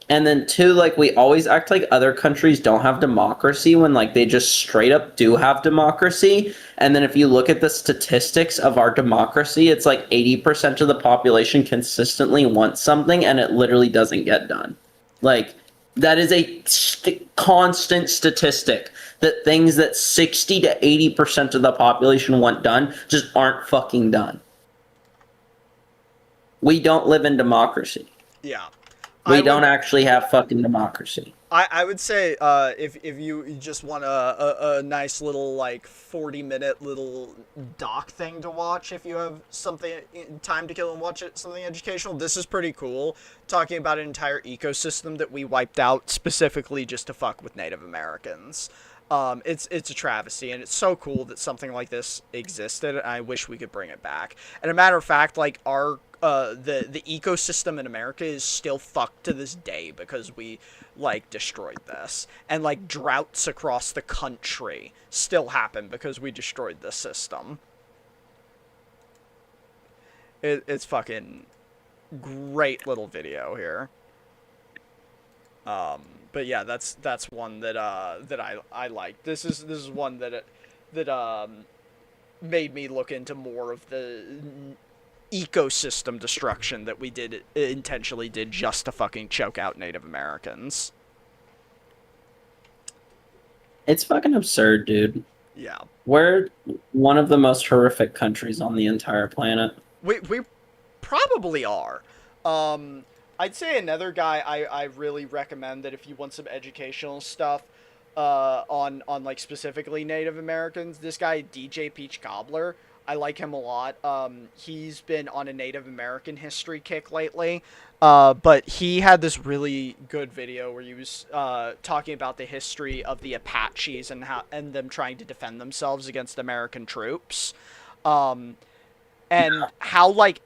And then two, like we always act like other countries don't have democracy when like they just straight up do have democracy. And then if you look at the statistics of our democracy, it's like 80% of the population consistently wants something and it literally doesn't get done. Like that is a constant statistic that things that 60 to 80% of the population want done just aren't fucking done. We don't live in democracy. Yeah. We don't actually have fucking democracy. I would say if you just want a nice little like 40-minute little doc thing to watch, if you have something time to kill and watch it, something educational, this is pretty cool. Talking about an entire ecosystem that we wiped out specifically just to fuck with Native Americans. It's a travesty, and it's so cool that something like this existed, and I wish we could bring it back. And a matter of fact, like our the ecosystem in America is still fucked to this day because we like destroyed this, and like droughts across the country still happen because we destroyed this system. It's fucking great little video here. But yeah, that's one that I like. This is one that made me look into more of the ecosystem destruction that we intentionally did just to fucking choke out Native Americans. It's fucking absurd, dude. Yeah. We're one of the most horrific countries on the entire planet. We probably are. I'd say another guy I really recommend that if you want some educational stuff on like specifically Native Americans, this guy DJ Peach Cobbler. I like him a lot. He's been on a Native American history kick lately. But he had this really good video where he was talking about the history of the Apaches and them trying to defend themselves against American troops. And how like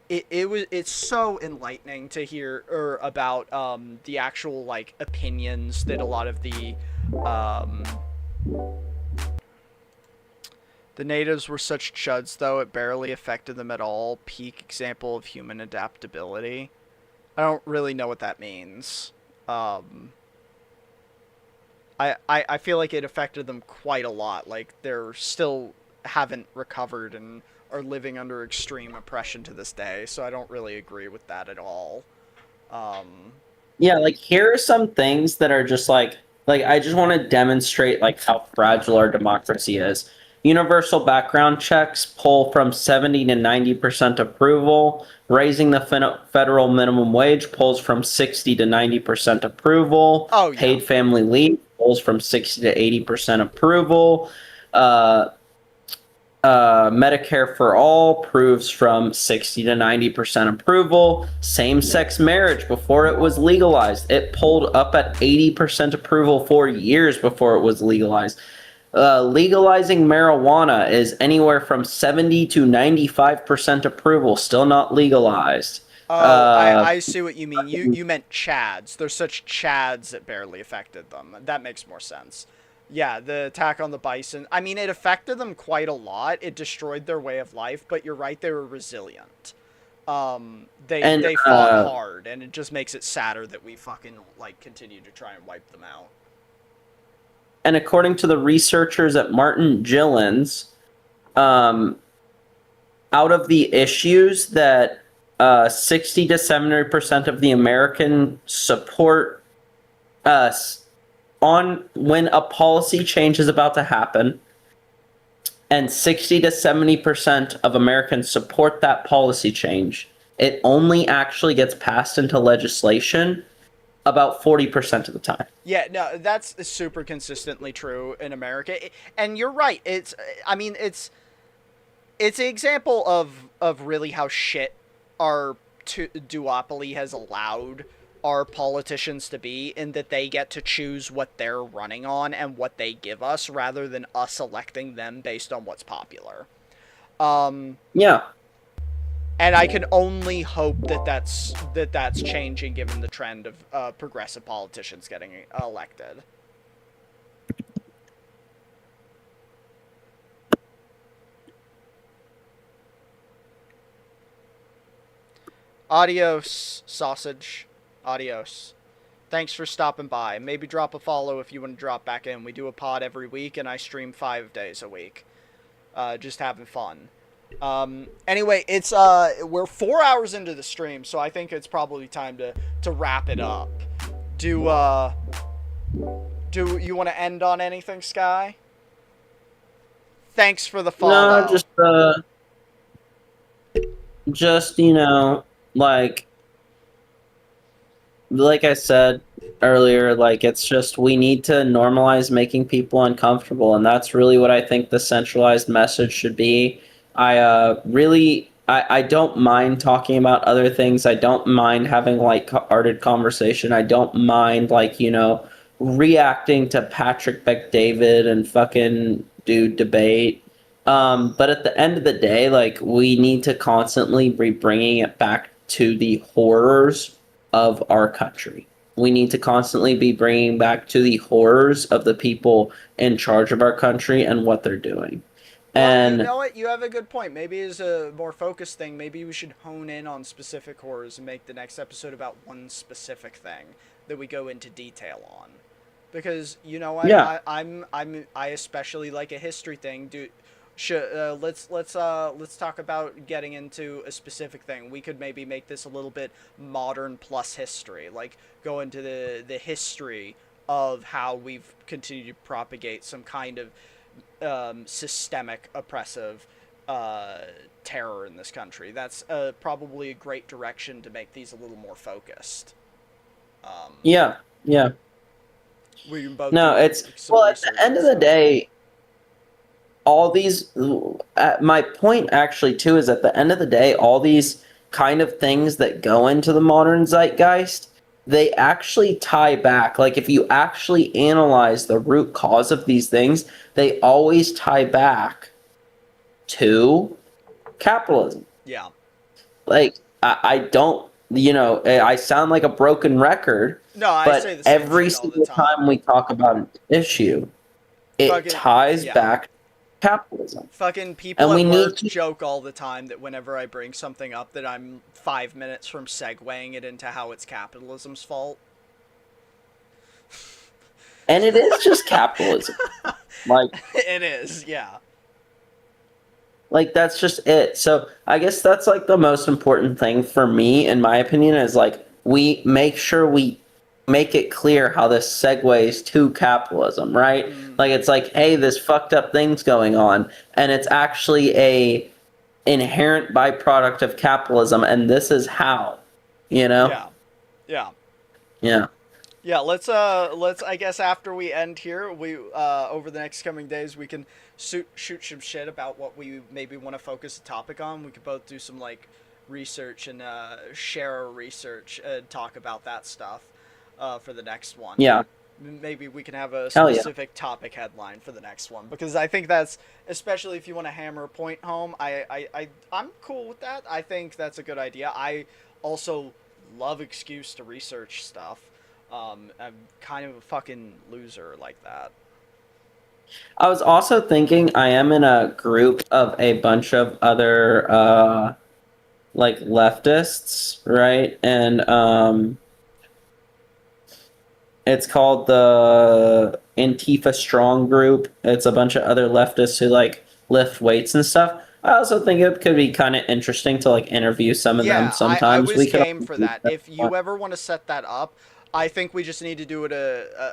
it's so enlightening to hear about the actual like opinions that a lot of the natives were such chuds, though it barely affected them at all. Peak example of human adaptability. I don't really know what that means. I feel like it affected them quite a lot. Like they're still haven't recovered and are living under extreme oppression to this day. So I don't really agree with that at all. Yeah, like here are some things that are just like I just want to demonstrate like how fragile our democracy is. Universal background checks poll from 70 to 90% approval. Raising the federal minimum wage polls from 60 to 90% approval. Oh, yeah. Paid family leave polls from 60 to 80% approval. Medicare for all proves from 60 to 90% approval. Same-sex marriage before it was legalized. It polled up at 80% approval for years before it was legalized. Legalizing marijuana is anywhere from 70 to 95% approval, still not legalized. Oh, I see what you mean. You meant chads. They're such chads it barely affected them. That makes more sense. Yeah, the attack on the bison. I mean, it affected them quite a lot. It destroyed their way of life, but you're right, they were resilient. They fought hard, and it just makes it sadder that we fucking like continue to try and wipe them out. And according to the researchers at Martin Gillen's, out of the issues that 60 to 70% of the American support us on when a policy change is about to happen, and 60 to 70% of Americans support that policy change, it only actually gets passed into legislation about 40% of the time. Yeah, no, that's super consistently true in America. And you're right. It's an example of really how shit our duopoly has allowed our politicians to be, in that they get to choose what they're running on and what they give us rather than us electing them based on what's popular. Yeah. And I can only hope that that's changing given the trend of progressive politicians getting elected. Adios, sausage. Adios. Thanks for stopping by. Maybe drop a follow if you want to drop back in. We do a pod every week, and I stream 5 days a week. Just having fun. Anyway, it's we're 4 hours into the stream, so I think it's probably time to wrap it up. Do you want to end on anything, Sky? Thanks for the follow. No, just you know, like I said earlier, like it's just we need to normalize making people uncomfortable, and that's really what I think the centralized message should be. I don't mind talking about other things. I don't mind having light-hearted conversation. I don't mind reacting to Patrick Bet-David and fucking do debate. But at the end of the day, we need to constantly be bringing it back to the horrors of our country. We need to constantly be bringing back to the horrors of the people in charge of our country and what they're doing. And you know what? You have a good point. Maybe as a more focused thing, maybe we should hone in on specific horrors and make the next episode about one specific thing that we go into detail on. Because you know what? Yeah. I especially like a history thing. Let's talk about getting into a specific thing. We could maybe make this a little bit modern plus history. Like go into the history of how we've continued to propagate some kind of systemic oppressive terror in this country. That's probably a great direction to make these a little more focused. Yeah. We can both no, it's well at the end of the day, all these. My point actually too is at the end of the day, all these kind of things that go into the modern zeitgeist, they actually tie back. Like if you actually analyze the root cause of these things, they always tie back to capitalism. Yeah. Like I don't, I sound like a broken record. No, I but say the same every thing all the single time we talk about an issue, it ties back to capitalism. Fucking people And we at need work to- joke all the time that whenever I bring something up that I'm 5 minutes from segueing it into how it's capitalism's fault. And it is just capitalism. It is, yeah. That's just it. So I guess that's the most important thing for me, in my opinion, is we make sure we make it clear how this segues to capitalism, right? It's hey, this fucked up thing's going on, and it's actually a inherent byproduct of capitalism, and this is how, Yeah. Yeah, let's I guess after we end here, we over the next coming days we can shoot some shit about what we maybe want to focus a topic on. We could both do some research and share our research and talk about that stuff for the next one. Yeah. Maybe we can have a Hell yeah. specific topic headline for the next one, because I think that's, especially if you want to hammer a point home, I'm cool with that. I think that's a good idea. I also love excuse to research stuff. I'm kind of a fucking loser like that. I was also thinking I am in a group of a bunch of other leftists, right? And it's called the Antifa Strong Group. It's a bunch of other leftists who lift weights and stuff. I also think it could be kind of interesting to interview some of them sometimes. I was game for that. If you ever want to set that up, I think we just need to do it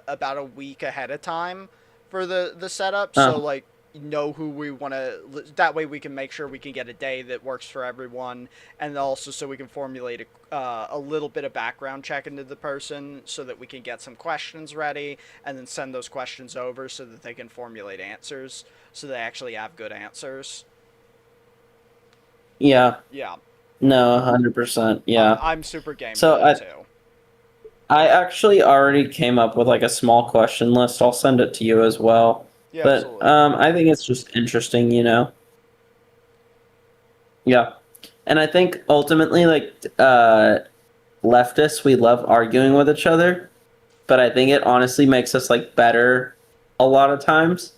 about a week ahead of time for the setup. So know who we want to. That way we can make sure we can get a day that works for everyone, and also so we can formulate a little bit of background check into the person, so that we can get some questions ready, and then send those questions over so that they can formulate answers, so they actually have good answers. Yeah. Yeah. No, 100%. Yeah. I'm super game So for that too. I actually already came up with a small question list. I'll send it to you as well. Yeah, but absolutely. I think it's just interesting, Yeah. And I think ultimately, like, leftists, we love arguing with each other, but I think it honestly makes us like better a lot of times.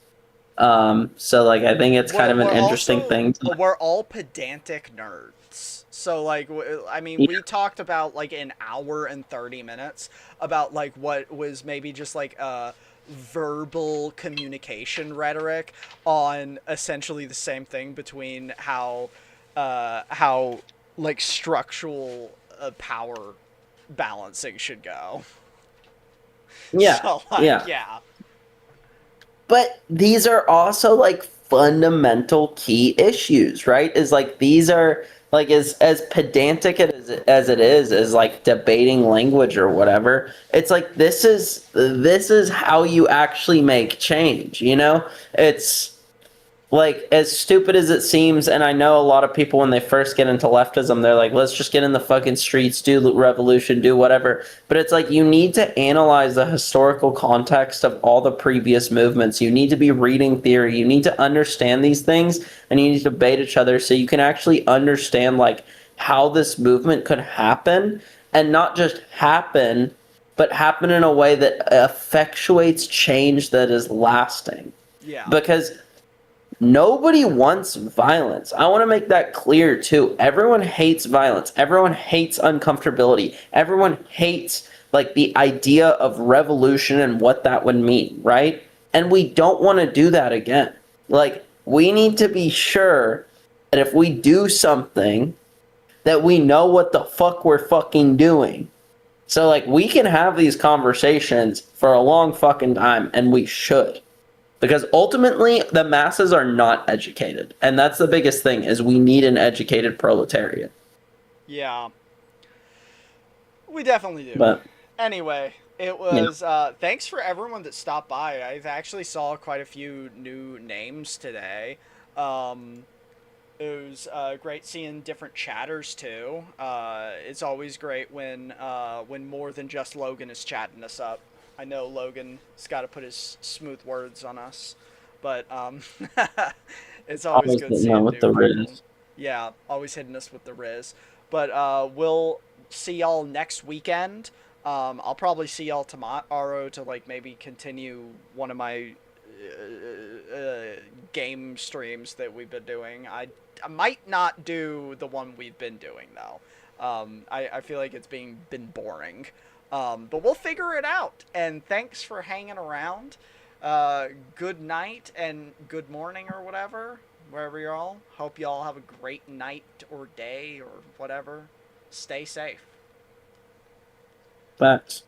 So like I think it's kind of an interesting thing. We're all pedantic nerds. So like, I mean, we talked about like an hour and 30 minutes about like what was maybe just like verbal communication rhetoric on essentially the same thing between how like structural power balancing should go. Yeah. So, like, yeah. But these are also like fundamental key issues, right? Is like these are like as pedantic as it is like debating language or whatever. It's like this is how you actually make change, you know? It's like as stupid as it seems, and I know a lot of people when they first get into leftism, they're like, let's just get in the fucking streets, do revolution, do whatever. But it's like you need to analyze the historical context of all the previous movements. You need to be reading theory. You need to understand these things, and you need to debate each other so you can actually understand like how this movement could happen, and not just happen, but happen in a way that effectuates change that is lasting. Yeah. Because nobody wants violence. I want to make that clear too. Everyone hates violence. Everyone hates uncomfortability. Everyone hates like the idea of revolution and what that would mean, right? And we don't want to do that again. Like we need to be sure that if we do something that we know what the fuck we're fucking doing. So like we can have these conversations for a long fucking time, and we should. Because ultimately, the masses are not educated. And that's the biggest thing, is we need an educated proletariat. Yeah. We definitely do. But anyway, it was, thanks for everyone that stopped by. I actually saw quite a few new names today. It was great seeing different chatters, too. It's always great when more than just Logan is chatting us up. I know Logan's got to put his smooth words on us, but it's always good seeing with the Riz. Yeah, always hitting us with the Riz. But we'll see y'all next weekend. I'll probably see y'all tomorrow to like maybe continue one of my game streams that we've been doing. I might not do the one we've been doing though. I feel like it's been boring. But we'll figure it out. And thanks for hanging around. Good night and good morning or whatever, wherever you're all. Hope you all have a great night or day or whatever. Stay safe. Facts.